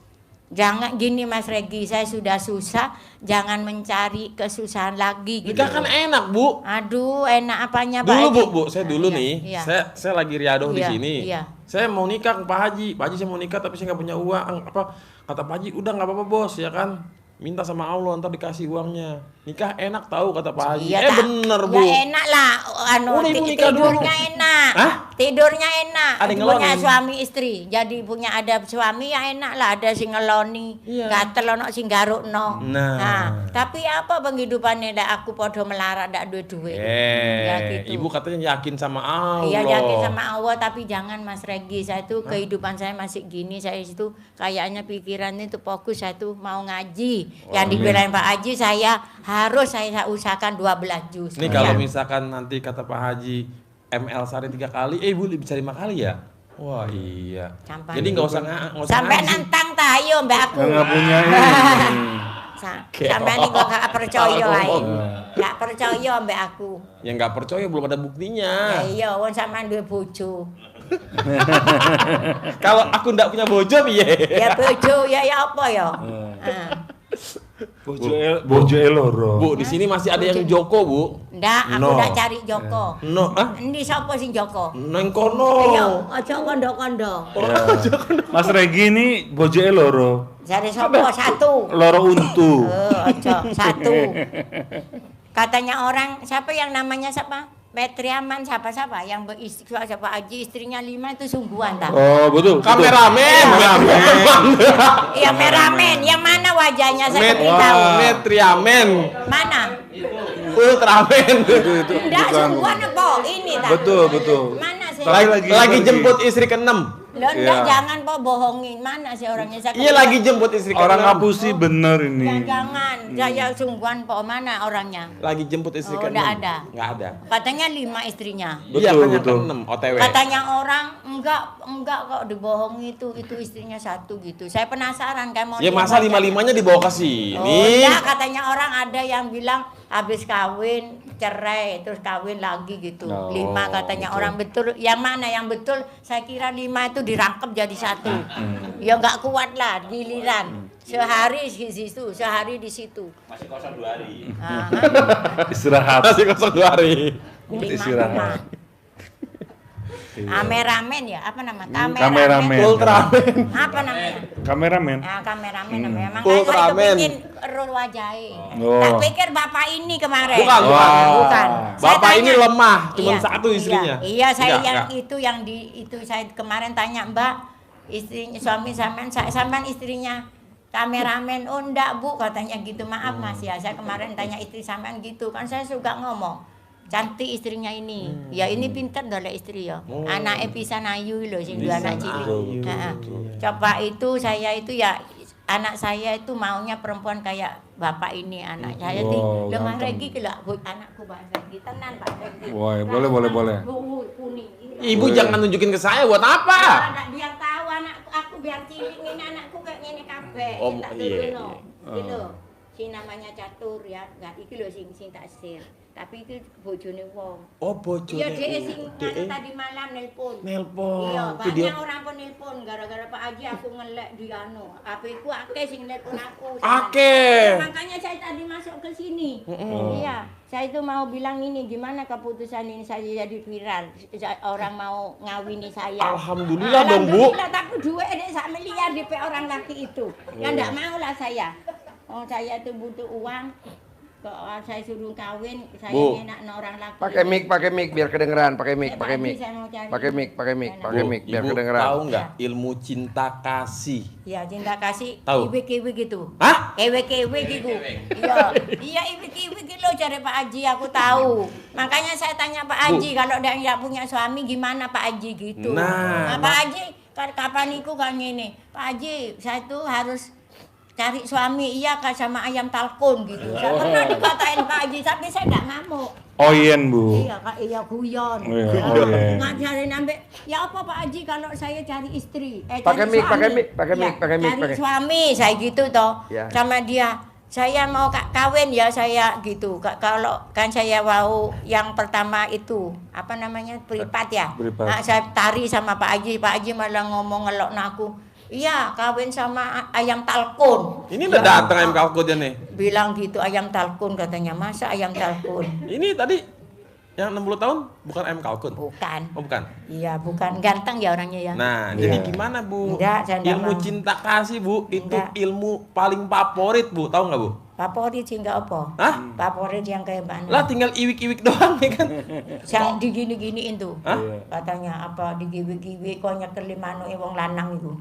Jangan gini Mas Regi, saya sudah susah, jangan mencari kesusahan lagi gitu. nikah kan enak, Bu. Aduh, enak apanya Pak Dulu Haji? Bu, saya dulu Iya, nih, iya. saya lagi riadoh di Iya, sini. iya. Saya mau nikah ke Pak Haji saya mau nikah tapi saya nggak punya uang. Apa kata Pak Haji, udah nggak apa-apa bos ya kan. Minta sama Allah ntar dikasih uangnya. Nikah enak tahu kata Pak Haji. Iya, tak. Bener Bu. Ya enak lah, Udah, Ibu nikah dulu. tidurnya enak. Hah? Tidurnya enak. Ada yang Punya ngelonin? suami istri. Jadi punya ada suami ya enak lah, ada sing ngeloni. Iya. Gatel ono sing garukno. Nah. tapi apa penghidupannya ndak aku podo melarat ndak duwe-duwe. Ya gitu. Ibu katanya yakin sama Allah. Iya yakin sama Allah, tapi jangan Mas Regi, saya tuh kehidupan saya masih gini, saya itu kayaknya pikirannya itu fokus, saya tuh mau ngaji. Yang dibilang Pak Haji saya saya usahakan 12 juz. Ini kalau misalkan nanti kata Pak Haji ML sehari 3 kali, Ibu bisa 5 kali ya? Wah iya. Sampai- Jadi nggak usah Sampai ngaji. nantang ta ayo mbak aku. Nggak punya ini. Sampai nih kok gak percaya Salah ae. ngomong. Gak percaya mbak aku. Yang nggak percaya belum ada Ya buktinya. iya wong sampean duwe bojo. Kalau aku nggak punya bojo piye? Ya bojo ya apa ya? Bojo eloro. Bu, di sini masih ada yang Joko, Bu. Ndak, aku No. ndak cari Joko. No, Endi sapa sing Joko? neng kono. Ayo, aja kondo-kondo. Mas Regi ini bojo eloro. Jare sapa satu? Loro untu. Aja satu. Katanya orang siapa yang namanya siapa? Petriaman siapa yang beristri siapa Haji istrinya 5 itu sungguhan tak? Oh, betul. Kameramen. Iya meramen, yang mana wajahnya saya tidak tahu. Metriamen. Mana? Ultramen. Enggak sungguhan apa? Ini tak? Betul. Mana sih? Lagi jemput istri ke-6. Loh, enggak, jangan po bohongin. Mana sih orangnya? Saya Iya lagi jemput istri ke-6. Orang ngapusi bener Ya, ini. jangan. Saya sungguhan po. Mana orangnya? Lagi jemput istri Oh, ke-6. nggak ada. Nggak ada. Katanya 5 istrinya. Iya Betul, kan yang betul. ke-6 OTW. Katanya orang enggak kok dibohongi itu istrinya 1 gitu. Saya penasaran kayak mau Ya lihat masa wajahnya. 5-5-nya dibawa ke Oh, sini. enggak, katanya orang ada yang bilang habis kawin cerai terus kawin lagi gitu. Oh, 5 katanya betul. orang betul. Yang mana yang betul? Saya kira 5 itu dirangkep jadi 1. Ya nggak kuat lah giliran. Sehari di situ, sehari di situ. Masih kosong 2 hari. Istirahat. Masih kosong 2 hari. Istirahat. Kameramen ya, apa nama? Kameramen. Ultraman. Apa namanya? Kameramen. Nah, kameramen namanya. Emang Ultraman. saya kepingin rol wajahnya. Oh. Tak pikir bapak ini kemarin. Bukan, Bukan. Saya Bapak ini tanya- lemah, cuma Iya, 1 istrinya. Iya, saya Enggak, yang enggak. itu yang di itu saya kemarin tanya Mbak, istrinya suami sampean istrinya kameramen. Oh enggak Bu, katanya gitu. Maaf Mas ya, saya kemarin tanya istri sampean gitu. Kan saya suka ngomong. Cantik istrinya ini. Ya ini pinter dolek istri ya. Anaknya pisan ayu lho sing dua anak cilik. Heeh. Coba itu saya itu ya anak saya itu maunya perempuan kayak bapak ini anak saya tuh Wow, lemah ganteng. lagi kelak anakku Pak Regi tenan Pak Regi. Woi, boleh. Kuning. Ibu jangan nunjukin ke saya buat apa? Anak biar tahu aku biar cilik ini anakku kayak ngene kabeh. Oh, Tak iya, duluno. Gitu. Si namanya Catur ya, enggak iki lho sing tak sir. Tapi itu bojone wong. Oh, bojone. Iya dia sing anu tadi malam nelpon. Nelpon. Iya, Itu dia. banyak orang pun nelpon gara-gara Pak Haji aku ngelek di anu. HP ku akeh sing nelpon aku. Akeh. Makanya saya tadi masuk ke sini. Iya, saya itu mau bilang ini gimana keputusan ini saya jadi viral. Orang mau ngawini saya. Alhamdulillah dong, Bu. Alhamdulillah, tapi duit ini 1 miliar DP orang laki itu. Ya enggak mau lah saya. Oh, saya itu butuh uang. Kok saya suruh kawin, saya Bu. enak orang laki. Pakai mic biar kedengeran, pakai mic. Pak Haji saya mau cari. Pakai mic biar Ibu kedengeran. tahu nggak ilmu cinta kasih? Ya cinta kasih Tahu. iwik-iwik gitu. Hah? Iwik-iwik gitu. Iya iwik-iwik gitu loh cari Pak Haji aku tahu. Makanya saya tanya Pak Haji kalau dia nggak punya suami gimana Pak Haji gitu. Nah, Pak Haji kapan iku kan ini. Pak Haji saya tuh harus cari suami iya kan sama ayam talkun gitu. Saya pernah dikatain Pak Haji tapi saya nggak ngamuk. Oyen, Bu. Iya Kak, iya guyon. Iya, oyen. Ngajarin ambek, ya apa Pak Haji kalau saya cari istri? Pakai cari mic, suami. pakai mic, pakai Iya, mic, pakai mic, Cari pakai. suami, saya gitu toh. Ya. Sama dia, saya mau kawin ya saya gitu. Kalau kan saya mau yang pertama itu, apa namanya? Privat ya. Privat. Nah, saya tari sama Pak Haji malah ngomong ngelok aku. Iya, kawin sama ayam talkun. Ini udah datang ayam kalkutnya nih. Bilang gitu ayam talkun katanya. Masa ayam talkun? Ini tadi yang 60 tahun bukan ayam kalkun. Bukan. Oh, bukan. Iya, bukan ganteng ya orangnya ya. Nah, Iya. jadi gimana, Bu? Enggak, saya enggak Ilmu mau. cinta kasih, Bu, itu Enggak. ilmu paling favorit, Bu. Tahu nggak, Bu? Favorit sih enggak apa? Hah? Favorit yang kayak mana? Lah tinggal iwik-iwik doang ya kan? Yang digini-giniin tuh. Hah? Katanya apa digiwi-giwi kok nyekeli manuke wong lanang itu.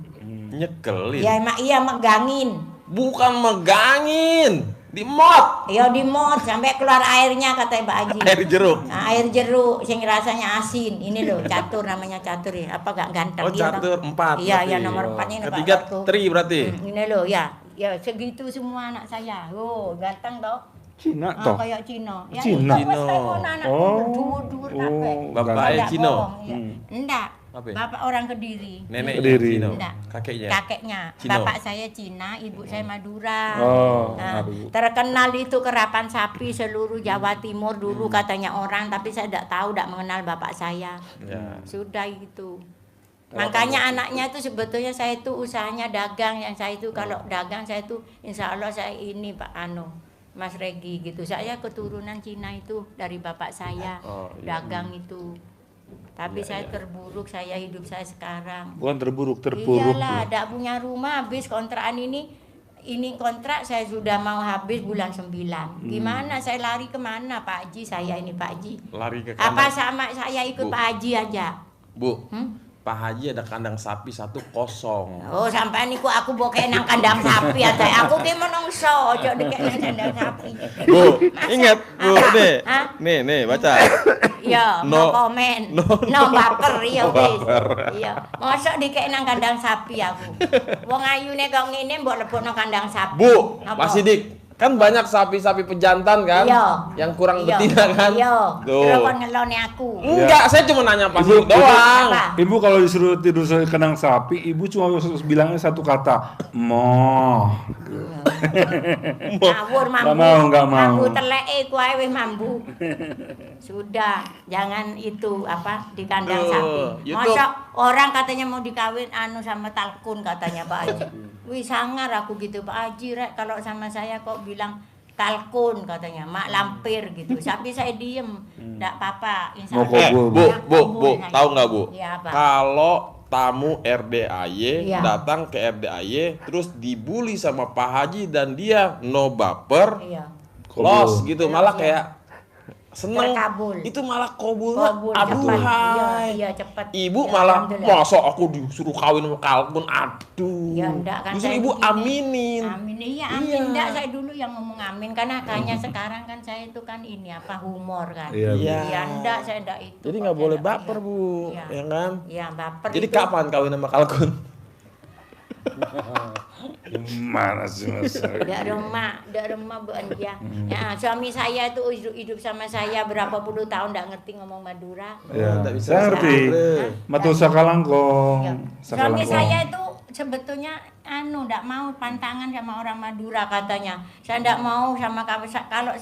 Nyekelin. Ya emak iya megangin. Bukan megangin, dimot. Ya dimot sampai keluar airnya kata Mbak Haji. Air jeruk. Nah, air jeruk sing rasanya asin. Ini loh Catur namanya Catur ya. Apa gak ganteng Oh, dia, Catur toh? 4. Iya, berarti. ya nomor 4 ini Pak Ketiga Catur. Tri berarti. Ini loh ya. Ya segitu semua anak saya. Oh, ganteng toh. Cina Ah, toh. kayak Cina. Ya, Cina. itu wes kayak ngono anakku, Oh. dhuwur-dhuwur kabeh. Bapaknya Enggak Cino. bohong, iya. Enggak. Apa ya? Bapak orang Kediri. Neneknya Kediri. Cino. Enggak. Kakeknya. Kakeknya. Cino. Bapak saya Cina, ibu saya Madura. Oh, Nah, aduh. terkenal itu kerapan sapi seluruh Jawa Timur dulu katanya orang, tapi saya tidak tahu, tidak mengenal bapak saya. Ya. Sudah itu. Makanya anaknya itu sebetulnya saya itu usahanya dagang, yang saya itu kalau dagang saya itu insya Allah saya ini Pak Mas Regi gitu. Saya keturunan Cina itu dari bapak saya Oh, iya. dagang itu. Tapi saya terburuk saya hidup saya sekarang. Bukan terburuk. Iyalah, tidak punya rumah habis kontrakan ini kontrak saya sudah mau habis bulan 9. Gimana saya lari kemana Pak Haji? Saya ini Pak Haji. Lari ke Apa kandang. sama saya ikut Bu. Pak Haji aja? Bu, Hmm? Pak Haji ada kandang sapi 1 kosong. Oh, sampai niku aku bokeh nang kandang sapi aja. Aku ki menungso, ojo dikek nang kandang sapi. Bu, ingat, Bu, nih. Hah? Nih, baca. Ya, No. no komen. No. No baper ya No wis. baper. Iya. Mosok dikek nang kandang sapi aku. Wong ayune kok ngene mbok lebokno kandang sapi. Bu, Apa? Pak Sidik. Kan banyak sapi-sapi pejantan kan? Iya. Yang kurang Iya. betina kan? Iya. Tuh. Terus kon ngeloni aku. Enggak, saya cuma nanya pasti Ibu- doang. Apa? Ibu kalau disuruh tidur kandang sapi, ibu cuma bilangnya satu kata, moh. Ngawur mambu. Nggak mau. Mambu teleke ku ae wis mambu. Sudah, jangan itu apa di kandang Tuh, sapi. YouTube. Masa orang katanya mau dikawin anu sama talkun katanya Pak Haji. Wih sangar aku gitu Pak Haji rek kalau sama saya kok bilang talkun katanya, mak lampir gitu. Tapi saya diem, enggak apa-apa. Insya Mau Allah. kobul, Bu, Ya, Bu, kobul saya. tahu nggak Bu? Iya apa? Kalau tamu RDAY Iya. datang ke RDAY terus dibully sama Pak Haji dan dia no baper, Iya. los gitu, malah Iya. kayak seneng. Terkabul. Itu malah kabulnya Kobul aduh cepat. hai. Iya, cepat. Ibu Ya, malah alhamdulillah. masa aku disuruh kawin sama kalkun, aduh. Ya enggak kan Justru saya ibu begini. aminin. Amin iya amin. Iya. Enggak saya dulu yang ngomong amin karena kayaknya sekarang kan saya itu kan ini apa humor kan. Iya, Bu. Iya. Ya enggak saya enggak itu. Jadi kok, nggak saya boleh enggak, baper iya. Bu, Iya. ya kan? Iya baper. Jadi itu. kapan kawin sama kalkun? Gimana sih Mas? Dak rumah Bu Anja. Ya, suami saya itu hidup sama saya berapa puluh tahun enggak ngerti ngomong Madura. Ya, nggak bisa saya ngerti. Hah? Matul sakalangkong. Ya. Suami saya itu sebetulnya enggak mau pantangan sama orang Madura katanya. Saya enggak mau sama kalau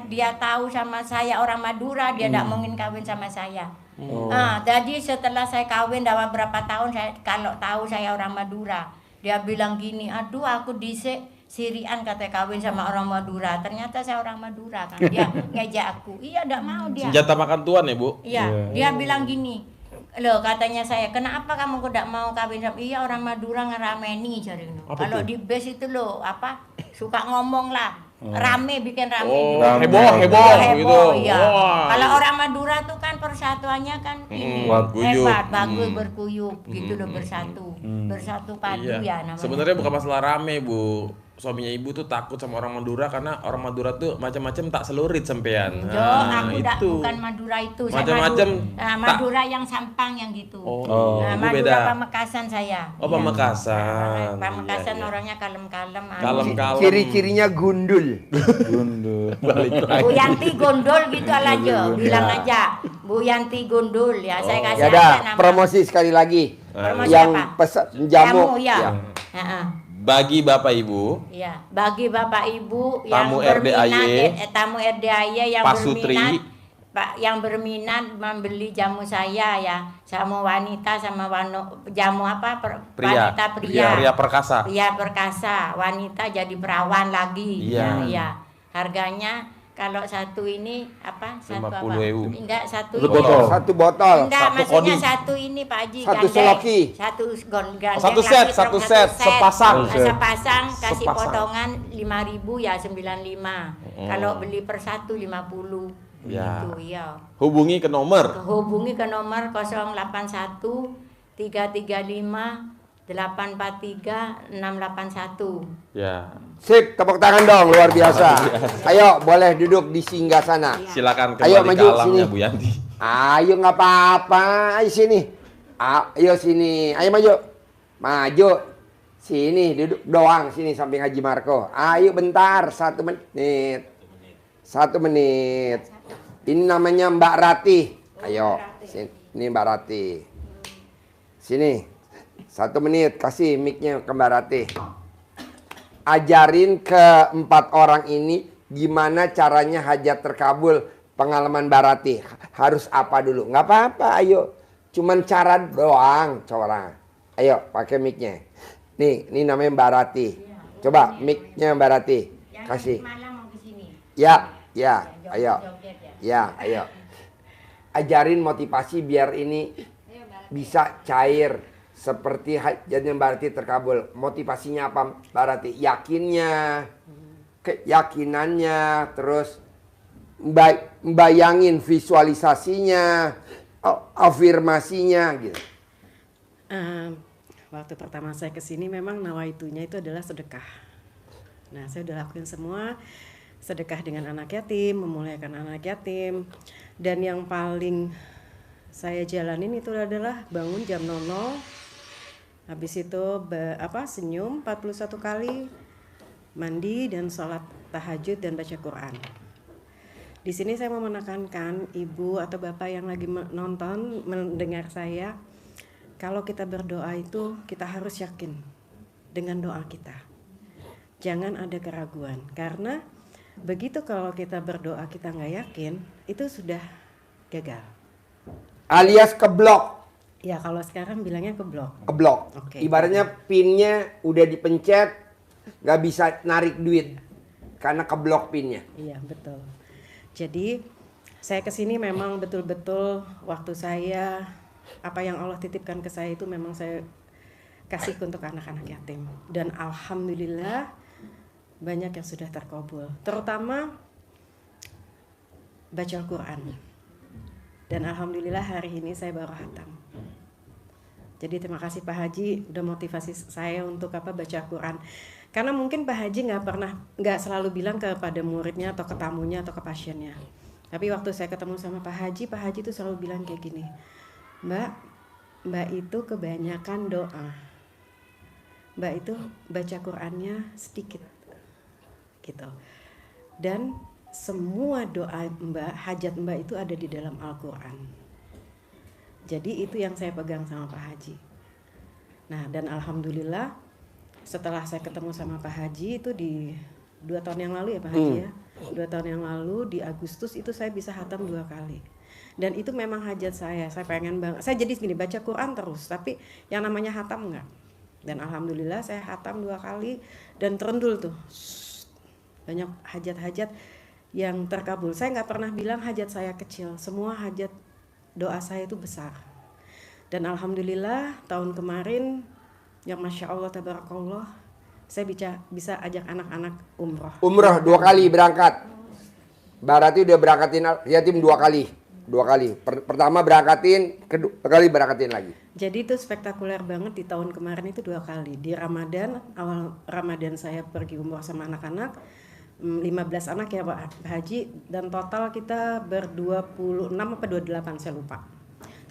dia tahu sama saya orang Madura, dia enggak mungkin kawin sama saya. Nah, jadi setelah saya kawin dalam berapa tahun saya kalau tahu saya orang Madura, dia bilang gini, "Aduh, aku dhisik Sirian katanya kawin sama orang Madura." Ternyata saya orang Madura kan. Dia ngejek aku. Iya, enggak mau dia. Senjata makan tuan ya Bu? Iya, dia bilang gini, loh katanya saya, kenapa kamu kok tidak mau kawin sama? Iya orang Madura ngerameni cari. Kalau di base itu loh apa suka ngomong lah, rame bikin rame. Oh, gitu. heboh gitu. Iya. Wah. Kalau orang Madura tuh kan persatuannya kan ini guyup. hebat, bagus berkuyup gitu loh bersatu padu ya namanya. Sebenarnya bukan masalah rame Bu. Suaminya ibu tuh takut sama orang Madura karena orang Madura tuh macam-macam tak selurit sampean. Jo, aku bukan Madura itu. Saya Macam-macam Madura yang Sampang yang gitu. Oh, Nah, ibu Madura beda. Pamekasan saya. Oh, Iya. Pamekasan. Pamekasan Iya, iya. orangnya kalem-kalem. Kalem-kalem. Ciri-cirinya gundul. Gundul. Balik lagi. Bu Yanti gondol gitu aja, bilang Ya. aja. Bu Yanti gondol ya, saya kasih Ya aja dah, nama. promosi sekali lagi. Promosi Yang apa? pesan jamu. ya. Ya. Heeh. Bagi Bapak Ibu, Ya, bagi Bapak Ibu Tamu yang berminat, RDAY, tamu RDAY yang Pak Sutri. berminat, Pak yang berminat membeli jamu saya ya, jamu wanita sama jamu apa? pria. Wanita pria. Pria perkasa. Pria perkasa, wanita jadi perawan lagi. Iya. Ya. Harganya kalau satu ini apa? Satu apa? 50.000. Enggak, satu Satu ini. botol. Satu botol. Enggak, Satu maksudnya kodi. satu ini Pak Haji Satu gandeng. seloki. Satu gandeng. Satu set, satu set, sepasang. Sepasang kasih Sepasang. potongan 5.000 ya 95. Kalau beli per satu 50. Ya. Gitu ya. Hubungi ke nomor Hubungi ke nomor 081 335 843 681. ya. Sip, tepuk tangan dong, luar biasa. Ayo, boleh duduk di singgah sana. Silakan Ayo, kembali maju ke alamnya sini. Bu Yanti. Ayo nggak apa-apa, ayo sini. Ayo sini, ayo maju. Maju. Sini, duduk doang sini samping Haji Marco. Ayo bentar, 1 menit. 1 menit. Ini namanya Mbak Rati. Ayo, sini. Ini Mbak Rati. Sini. 1 menit, kasih mic-nya ke Mbak Rati. Ajarin ke 4 orang ini gimana caranya hajat terkabul pengalaman Mbak Rati. Harus apa dulu? Nggak apa-apa, ayo. Cuman cara doang, coba. Ayo, pakai mic-nya. Nih, ini namanya Mbak Rati. Coba mic-nya Mbak Rati. Kasih. Malam mau ke sini. Ya, ayo. Ya, ayo. Ajarin motivasi biar ini bisa cair seperti hajatnya Mbak Rati terkabul. Motivasinya apa Mbak Rati? Yakinnya, keyakinannya, terus bayangin visualisasinya, afirmasinya gitu. Waktu pertama saya kesini memang nawaitunya itu adalah sedekah. Nah, saya udah lakuin semua sedekah dengan anak yatim, memuliakan anak yatim, dan yang paling saya jalanin itu adalah bangun jam 00, habis itu senyum 41 kali, mandi dan sholat tahajud dan baca Quran. Di sini saya mau menekankan ibu atau bapak yang lagi nonton, mendengar saya, kalau kita berdoa itu kita harus yakin dengan doa kita. Jangan ada keraguan, karena begitu kalau kita berdoa kita nggak yakin, itu sudah gagal. Alias keblok. Ya kalau sekarang bilangnya keblok. Keblok. Oke. Ibaratnya pinnya udah dipencet, nggak bisa narik duit karena keblok pinnya. Iya betul. Jadi saya kesini memang betul-betul waktu saya, apa yang Allah titipkan ke saya itu memang saya kasih untuk anak-anak yatim. Dan alhamdulillah banyak yang sudah terkabul. Terutama baca Al-Quran. Dan alhamdulillah hari ini saya baru khatam. Jadi terima kasih Pak Haji udah motivasi saya untuk baca Al-Quran. Karena mungkin Pak Haji nggak selalu bilang kepada muridnya atau ke tamunya atau ke pasiennya. Tapi waktu saya ketemu sama Pak Haji itu selalu bilang kayak gini, Mbak itu kebanyakan doa. Mbak itu baca Qurannya sedikit, gitu. Dan semua doa Mbak, hajat Mbak itu ada di dalam Al-Quran. Jadi itu yang saya pegang sama Pak Haji. Nah dan alhamdulillah setelah saya ketemu sama Pak Haji itu di 2 tahun yang lalu ya Pak Haji ya. 2 tahun yang lalu di Agustus itu saya bisa khatam 2 kali. Dan itu memang hajat saya pengen banget. Saya jadi gini, baca Quran terus, tapi yang namanya khatam enggak. Dan alhamdulillah saya khatam 2 kali dan terendul tuh. Banyak hajat-hajat yang terkabul. Saya nggak pernah bilang hajat saya kecil, semua hajat doa saya itu besar. Dan alhamdulillah tahun kemarin yang Masya Allah tabarakallah, saya bisa ajak anak-anak umroh. Umroh 2 kali berangkat. Berarti udah berangkatin yatim 2 kali. 2 kali. Pertama berangkatin, kedua kali berangkatin lagi. Jadi itu spektakuler banget di tahun kemarin itu 2 kali. Di Ramadan, awal Ramadan saya pergi umroh sama anak-anak. 15 anak ya Pak Haji. Dan total kita ber-26 apa 28 saya lupa.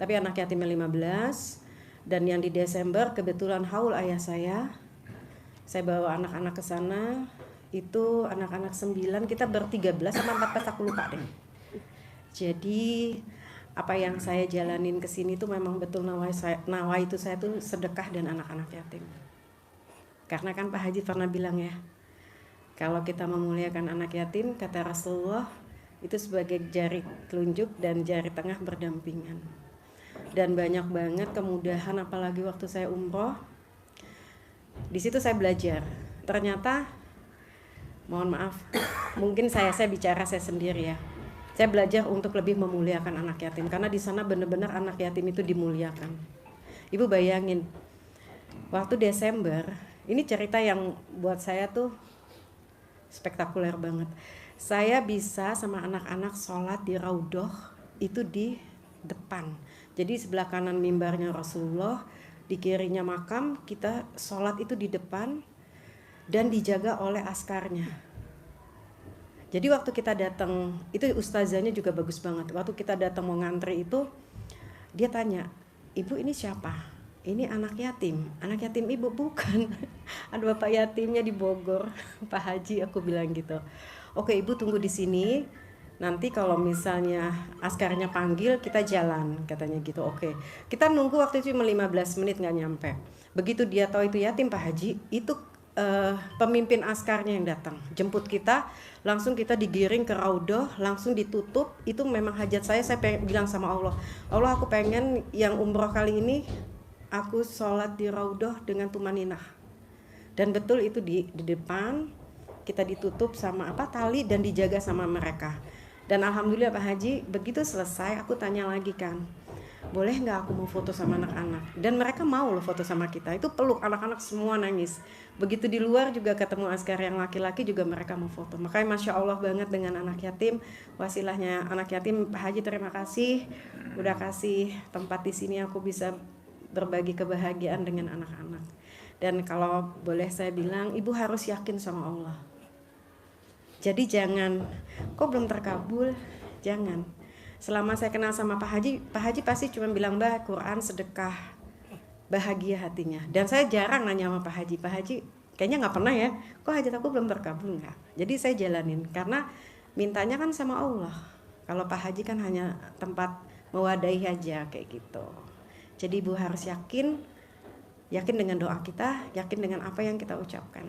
Tapi anak yatimnya 15. Dan yang di Desember kebetulan haul ayah saya bawa anak-anak ke sana, itu anak-anak 9, kita ber-13 sama 14 aku lupa deh. Jadi apa yang saya jalanin ke sini tuh memang betul nawa itu saya tuh sedekah dan anak-anak yatim. Karena kan Pak Haji pernah bilang ya, kalau kita memuliakan anak yatim, kata Rasulullah, itu sebagai jari telunjuk dan jari tengah berdampingan. Dan banyak banget kemudahan, apalagi waktu saya umroh. Di situ saya belajar. Ternyata, mohon maaf, mungkin saya bicara saya sendiri ya. Saya belajar untuk lebih memuliakan anak yatim karena di sana benar-benar anak yatim itu dimuliakan. Ibu bayangin, waktu Desember, ini cerita yang buat saya tuh spektakuler banget. Saya bisa sama anak-anak sholat di Raudhoh itu di depan. Jadi sebelah kanan mimbarnya Rasulullah, di kirinya makam, kita sholat itu di depan dan dijaga oleh askarnya. Jadi waktu kita datang, itu ustazahnya juga bagus banget. Waktu kita datang mau ngantri itu, dia tanya, ibu ini siapa? Ini anak yatim. Anak yatim ibu bukan. Ada bapak yatimnya di Bogor, Pak Haji, aku bilang gitu. Oke ibu tunggu di sini. Nanti kalau misalnya askarnya panggil kita jalan, katanya gitu. Oke. Kita nunggu waktu itu cuma 15 menit nggak nyampe. Begitu dia tahu itu yatim Pak Haji, itu pemimpin askarnya yang datang jemput kita, langsung kita digiring ke Raudhoh, langsung ditutup. Itu memang hajat saya bilang sama Allah, Allah aku pengen yang umroh kali ini aku sholat di Raudhoh dengan tumaninah. Dan betul itu di depan kita ditutup sama tali dan dijaga sama mereka. Dan alhamdulillah Pak Haji, begitu selesai aku tanya lagi kan, boleh nggak aku mau foto sama anak-anak? Dan mereka mau loh foto sama kita. Itu peluk, anak-anak semua nangis. Begitu di luar juga ketemu askar yang laki-laki juga mereka mau foto. Makanya Masya Allah banget dengan anak yatim. Wasilahnya anak yatim, Pak Haji terima kasih udah kasih tempat di sini aku bisa berbagi kebahagiaan dengan anak-anak. Dan kalau boleh saya bilang, ibu harus yakin sama Allah. Jadi jangan, kok belum terkabul? Jangan. Selama saya kenal sama Pak Haji pasti cuma bilang, Mbak, Quran sedekah, bahagia hatinya. Dan saya jarang nanya sama Pak Haji, kayaknya nggak pernah ya, kok hajat aku belum terkabul, nggak. Jadi saya jalanin karena mintanya kan sama Allah. Kalau Pak Haji kan hanya tempat mewadahi aja kayak gitu. Jadi Ibu harus yakin dengan doa kita, yakin dengan apa yang kita ucapkan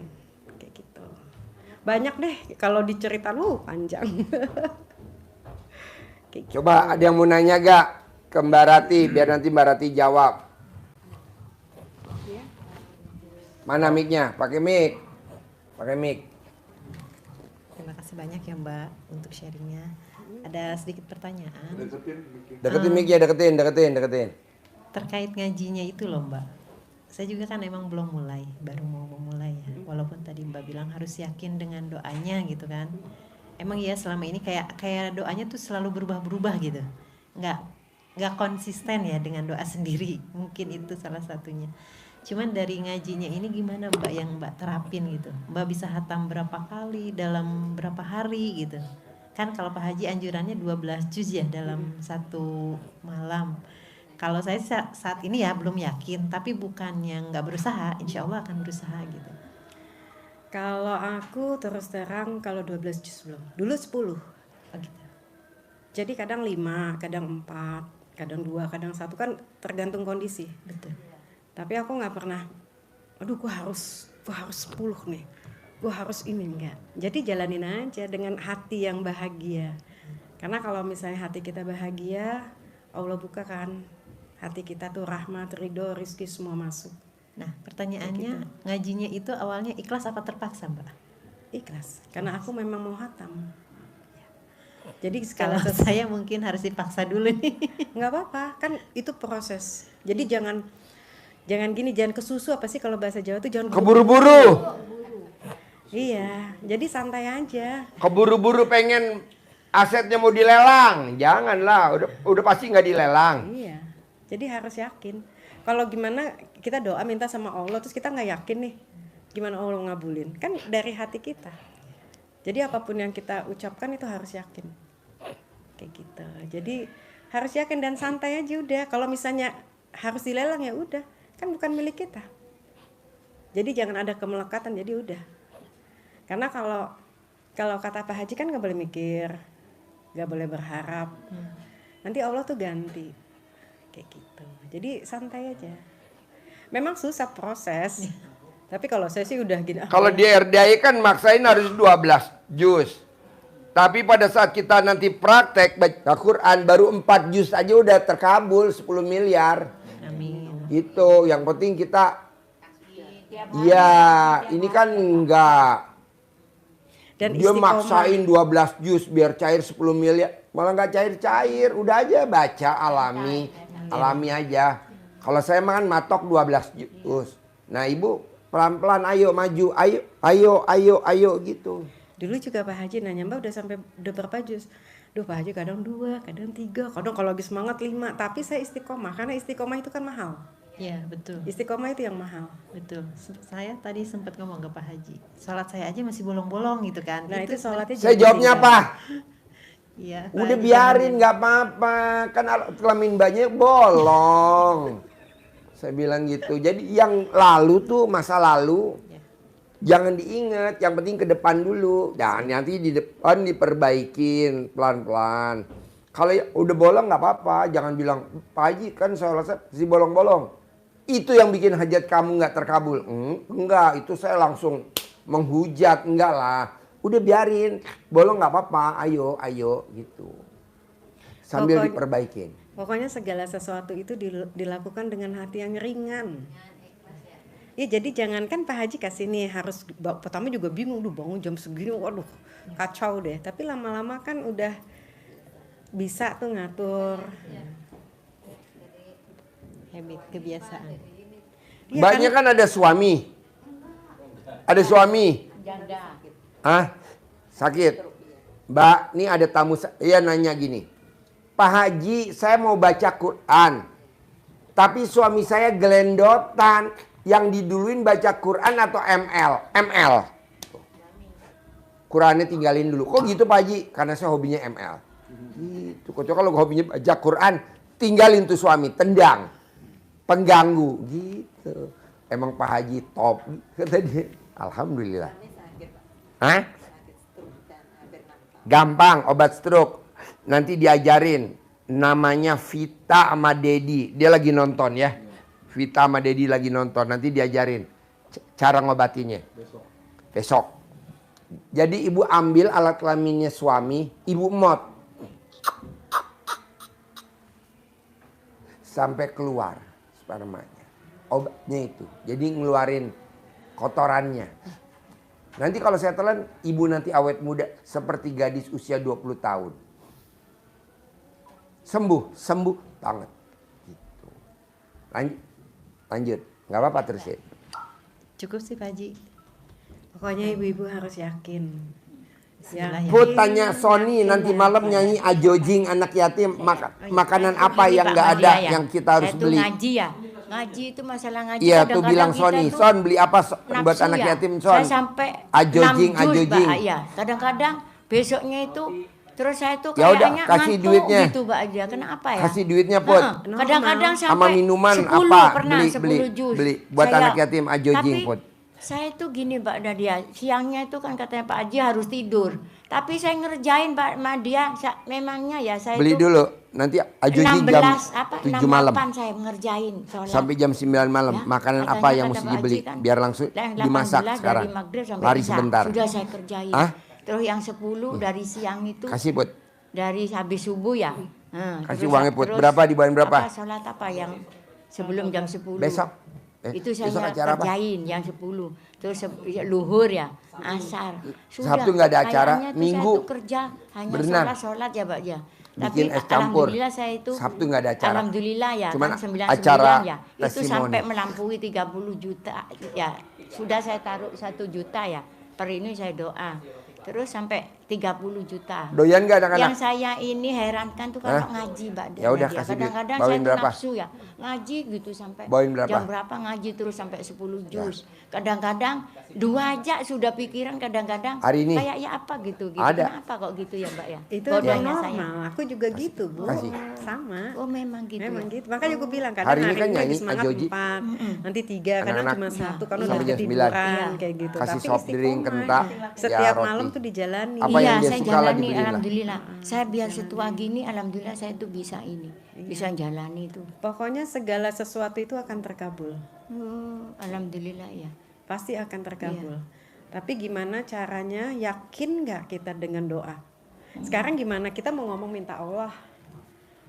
kayak gitu. Banyak deh kalau diceritain panjang. Kayak gitu. Coba ada yang mau nanya gak ke Mbak Rati biar nanti Mbak Rati jawab. Mana mic-nya? Pakai mic. Pakai mic. Terima kasih banyak ya Mbak untuk sharingnya. Ada sedikit pertanyaan Deketin mic-nya, deketin. terkait ngajinya itu loh Mbak. Saya juga kan emang belum mulai, baru mau memulai ya. Walaupun tadi Mbak bilang harus yakin dengan doanya gitu kan. Emang ya selama ini kayak doanya tuh selalu berubah-berubah gitu. Nggak konsisten ya dengan doa sendiri. Mungkin itu salah satunya. Cuman dari ngajinya ini gimana Mbak yang Mbak terapin gitu? Mbak bisa hatam berapa kali dalam berapa hari gitu? Kan kalau Pak Haji anjurannya 12 juz ya dalam satu malam. Kalau saya saat ini ya belum yakin, tapi bukan yang nggak berusaha, insya Allah akan berusaha gitu. Kalau aku terus terang kalau 12 juz belum. Dulu 10. Oh gitu. Jadi kadang 5, kadang 4, kadang 2, kadang 1 kan tergantung kondisi. Betul. Tapi aku nggak pernah, aduh gua harus 10 nih, gua harus ini, enggak. Jadi jalanin aja dengan hati yang bahagia. Karena kalau misalnya hati kita bahagia, Allah buka kan hati kita tuh rahmat, ridho, rizki semua masuk. Nah pertanyaannya ngajinya itu awalnya ikhlas apa terpaksa Mbak? Ikhlas, karena aku memang mau hatam. Jadi Kalau sekali saya mungkin harus dipaksa dulu nih. nggak apa-apa, kan itu proses. Jadi jangan gini, jangan kesusu apa sih kalau bahasa Jawa tuh jangan Keburu-buru. Iya, jadi santai aja. Keburu-buru pengen asetnya mau dilelang. Janganlah, udah pasti nggak dilelang. Iya, jadi harus yakin. Kalau gimana kita doa minta sama Allah terus kita nggak yakin nih, gimana Allah ngabulin? Kan dari hati kita. Jadi apapun yang kita ucapkan itu harus yakin. Kayak gitu. Jadi harus yakin dan santai aja udah. Kalau misalnya harus dilelang ya udah. Kan bukan milik kita. Jadi jangan ada kemelekatan, jadi udah. Karena kalau kata Pak Haji kan nggak boleh mikir, nggak boleh berharap. Nanti Allah tuh ganti, kayak gitu. Jadi santai aja. Memang susah proses, tapi kalau saya sih udah gini. Kalau di RDI kan maksain harus 12 juz. Tapi pada saat kita nanti praktek baca Quran baru 4 juz aja udah terkabul 10 miliar. Amin. Gitu, yang penting kita iya, ini kan enggak. Dan Dia istiqomah. maksain 12 juz biar cair 10 miliar. Malah nggak cair-cair, udah aja baca alami aja. Kalau saya mah kan matok 12 juz. Nah ibu pelan-pelan ayo maju, ayo gitu. Dulu juga Pak Haji nanya, Mbak udah berapa juz? Duh Pak Haji kadang 2, kadang 3, kadang kalau lagi semangat 5. Tapi saya istiqomah, karena istiqomah itu kan mahal. Iya betul. Istiqomah itu yang mahal. Betul. Saya tadi sempat ngomong ke Pak Haji. Sholat saya aja masih bolong-bolong gitu kan. Nah itu sholatnya Saya jawabnya apa? Iya. Pak Udah Haji biarin kan- nggak apa-apa, kan kelamin banyak bolong. Saya bilang gitu. Jadi yang lalu tuh masa lalu. Jangan diingat, yang penting ke depan dulu. Jangan nanti di depan diperbaikin pelan-pelan. Kalau udah bolong nggak apa-apa, jangan bilang Pak Haji kan sholat saya si bolong-bolong. Itu yang bikin hajat kamu nggak terkabul. Enggak, itu saya langsung menghujat, enggak lah. Udah biarin, bolong nggak apa-apa, ayo gitu. Sambil diperbaikin. Pokoknya segala sesuatu itu dilakukan dengan hati yang ringan. Ya jadi jangankan Pak Haji kasih nih harus pertama juga bingung, bangun jam segini, waduh kacau deh. Tapi lama-lama kan udah bisa tuh ngatur. Habit, kebiasaan. Ya, Banyak kan ada suami. Ada suami. Hah? Sakit. Mbak, nih ada tamu iya nanya gini. Pak Haji, saya mau baca Quran. Tapi suami saya gelendotan. Yang diduluin baca Quran atau ML? Qurannya tinggalin dulu. Kok gitu Pak Haji? Karena saya hobinya ML. Gitu. Kok kalau hobinya baca Quran, tinggalin tuh suami, tendang. Pengganggu. Gitu. Emang Pak Haji top. Kata dia. Alhamdulillah. Kami sakit, Pak. Hah? Sakit stroke dan hampir 6 tahun. Gampang obat stroke. Nanti diajarin. Namanya Vita sama Dedi. Dia lagi nonton ya. Vita sama Dedi lagi nonton. Nanti diajarin cara ngobatinya. Besok. Jadi ibu ambil alat kelaminnya suami. Ibu mot. Sampai keluar spermanya. Obatnya itu. Jadi ngeluarin kotorannya. Nanti kalau saya telan, ibu nanti awet muda seperti gadis usia 20 tahun. Sembuh banget. Gitu. Lanjut. Nggak apa-apa terusin. Cukup sih Pak Haji. Pokoknya ibu-ibu harus yakin. Bismillah ya. Put tanya Sony nanti malam nyanyi Ajojing anak yatim. Makanan apa Ini, yang Pak nggak ada Madia ya. yang kita harus Saya tuh beli? ngaji ya. Ngaji itu masalah ngaji. Iya tuh kadang-kadang bilang kita Sony. tuh Son beli apa buat nafsu anak ya. yatim Son? Saya sampai Ajojing, 6 juz, ajojing. Pak. Iya. Kadang-kadang besoknya itu terus saya tuh Ya udah, kayaknya kasih ngantuk duitnya. gitu Pak aja. Kenapa ya? Kasih duitnya Put. Heeh. Kadang-kadang Sama sampai minuman 10 apa? pernah, Beli 10 juz. beli buat Saya- anak yatim Ajojing tapi Put. saya tuh gini Mbak Nadia, siangnya itu kan katanya Pak Haji harus tidur. Tapi saya ngerjain Mbak Nadia, memangnya ya saya Beli tuh dulu. Nanti Ajojing jam 7 malam. 6 saya ngerjain sholat. Sampai jam 9 malam. Ya, Makanan katanya apa yang kata mesti Pak dibeli? Haji kan, Biar langsung yang dimasak 18 sekarang. dari maghrib sampai Lari isya. sebentar. Sudah saya kerjain. Hah? Terus yang 10 dari siang itu Kasih Put. dari habis subuh ya. Kasih uangnya, Put. Berapa, dibawain berapa? Apa, sholat apa yang sebelum jam 10. Besok. Itu besok saya acara apa? kerjain yang 10. Terus luhur ya, asar. Sabtu nggak ada acara, Kayaknya tuh Minggu saya tuh kerja hanya berenang. sholat ya Pak ya. Bikin es campur. Alhamdulillah saya itu Sabtu nggak ada acara. Alhamdulillah ya, Cuman kan 99 acara ya. Itu testimoni. sampai melampaui 30 juta ya. Sudah saya taruh 1 juta ya. Per ini saya doa. Terus sampai 30 juta. Doyan nggak anak-anak? Yang saya ini herankan tuh kalau ngaji Mbak Ya udah, Nadia. kasih duit. Kadang-kadang Bawain saya tuh berapa? nafsu ya. Ngaji gitu sampai Bawain berapa? jam berapa ngaji terus sampai 10 juz. Kadang-kadang 2 aja sudah pikiran kadang-kadang Hari ini? kayak ya apa gitu. Ada. Kenapa kok gitu ya Mbak ya? Itu Bodohnya yang saya. normal. Aku juga gitu, Bu. Kasih. Sama. Oh memang gitu. Memang ya? gitu. Makanya aku bilang kadang Hari ini kan lagi nyanyi semangat Ajoji. 4, nanti 3, kadang Anak-anak cuma 1 karena udah sampai jam ketiduran 9. Iya. kayak gitu. Kasih Tapi soft drink, istiqomah. kentang, Setiap ya, roti. malam tuh dijalani. Apa Iya, yang dia saya suka lah jalani dibeliin lah. alhamdulillah. Saya biar setua gini alhamdulillah saya tuh bisa ini. Bisa jalani itu. Pokoknya segala sesuatu itu akan terkabul. Oh, alhamdulillah ya. Pasti akan terkabul. Tapi gimana caranya, yakin nggak kita dengan doa? Sekarang gimana kita mau ngomong minta Allah,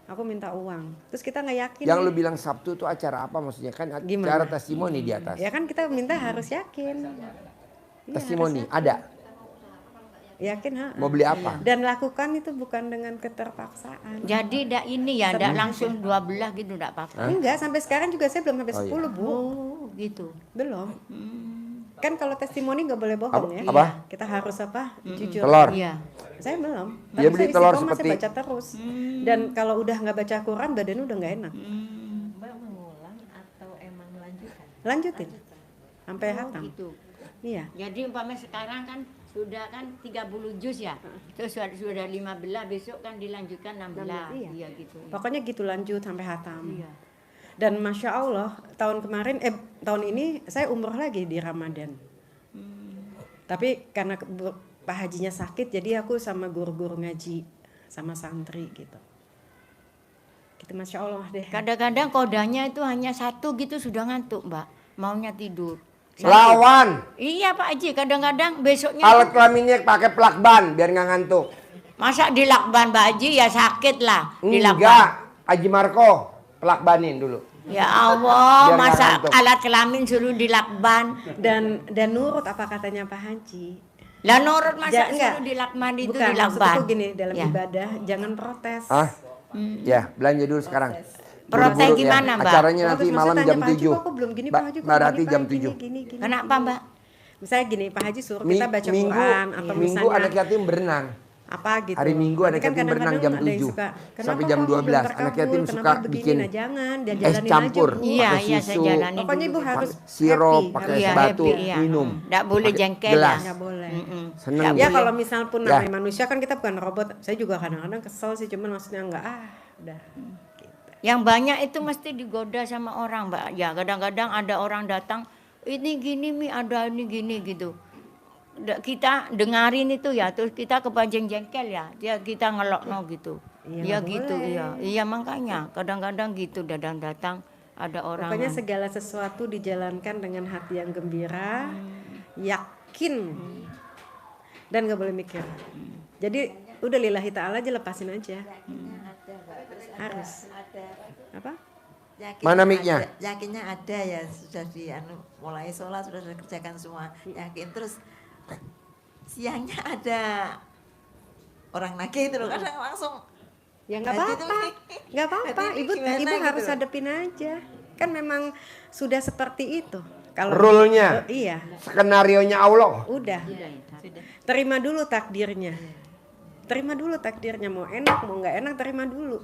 aku minta uang, terus kita nggak yakin. Yang nih. lu bilang Sabtu tuh acara apa maksudnya? Kan Gimana? acara testimoni di atas. Ya kan kita minta harus yakin. Iya, Testimoni harus ada. yakin ha. Mau beli apa? Dan lakukan itu bukan dengan keterpaksaan. Jadi ndak ini ya, ndak langsung 2 belah gitu ndak apa-apa. Enggak, sampai sekarang juga saya belum sampai 10, Bu. Oh, gitu. Belum. Kan kalau testimoni nggak boleh bohong ya. Apa? Kita harus apa? Jujur. Telur. Iya. Saya belum. Dia Tapi beli saya telur istiqomah, seperti- saya baca terus. Dan kalau udah nggak baca Quran, badannya udah nggak enak. Mbak mengulang atau emang melanjutkan? Lanjutin sampai Oh, hatam. gitu. Iya. Jadi umpamanya sekarang kan sudah kan 30 juz ya. Terus sudah 15 besok kan dilanjutkan 16. Iya. Iya gitu. Pokoknya gitu lanjut sampai hatam. Iya. Dan masya Allah tahun kemarin tahun ini saya umroh lagi di Ramadan. Tapi karena Pak Hajinya sakit, jadi aku sama guru-guru ngaji sama santri gitu. Gitu masya Allah deh. Kadang-kadang kodanya itu hanya 1 gitu sudah ngantuk, Mbak. Maunya tidur. Lawan. Iya Pak Haji, kadang-kadang besoknya Alat kelaminnya pakai plakban biar nggak ngantuk. masa dilakban Pak Haji ya sakit lah. Enggak. Haji Marco plakbanin dulu. Ya Allah, Biar nggak masa ngantuk. alat kelamin suruh dilakban. Dan nurut apa katanya Pak Haji. Lah nurut masa Enggak. suruh dilakban itu Bukan, dilakban. maksudku gini dalam Ya. ibadah jangan protes. Ah? Ya, belanja dulu sekarang. Protes Buru-buru ya. gimana, Mbak? Acaranya nanti Terus malam maksudnya jam Pak Haji, 7. kok aku belum gini Pak Haji, kok Mbak Rati gini, jam Pak, 7. gini. Kenapa Mbak? Misalnya gini, Pak Haji suruh kita baca Minggu, Quran atau Minggu misalnya anak yatim berenang. apa gitu. Hari Minggu anak Tapi kan yatim berenang jam kadang-kadang ada yang 7 suka, sampai "Kenapa jam kok aku 12. belum Anak terkabul? yatim Kenapa suka begini?" bikin Nah, jangan, dia es jalanin campur. aja, Bu. Iya, pakai iya saya susu, jalani Pokoknya dulu. Ibu harus sirup, happy, pakai harus es Iya, batu, happy, iya. minum. Nggak boleh Pakai jengkel gelas. ya. nggak boleh. Seneng. Nggak Ya boleh. kalau misal pun Ya. namanya manusia kan kita bukan robot. Saya juga kadang-kadang kesel sih, cuman maksudnya enggak udah. Gitu. Yang banyak itu mesti digoda sama orang, Mbak. Ya, kadang-kadang ada orang datang, ini gini Mi, ada ini gini gitu. Kita dengarin itu ya, terus kita kepancing jengkel ya, kita ngelokno gitu. Iya, Iya nggak gitu, boleh. iya. Iya makanya kadang-kadang gitu datang ada orang. Pokoknya segala sesuatu dijalankan dengan hati yang gembira, yakin, dan nggak boleh mikir. Jadi udah lillahi ta'ala aja, lepasin aja. Harus. Apa? Mana mic-nya? Yakinnya ada ya, sudah mulai sholat sudah kerjakan semua, yakin. Terus siangnya ada orang nagih itu loh, kadang langsung Ya nggak hati apa-apa, tuh, nggak apa-apa. hati Ibu gimana ibu gitu harus loh. hadepin aja. Kan memang sudah seperti itu. Kalau Rule-nya. iya, Skenarionya Allah. udah. Terima dulu takdirnya. Terima dulu takdirnya, mau enak mau nggak enak terima dulu.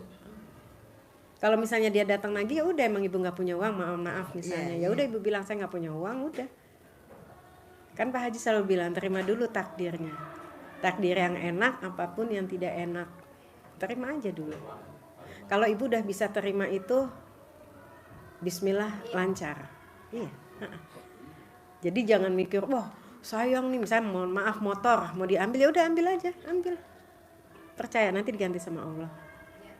Kalau misalnya dia datang lagi ya udah, emang ibu nggak punya uang, maaf misalnya, ya udah ibu bilang saya nggak punya uang, udah. Kan Pak Haji selalu bilang terima dulu takdirnya. Takdir yang enak apapun yang tidak enak, terima aja dulu. Kalau ibu udah bisa terima itu, bismillah lancar. Iya. Jadi jangan mikir, wah sayang nih, misalnya mohon maaf motor mau diambil, ya udah ambil aja, ambil. Percaya nanti diganti sama Allah.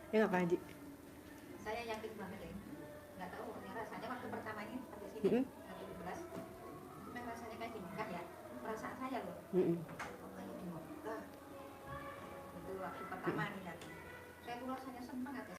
Ya nggak Pak Haji? Saya yakin banget ya. Nggak tahu pokoknya rasanya waktu pertama ini sampai sini. Waktu 17. Memang rasanya kayak di Mekah ya. Perasaan saya loh. Pokoknya di Mekah. Itu waktu pertama nih datang. Saya tuh rasanya senang aja.